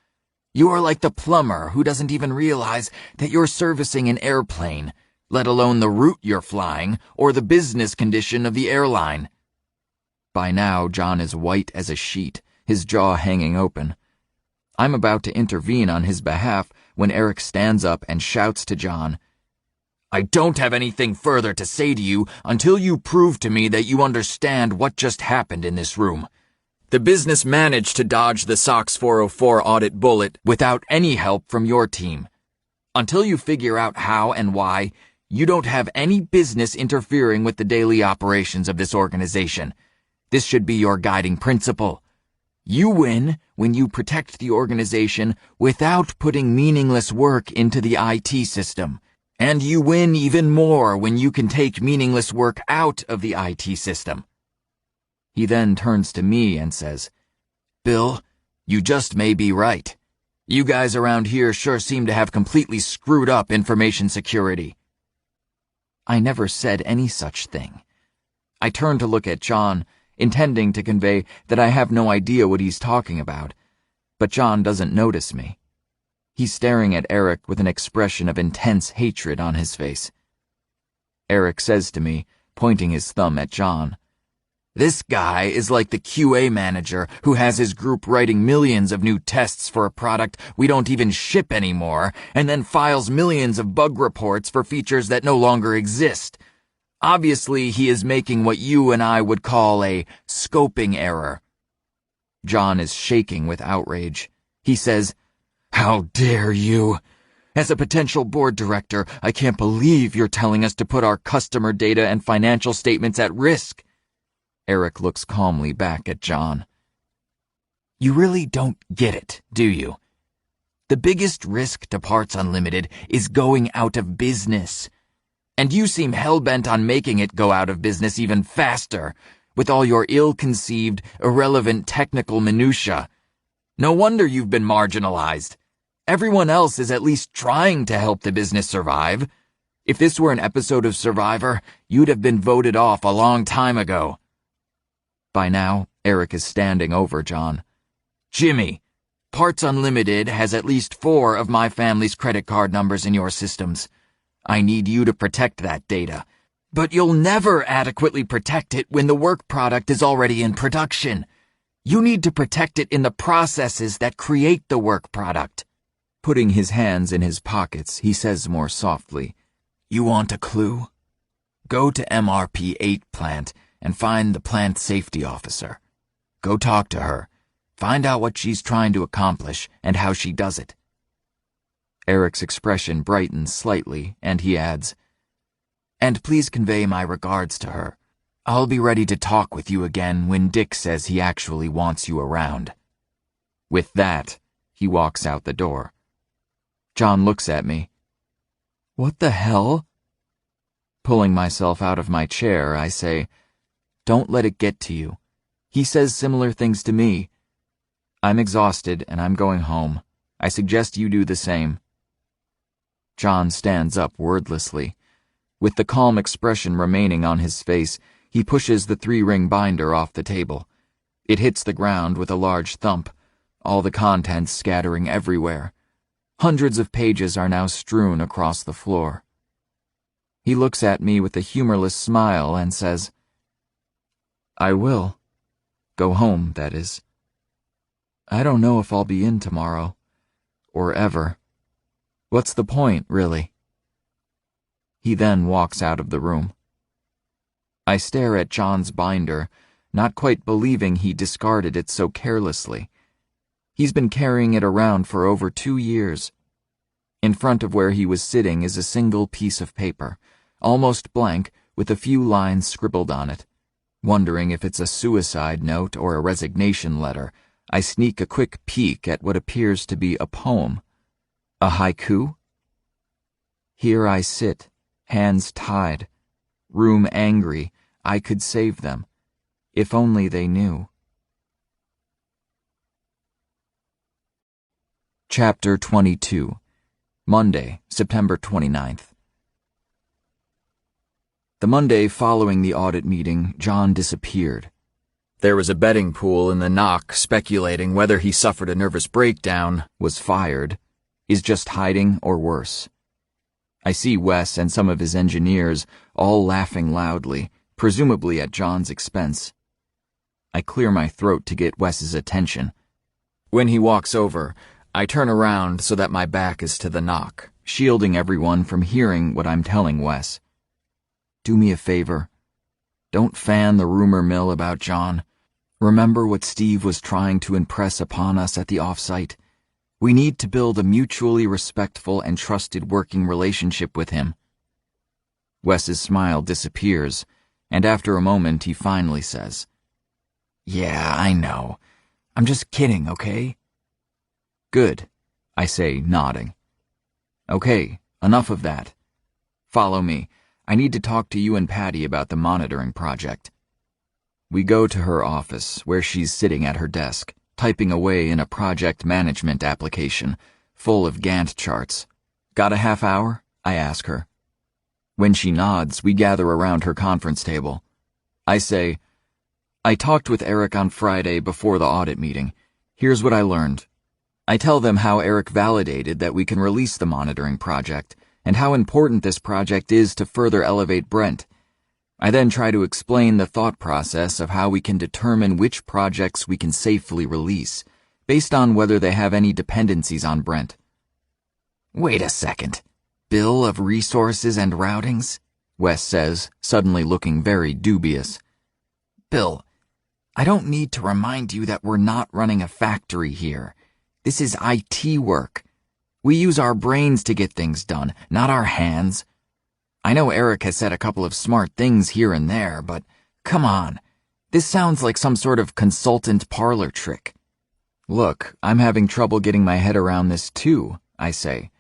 You are like the plumber who doesn't even realize that you're servicing an airplane, let alone the route you're flying or the business condition of the airline. By now, John is white as a sheet, his jaw hanging open. I'm about to intervene on his behalf when Eric stands up and shouts to John, I don't have anything further to say to you until you prove to me that you understand what just happened in this room. The business managed to dodge the SOX 404 audit bullet without any help from your team. Until you figure out how and why, you don't have any business interfering with the daily operations of this organization. This should be your guiding principle. You win when you protect the organization without putting meaningless work into the IT system. And you win even more when you can take meaningless work out of the IT system. He then turns to me and says, "Bill, you just may be right. You guys around here sure seem to have completely screwed up information security." I never said any such thing. I turn to look at John, intending to convey that I have no idea what he's talking about, but John doesn't notice me. He's staring at Eric with an expression of intense hatred on his face. Eric says to me, pointing his thumb at John, "This guy is like the QA manager who has his group writing millions of new tests for a product we don't even ship anymore, and then files millions of bug reports for features that no longer exist. Obviously, he is making what you and I would call a scoping error." John is shaking with outrage. He says, "How dare you? As a potential board director, I can't believe you're telling us to put our customer data and financial statements at risk." Eric looks calmly back at John. "You really don't get it, do you? The biggest risk to Parts Unlimited is going out of business. And you seem hell-bent on making it go out of business even faster, with all your ill-conceived, irrelevant technical minutia. No wonder you've been marginalized. Everyone else is at least trying to help the business survive. If this were an episode of Survivor, you'd have been voted off a long time ago." By now, Eric is standing over John. "Jimmy, Parts Unlimited has at least 4 of my family's credit card numbers in your systems. I need you to protect that data. But you'll never adequately protect it when the work product is already in production. You need to protect it in the processes that create the work product." Putting his hands in his pockets, he says more softly, "You want a clue? Go to MRP-8 plant and find the plant safety officer. Go talk to her. Find out what she's trying to accomplish and how she does it." Eric's expression brightens slightly, and he adds, "And please convey my regards to her. I'll be ready to talk with you again when Dick says he actually wants you around." With that, he walks out the door. John looks at me. "What the hell?" Pulling myself out of my chair, I say, "Don't let it get to you. He says similar things to me. I'm exhausted and I'm going home. I suggest you do the same." John stands up wordlessly. With the calm expression remaining on his face, he pushes the 3-ring binder off the table. It hits the ground with a large thump, all the contents scattering everywhere. Hundreds of pages are now strewn across the floor. He looks at me with a humorless smile and says, "I will. Go home, that is. I don't know if I'll be in tomorrow. Or ever. What's the point, really?" He then walks out of the room. I stare at John's binder, not quite believing he discarded it so carelessly. He's been carrying it around for over 2 years. In front of where he was sitting is a single piece of paper, almost blank, with a few lines scribbled on it. Wondering if it's a suicide note or a resignation letter, I sneak a quick peek at what appears to be a poem. A haiku? Here I sit, hands tied, room angry. I could save them, if only they knew. Chapter 22. Monday, September 29th. The Monday following the audit meeting, John disappeared. There was a betting pool in the NOC speculating whether he suffered a nervous breakdown, was fired, is just hiding, or worse. I see Wes and some of his engineers all laughing loudly, presumably at John's expense. I clear my throat to get Wes's attention. When he walks over, I turn around so that my back is to the NOC, shielding everyone from hearing what I'm telling Wes. Do me a favor. Don't fan the rumor mill about John. Remember what Steve was trying to impress upon us at the offsite? We need to build a mutually respectful and trusted working relationship with him. Wes's smile disappears, and after a moment he finally says, "Yeah, I know. I'm just kidding, okay?" "Good," I say, nodding. "Okay, enough of that. Follow me. I need to talk to you and Patty about the monitoring project." We go to her office, where she's sitting at her desk, typing away in a project management application, full of Gantt charts. Got a half hour? I ask her. When she nods, we gather around her conference table. I say, I talked with Eric on Friday before the audit meeting. Here's what I learned. I tell them how Eric validated that we can release the monitoring project, and how important this project is to further elevate Brent. I then try to explain the thought process of how we can determine which projects we can safely release, based on whether they have any dependencies on Brent. Wait a second. Bill of resources and routings? Wes says, suddenly looking very dubious. Bill, I don't need to remind you that we're not running a factory here. This is IT work. We use our brains to get things done, not our hands. I know Eric has said a couple of smart things here and there, but come on. This sounds like some sort of consultant parlor trick. Look, I'm having trouble getting my head around this too, I say.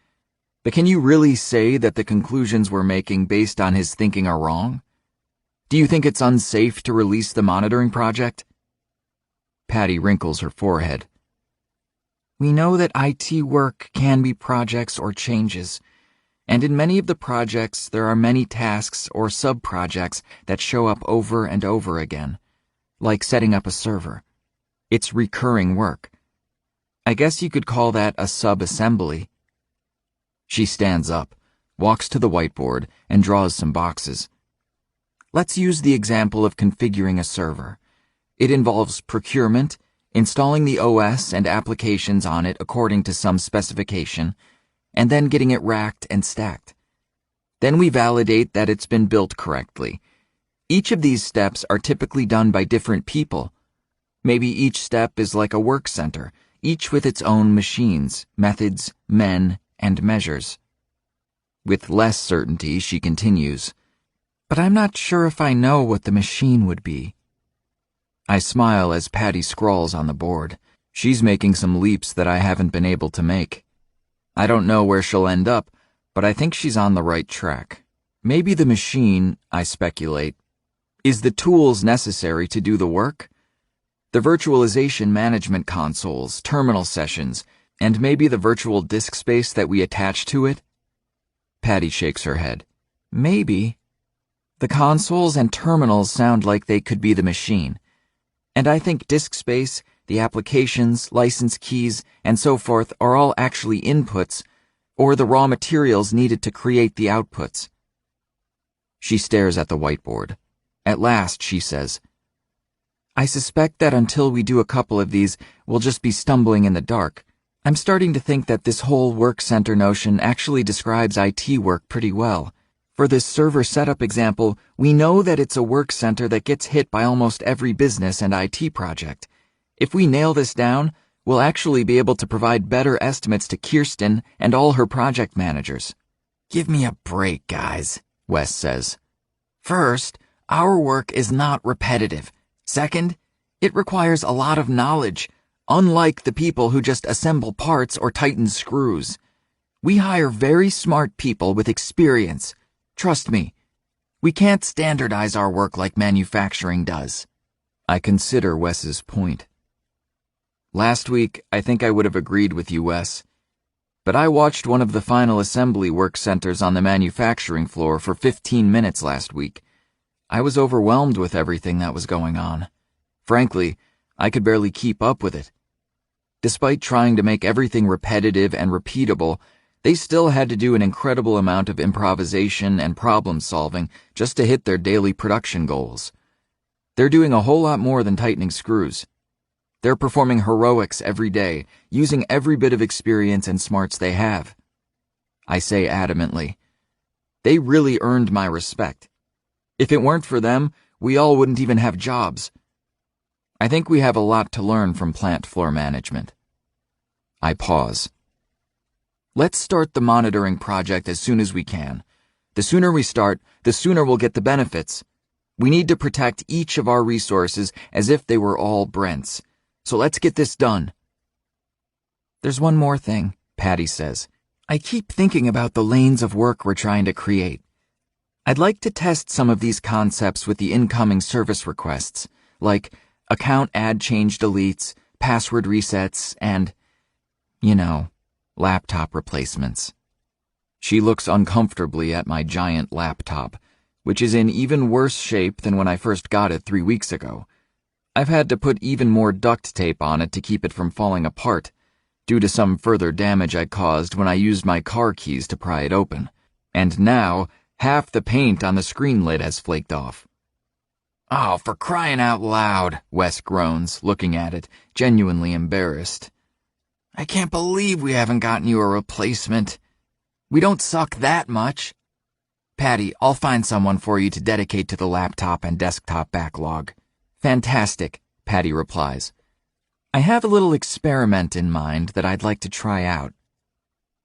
But can you really say that the conclusions we're making based on his thinking are wrong? Do you think it's unsafe to release the monitoring project? Patty wrinkles her forehead. We know that IT work can be projects or changes, and in many of the projects there are many tasks or sub-projects that show up over and over again, like setting up a server. It's recurring work. I guess you could call that a sub-assembly. She stands up, walks to the whiteboard, and draws some boxes. Let's use the example of configuring a server. It involves procurement, installing the OS and applications on it according to some specification, and then getting it racked and stacked. Then we validate that it's been built correctly. Each of these steps are typically done by different people. Maybe each step is like a work center, each with its own machines, methods, men, and measures. With less certainty, she continues, but I'm not sure if I know what the machine would be. I smile as Patty scrawls on the board. She's making some leaps that I haven't been able to make. I don't know where she'll end up, but I think she's on the right track. Maybe the machine, I speculate, is the tools necessary to do the work. The virtualization management consoles, terminal sessions, and maybe the virtual disk space that we attach to it? Patty shakes her head. Maybe. The consoles and terminals sound like they could be the machine. And I think disk space, the applications, license keys, and so forth are all actually inputs, or the raw materials needed to create the outputs. She stares at the whiteboard. At last, she says, I suspect that until we do a couple of these, we'll just be stumbling in the dark. I'm starting to think that this whole work center notion actually describes IT work pretty well. For this server setup example, we know that it's a work center that gets hit by almost every business and IT project. If we nail this down, we'll actually be able to provide better estimates to Kirsten and all her project managers. Give me a break, guys, Wes says. First, our work is not repetitive. Second, it requires a lot of knowledge, unlike the people who just assemble parts or tighten screws. We hire very smart people with experience. Trust me, we can't standardize our work like manufacturing does. I consider Wes's point. Last week, I think I would have agreed with you, Wes. But I watched one of the final assembly work centers on the manufacturing floor for 15 minutes last week. I was overwhelmed with everything that was going on. Frankly, I could barely keep up with it. Despite trying to make everything repetitive and repeatable, they still had to do an incredible amount of improvisation and problem solving just to hit their daily production goals. They're doing a whole lot more than tightening screws. They're performing heroics every day, using every bit of experience and smarts they have. I say adamantly, they really earned my respect. If it weren't for them, we all wouldn't even have jobs. I think we have a lot to learn from plant floor management. I pause. Let's start the monitoring project as soon as we can. The sooner we start, the sooner we'll get the benefits. We need to protect each of our resources as if they were all Brent's. So let's get this done. There's one more thing, Patty says. I keep thinking about the lanes of work we're trying to create. I'd like to test some of these concepts with the incoming service requests, like account add change deletes, password resets, and, laptop replacements. She looks uncomfortably at my giant laptop, which is in even worse shape than when I first got it 3 weeks ago. I've had to put even more duct tape on it to keep it from falling apart, due to some further damage I caused when I used my car keys to pry it open. And now, half the paint on the screen lid has flaked off. "Oh, for crying out loud," Wes groans, looking at it, genuinely embarrassed. "I can't believe we haven't gotten you a replacement. We don't suck that much." "Patty, I'll find someone for you to dedicate to the laptop and desktop backlog." "Fantastic," Patty replies. "I have a little experiment in mind that I'd like to try out."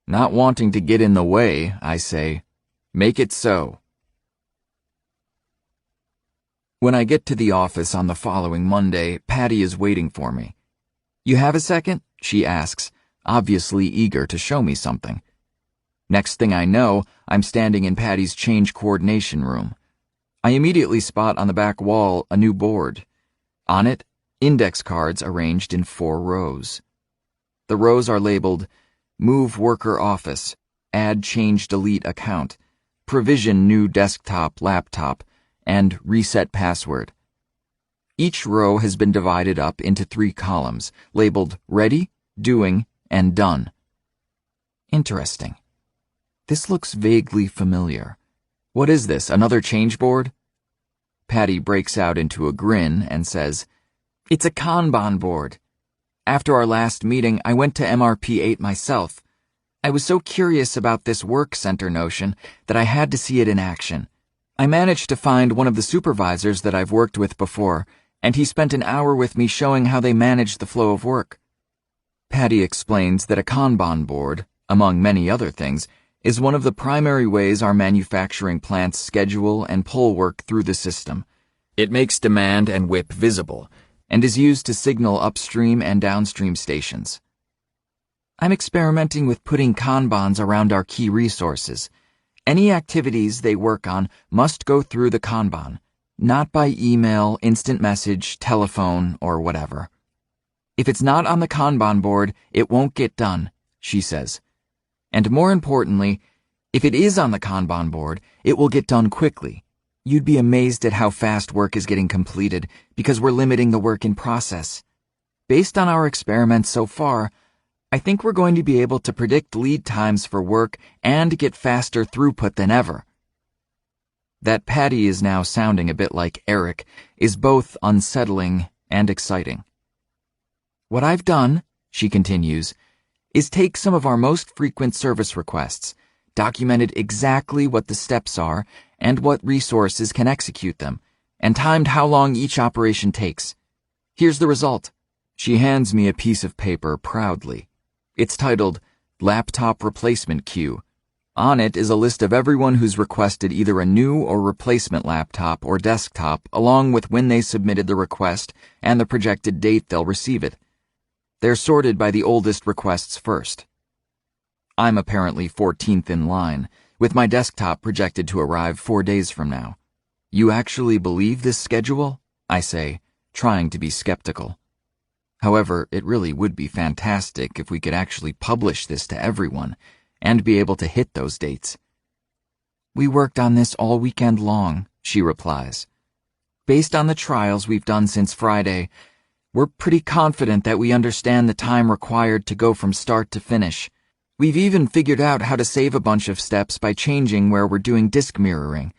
Not wanting to get in the way, I say, "Make it so." When I get to the office on the following Monday, Patty is waiting for me. "You have a second?" she asks, obviously eager to show me something. Next thing I know, I'm standing in Patty's change coordination room. I immediately spot on the back wall a new board. On it, index cards arranged in 4 rows. The rows are labeled Move Worker Office, Add Change Delete Account, Provision New Desktop Laptop, and Reset Password. Each row has been divided up into 3 columns, labeled Ready, Doing, and Done. Interesting. This looks vaguely familiar. What is this, another change board? Patty breaks out into a grin and says, "It's a Kanban board. After our last meeting, I went to MRP8 myself. I was so curious about this work center notion that I had to see it in action. I managed to find one of the supervisors that I've worked with before, and he spent an hour with me showing how they manage the flow of work." Patty explains that a Kanban board, among many other things, is one of the primary ways our manufacturing plants schedule and pull work through the system. It makes demand and WIP visible, and is used to signal upstream and downstream stations. "I'm experimenting with putting Kanbans around our key resources. Any activities they work on must go through the Kanban, not by email, instant message, telephone, or whatever. If it's not on the Kanban board, it won't get done," she says. "And more importantly, if it is on the Kanban board, it will get done quickly. You'd be amazed at how fast work is getting completed because we're limiting the work in process. Based on our experiments so far, I think we're going to be able to predict lead times for work and get faster throughput than ever." That Patty is now sounding a bit like Eric is both unsettling and exciting. "What I've done," she continues, "is take some of our most frequent service requests, documented exactly what the steps are and what resources can execute them, and timed how long each operation takes. Here's the result." She hands me a piece of paper proudly. It's titled Laptop Replacement Queue. On it is a list of everyone who's requested either a new or replacement laptop or desktop, along with when they submitted the request and the projected date they'll receive it. They're sorted by the oldest requests first. I'm apparently 14th in line, with my desktop projected to arrive 4 days from now. "You actually believe this schedule?" I say, trying to be skeptical. However, it really would be fantastic if we could actually publish this to everyone and be able to hit those dates. "We worked on this all weekend long," she replies. "Based on the trials we've done since Friday, we're pretty confident that we understand the time required to go from start to finish. We've even figured out how to save a bunch of steps by changing where we're doing disk mirroring.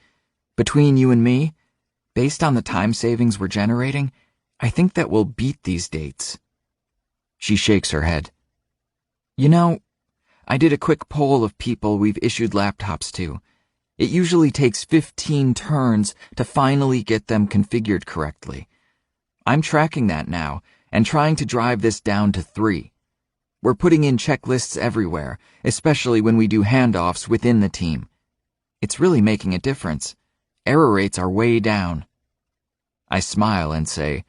Between you and me, based on the time savings we're generating, I think that we'll beat these dates." She shakes her head. "You know, I did a quick poll of people we've issued laptops to. It usually takes 15 turns to finally get them configured correctly. I'm tracking that now and trying to drive this down to 3. We're putting in checklists everywhere, especially when we do handoffs within the team. It's really making a difference. Error rates are way down." I smile and say,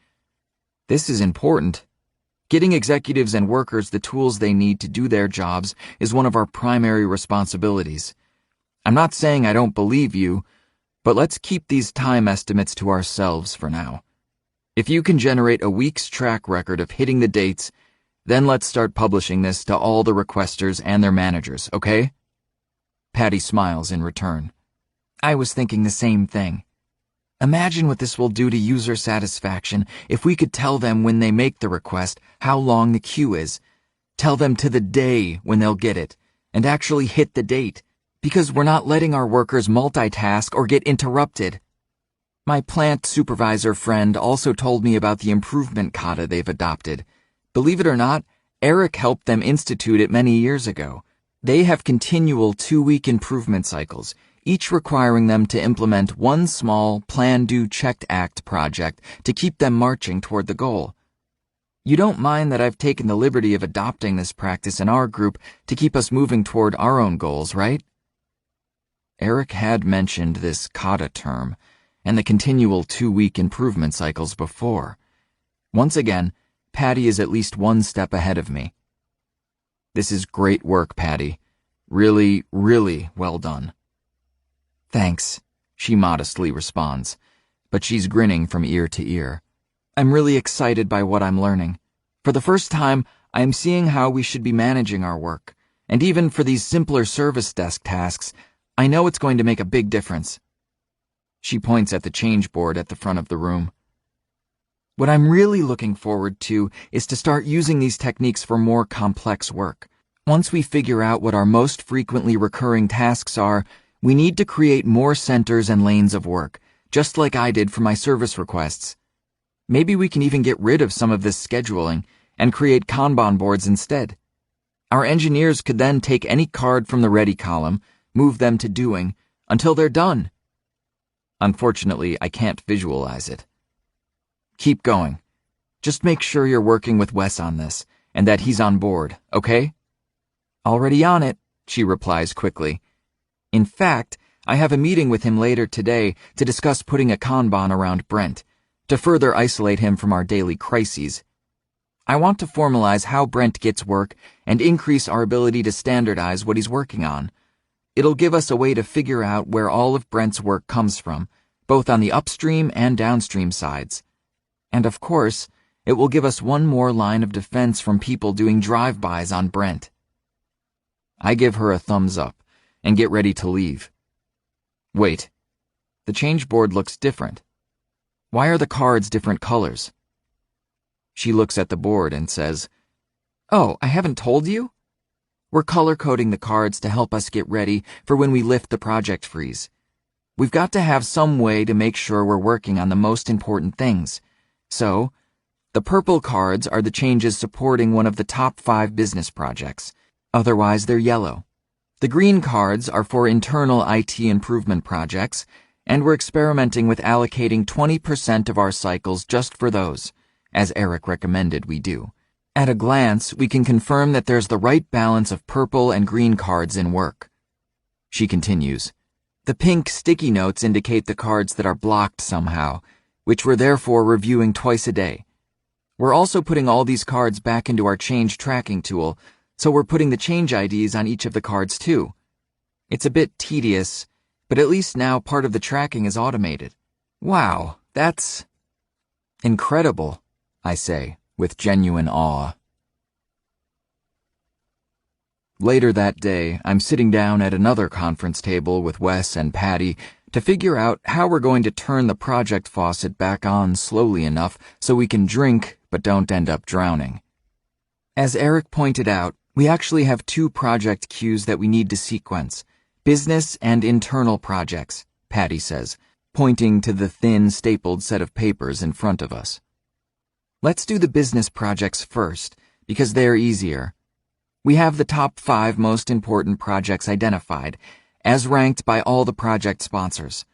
"This is important. Getting executives and workers the tools they need to do their jobs is one of our primary responsibilities. I'm not saying I don't believe you, but let's keep these time estimates to ourselves for now." If you can generate a week's track record of hitting the dates, then let's start publishing this to all the requesters and their managers, okay? Patty smiles in return. I was thinking the same thing. Imagine what this will do to user satisfaction if we could tell them when they make the request how long the queue is. Tell them to the day when they'll get it, and actually hit the date, because we're not letting our workers multitask or get interrupted. My plant supervisor friend also told me about the improvement kata they've adopted. Believe it or not, Eric helped them institute it many years ago. They have continual 2-week improvement cycles, each requiring them to implement one small plan-do-checked-act project to keep them marching toward the goal. You don't mind that I've taken the liberty of adopting this practice in our group to keep us moving toward our own goals, right? Eric had mentioned this kata term and the continual 2-week improvement cycles before. Once again, Patty is at least one step ahead of me. This is great work, Patty. Really, really well done. Thanks, she modestly responds, but she's grinning from ear to ear. I'm really excited by what I'm learning. For the first time, I am seeing how we should be managing our work, and even for these simpler service desk tasks, I know it's going to make a big difference. She points at the change board at the front of the room. What I'm really looking forward to is to start using these techniques for more complex work. Once we figure out what our most frequently recurring tasks are, we need to create more centers and lanes of work, just like I did for my service requests. Maybe we can even get rid of some of this scheduling and create Kanban boards instead. Our engineers could then take any card from the ready column, move them to doing, until they're done. Unfortunately, I can't visualize it. Keep going. Just make sure you're working with Wes on this, and that he's on board, okay? Already on it, she replies quickly. In fact, I have a meeting with him later today to discuss putting a Kanban around Brent, to further isolate him from our daily crises. I want to formalize how Brent gets work and increase our ability to standardize what he's working on. It'll give us a way to figure out where all of Brent's work comes from, both on the upstream and downstream sides. And of course, it will give us one more line of defense from people doing drive-bys on Brent. I give her a thumbs up and get ready to leave. Wait, the change board looks different. Why are the cards different colors? She looks at the board and says, Oh, I haven't told you? We're color-coding the cards to help us get ready for when we lift the project freeze. We've got to have some way to make sure we're working on the most important things. So, the purple cards are the changes supporting one of the top 5 business projects. Otherwise, they're yellow. The green cards are for internal IT improvement projects, and we're experimenting with allocating 20% of our cycles just for those, as Eric recommended we do. At a glance, we can confirm that there's the right balance of purple and green cards in work. She continues, The pink sticky notes indicate the cards that are blocked somehow, which we're therefore reviewing twice a day. We're also putting all these cards back into our change tracking tool, so we're putting the change IDs on each of the cards too. It's a bit tedious, but at least now part of the tracking is automated. Wow, that's incredible, I say, with genuine awe. Later that day, I'm sitting down at another conference table with Wes and Patty to figure out how we're going to turn the project faucet back on slowly enough so we can drink but don't end up drowning. As Eric pointed out, we actually have 2 project queues that we need to sequence, business and internal projects, Patty says, pointing to the thin, stapled set of papers in front of us. Let's do the business projects first, because they're easier. We have the top 5 most important projects identified, as ranked by all the project sponsors.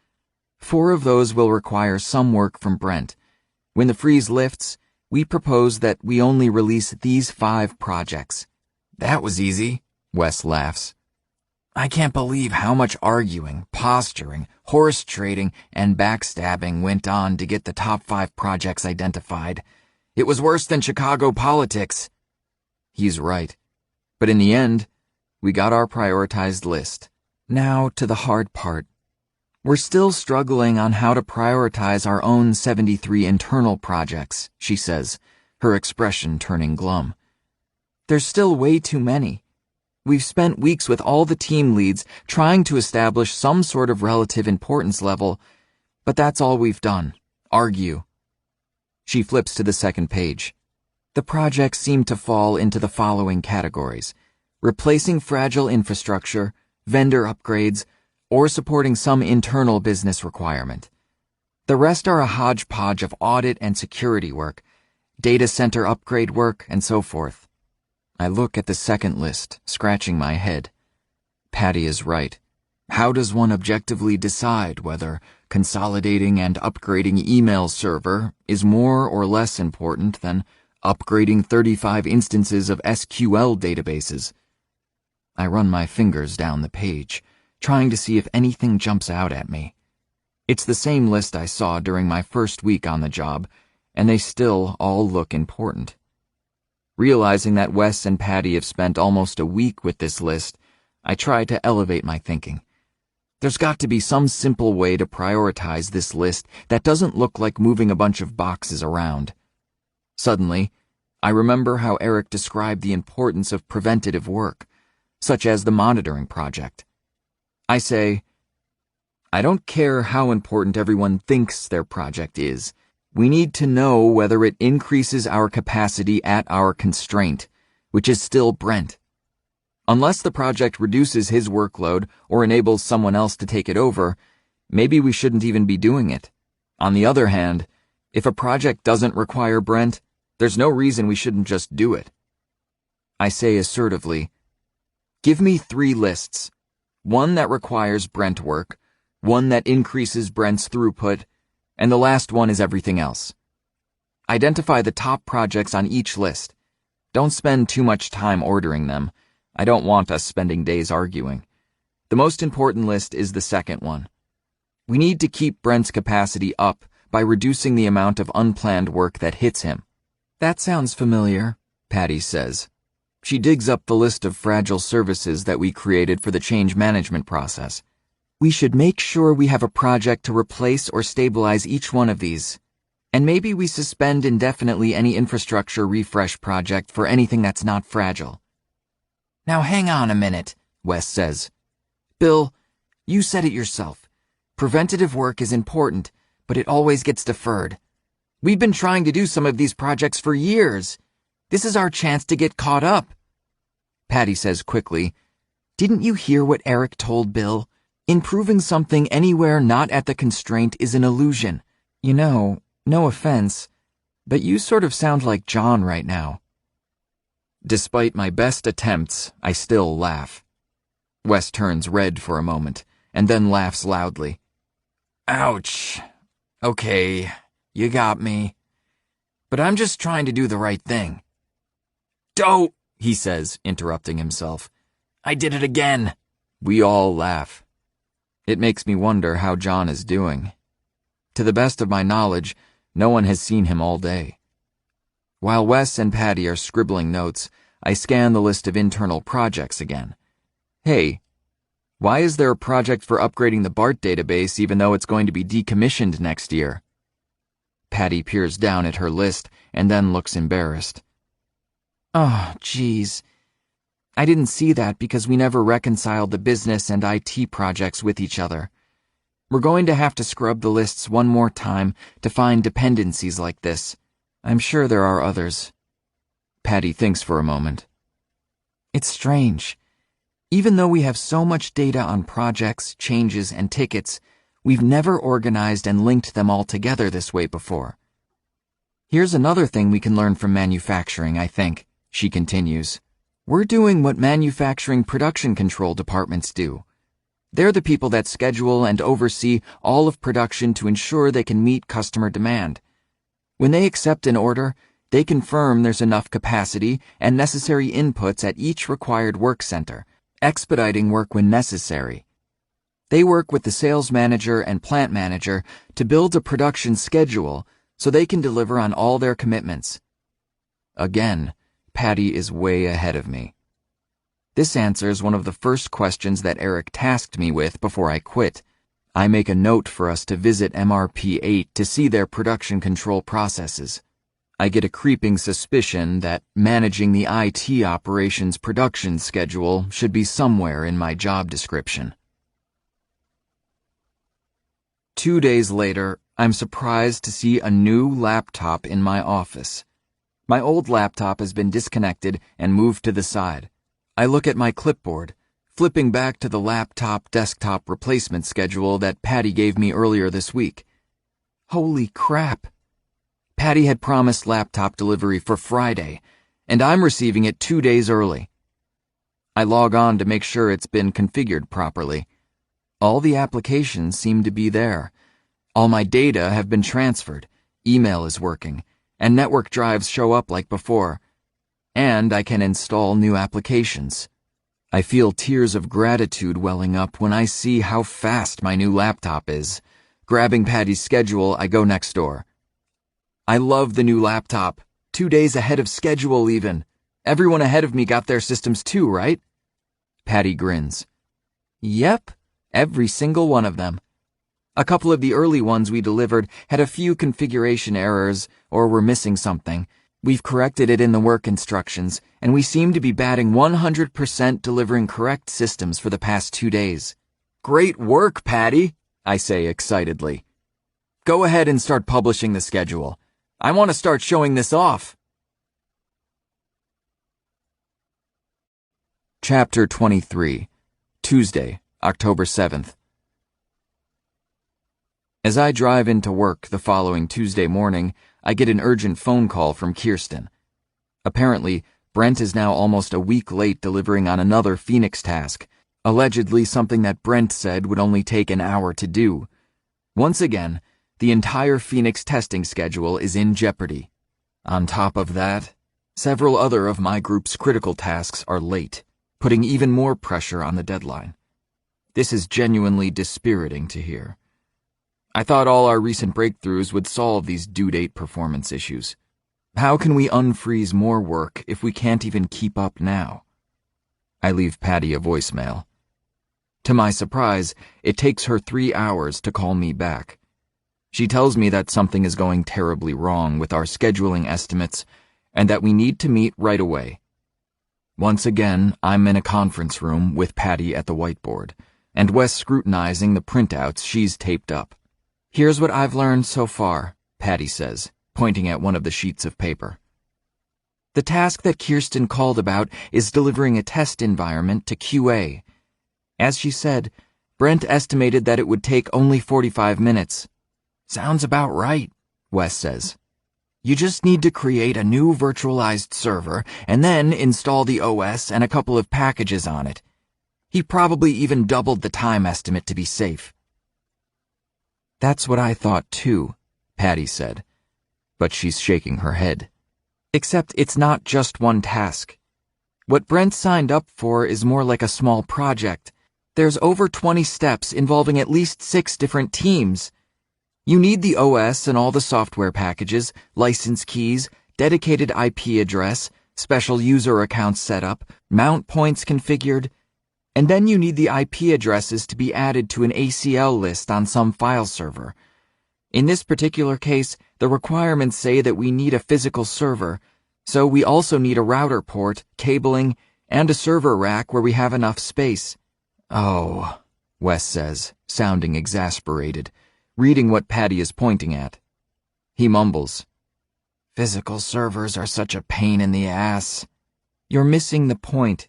4 of those will require some work from Brent. When the freeze lifts, we propose that we only release these 5 projects. That was easy, Wes laughs. I can't believe how much arguing, posturing, horse trading, and backstabbing went on to get the top 5 projects identified. It was worse than Chicago politics. He's right. But in the end, we got our prioritized list. Now to the hard part. We're still struggling on how to prioritize our own 73 internal projects, she says, her expression turning glum. There's still way too many. We've spent weeks with all the team leads trying to establish some sort of relative importance level, but that's all we've done. Argue. She flips to the second page. The projects seem to fall into the following categories: replacing fragile infrastructure, vendor upgrades, or supporting some internal business requirement. The rest are a hodgepodge of audit and security work, data center upgrade work, and so forth. I look at the second list, scratching my head. Patty is right. How does one objectively decide whether consolidating and upgrading email server is more or less important than upgrading 35 instances of SQL databases? I run my fingers down the page, trying to see if anything jumps out at me. It's the same list I saw during my first week on the job, and they still all look important. Realizing that Wes and Patty have spent almost a week with this list, I try to elevate my thinking. There's got to be some simple way to prioritize this list that doesn't look like moving a bunch of boxes around. Suddenly, I remember how Eric described the importance of preventative work, such as the monitoring project. I say, I don't care how important everyone thinks their project is. We need to know whether it increases our capacity at our constraint, which is still Brent. Unless the project reduces his workload or enables someone else to take it over, maybe we shouldn't even be doing it. On the other hand, if a project doesn't require Brent, there's no reason we shouldn't just do it. I say assertively, give me 3 lists. One that requires Brent work, one that increases Brent's throughput, and the last one is everything else. Identify the top projects on each list. Don't spend too much time ordering them. I don't want us spending days arguing. The most important list is the second one. We need to keep Brent's capacity up by reducing the amount of unplanned work that hits him. That sounds familiar, Patty says. She digs up the list of fragile services that we created for the change management process. We should make sure we have a project to replace or stabilize each one of these. And maybe we suspend indefinitely any infrastructure refresh project for anything that's not fragile. Now hang on a minute, Wes says. Bill, you said it yourself. Preventative work is important, but it always gets deferred. We've been trying to do some of these projects for years. This is our chance to get caught up. Patty says quickly, didn't you hear what Eric told Bill? Improving something anywhere not at the constraint is an illusion. You know, no offense, but you sort of sound like John right now. Despite my best attempts, I still laugh. Wes turns red for a moment, and then laughs loudly. Ouch. Okay, you got me. But I'm just trying to do the right thing. Don't, he says, interrupting himself. I did it again. We all laugh. It makes me wonder how John is doing. To the best of my knowledge, no one has seen him all day. While Wes and Patty are scribbling notes, I scan the list of internal projects again. Hey, why is there a project for upgrading the BART database even though it's going to be decommissioned next year? Patty peers down at her list and then looks embarrassed. Oh, geez. I didn't see that because we never reconciled the business and IT projects with each other. We're going to have to scrub the lists one more time to find dependencies like this. I'm sure there are others. Patty thinks for a moment. It's strange. Even though we have so much data on projects, changes, and tickets, we've never organized and linked them all together this way before. Here's another thing we can learn from manufacturing, I think, she continues. We're doing what manufacturing production control departments do. They're the people that schedule and oversee all of production to ensure they can meet customer demand. When they accept an order, they confirm there's enough capacity and necessary inputs at each required work center, expediting work when necessary. They work with the sales manager and plant manager to build a production schedule so they can deliver on all their commitments. Again, Patty is way ahead of me. This answers one of the first questions that Eric tasked me with before I quit. I make a note for us to visit MRP-8 to see their production control processes. I get a creeping suspicion that managing the IT operations production schedule should be somewhere in my job description. 2 days later, I'm surprised to see a new laptop in my office. My old laptop has been disconnected and moved to the side. I look at my clipboard, flipping back to the laptop-desktop replacement schedule that Patty gave me earlier this week. Holy crap! Patty had promised laptop delivery for Friday, and I'm receiving it 2 days early. I log on to make sure it's been configured properly. All the applications seem to be there. All my data have been transferred, email is working, and network drives show up like before. And I can install new applications. I feel tears of gratitude welling up when I see how fast my new laptop is. Grabbing Patty's schedule, I go next door. I love the new laptop. 2 days ahead of schedule even. Everyone ahead of me got their systems too, right? Patty grins. Yep, every single one of them. A couple of the early ones we delivered had a few configuration errors or were missing something. We've corrected it in the work instructions, and we seem to be batting 100% delivering correct systems for the past 2 days. Great work, Patty, I say excitedly. Go ahead and start publishing the schedule. I want to start showing this off. Chapter 23, Tuesday, October 7th. As I drive into work the following Tuesday morning, I get an urgent phone call from Kirsten. Apparently, Brent is now almost a week late delivering on another Phoenix task, allegedly something that Brent said would only take an hour to do. Once again, the entire Phoenix testing schedule is in jeopardy. On top of that, several other of my group's critical tasks are late, putting even more pressure on the deadline. This is genuinely dispiriting to hear. I thought all our recent breakthroughs would solve these due date performance issues. How can we unfreeze more work if we can't even keep up now? I leave Patty a voicemail. To my surprise, it takes her 3 hours to call me back. She tells me that something is going terribly wrong with our scheduling estimates and that we need to meet right away. Once again, I'm in a conference room with Patty at the whiteboard, and Wes scrutinizing the printouts she's taped up. Here's what I've learned so far, Patty says, pointing at one of the sheets of paper. The task that Kirsten called about is delivering a test environment to QA. As she said, Brent estimated that it would take only 45 minutes. Sounds about right, Wes says. You just need to create a new virtualized server and then install the OS and a couple of packages on it. He probably even doubled the time estimate to be safe. That's what I thought too, Patty said, but she's shaking her head. Except it's not just one task. What Brent signed up for is more like a small project. There's over 20 steps involving at least 6 different teams. You need the OS and all the software packages, license keys, dedicated IP address, special user accounts set up, mount points configured, and then you need the IP addresses to be added to an ACL list on some file server. In this particular case, the requirements say that we need a physical server, so we also need a router port, cabling, and a server rack where we have enough space. Oh, Wes says, sounding exasperated, reading what Patty is pointing at. He mumbles, Physical servers are such a pain in the ass. You're missing the point.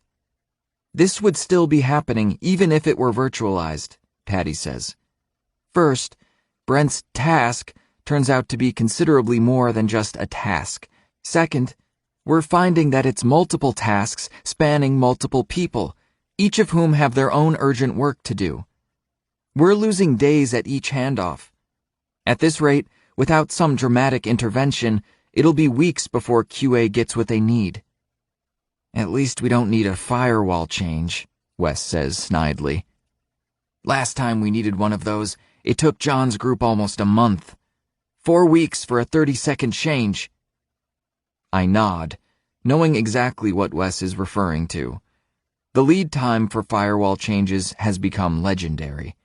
This would still be happening even if it were virtualized, Patty says. First, Brent's task turns out to be considerably more than just a task. Second, we're finding that it's multiple tasks spanning multiple people, each of whom have their own urgent work to do. We're losing days at each handoff. At this rate, without some dramatic intervention, it'll be weeks before QA gets what they need. At least we don't need a firewall change, Wes says snidely. Last time we needed one of those, it took John's group almost a month. 4 weeks for a 30-second change. I nod, knowing exactly what Wes is referring to. The lead time for firewall changes has become legendary.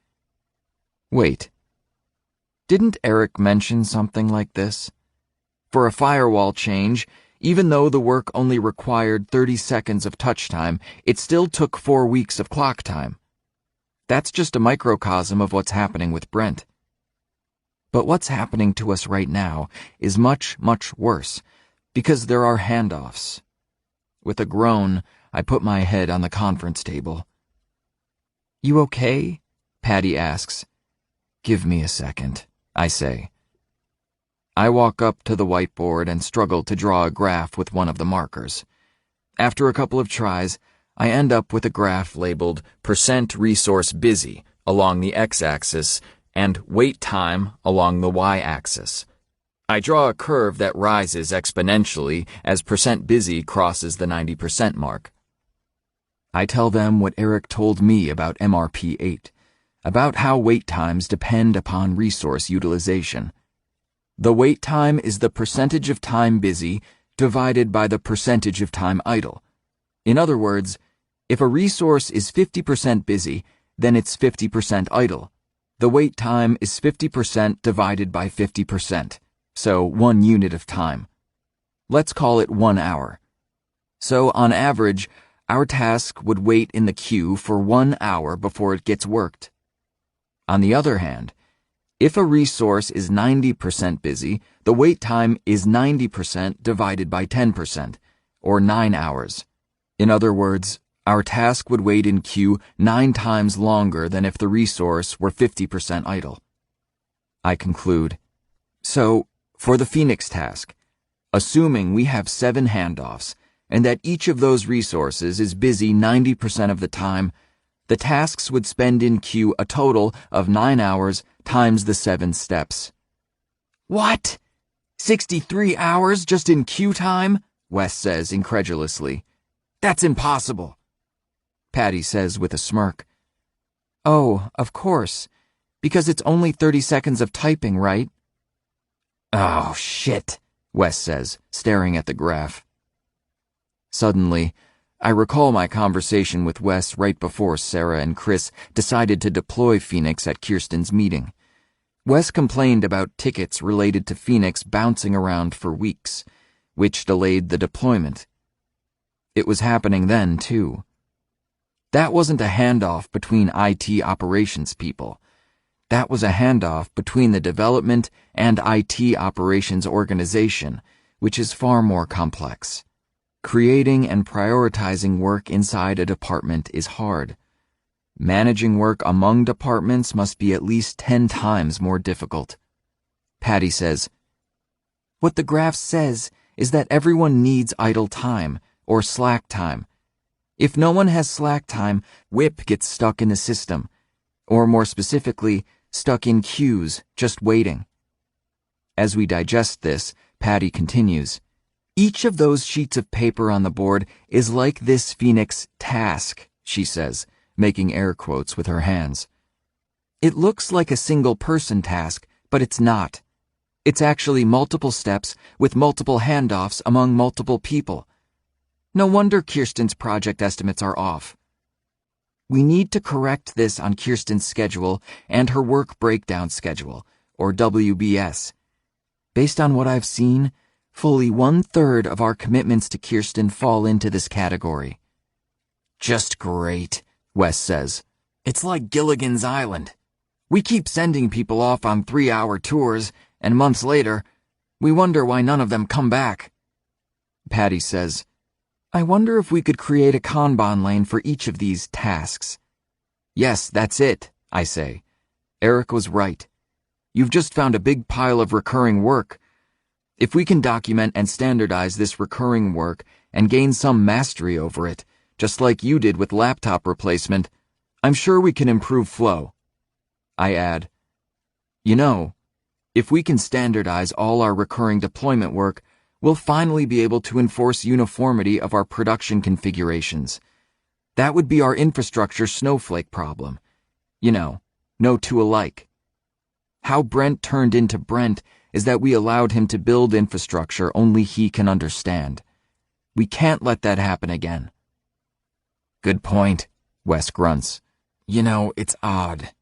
Wait, didn't Eric mention something like this? For a firewall change, even though the work only required 30 seconds of touch time, it still took 4 weeks of clock time. That's just a microcosm of what's happening with Brent. But what's happening to us right now is much, much worse, because there are handoffs. With a groan, I put my head on the conference table. "You okay?" Patty asks. "Give me a second," I say. I walk up to the whiteboard and struggle to draw a graph with one of the markers. After a couple of tries, I end up with a graph labeled percent resource busy along the x-axis and wait time along the y-axis. I draw a curve that rises exponentially as percent busy crosses the 90% mark. I tell them what Eric told me about MRP8, about how wait times depend upon resource utilization. The wait time is the percentage of time busy divided by the percentage of time idle. In other words, if a resource is 50% busy, then it's 50% idle. The wait time is 50% divided by 50%, so 1 unit of time. Let's call it 1 hour. So on average, our task would wait in the queue for 1 hour before it gets worked. On the other hand, if a resource is 90% busy, the wait time is 90% divided by 10%, or 9 hours. In other words, our task would wait in queue 9 times longer than if the resource were 50% idle. I conclude, so, for the Phoenix task, assuming we have 7 handoffs, and that each of those resources is busy 90% of the time, the tasks would spend in queue a total of 9 hours times the 7 steps. "What? 63 hours just in queue time?" Wes says incredulously. "That's impossible." Patty says with a smirk, "Oh, of course, because it's only 30 seconds of typing, right?" "Oh, shit," Wes says, staring at the graph. Suddenly, I recall my conversation with Wes right before Sarah and Chris decided to deploy Phoenix at Kirsten's meeting. Wes complained about tickets related to Phoenix bouncing around for weeks, which delayed the deployment. It was happening then, too. That wasn't a handoff between IT operations people. That was a handoff between the development and IT operations organization, which is far more complex. Creating and prioritizing work inside a department is hard. Managing work among departments must be at least 10 times more difficult. Patty says, "What the graph says is that everyone needs idle time, or slack time. If no one has slack time, WIP gets stuck in the system, or more specifically, stuck in queues, just waiting." As we digest this, Patty continues, "Each of those sheets of paper on the board is like this Phoenix task," she says, making air quotes with her hands. "It looks like a single-person task, but it's not. It's actually multiple steps with multiple handoffs among multiple people. No wonder Kirsten's project estimates are off. We need to correct this on Kirsten's schedule and her work breakdown schedule, or WBS. Based on what I've seen, fully 1/3 of our commitments to Kirsten fall into this category." "Just great," Wes says. "It's like Gilligan's Island. We keep sending people off on 3-hour tours, and months later, we wonder why none of them come back." Patty says, "I wonder if we could create a Kanban lane for each of these tasks." "Yes, that's it," I say. "Eric was right. You've just found a big pile of recurring work. If we can document and standardize this recurring work and gain some mastery over it, just like you did with laptop replacement, I'm sure we can improve flow." I add, "You know, if we can standardize all our recurring deployment work, we'll finally be able to enforce uniformity of our production configurations. That would be our infrastructure snowflake problem. You know, no two alike. How Brent turned into Brent is that we allowed him to build infrastructure only he can understand. We can't let that happen again." "Good point," Wes grunts. "You know, it's odd.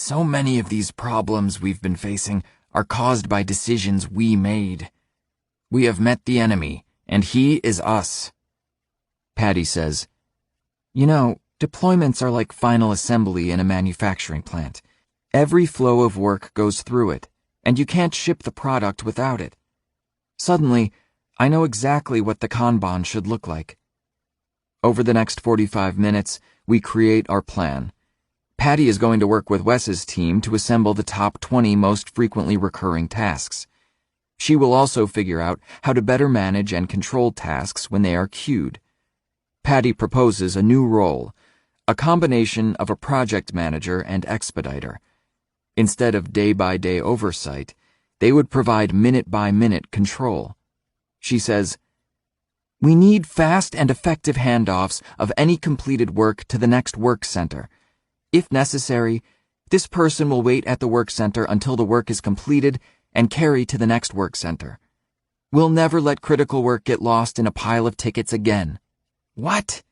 So many of these problems we've been facing are caused by decisions we made. We have met the enemy, and he is us. Patty says, You know, deployments are like final assembly in a manufacturing plant. Every flow of work goes through it, and you can't ship the product without it. Suddenly, I know exactly what the Kanban should look like. Over the next 45 minutes, we create our plan. Patty is going to work with Wes's team to assemble the top 20 most frequently recurring tasks. She will also figure out how to better manage and control tasks when they are queued. Patty proposes a new role, a combination of a project manager and expediter. Instead of day-by-day oversight, they would provide minute-by-minute control. She says, We need fast and effective handoffs of any completed work to the next work center. If necessary, this person will wait at the work center until the work is completed and carry to the next work center. We'll never let critical work get lost in a pile of tickets again. What?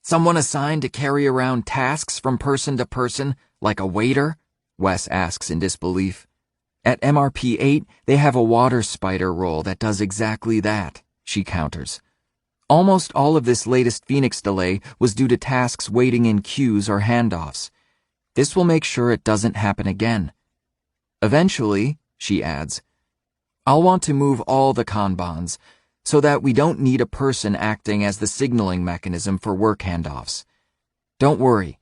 Someone assigned to carry around tasks from person to person, like a waiter? Wes asks in disbelief. At MRP 8, they have a water spider role that does exactly that, she counters. Almost all of this latest Phoenix delay was due to tasks waiting in queues or handoffs. This will make sure it doesn't happen again. Eventually, she adds, I'll want to move all the Kanbans so that we don't need a person acting as the signaling mechanism for work handoffs. Don't worry,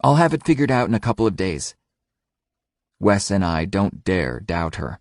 I'll have it figured out in a couple of days. Wes and I don't dare doubt her.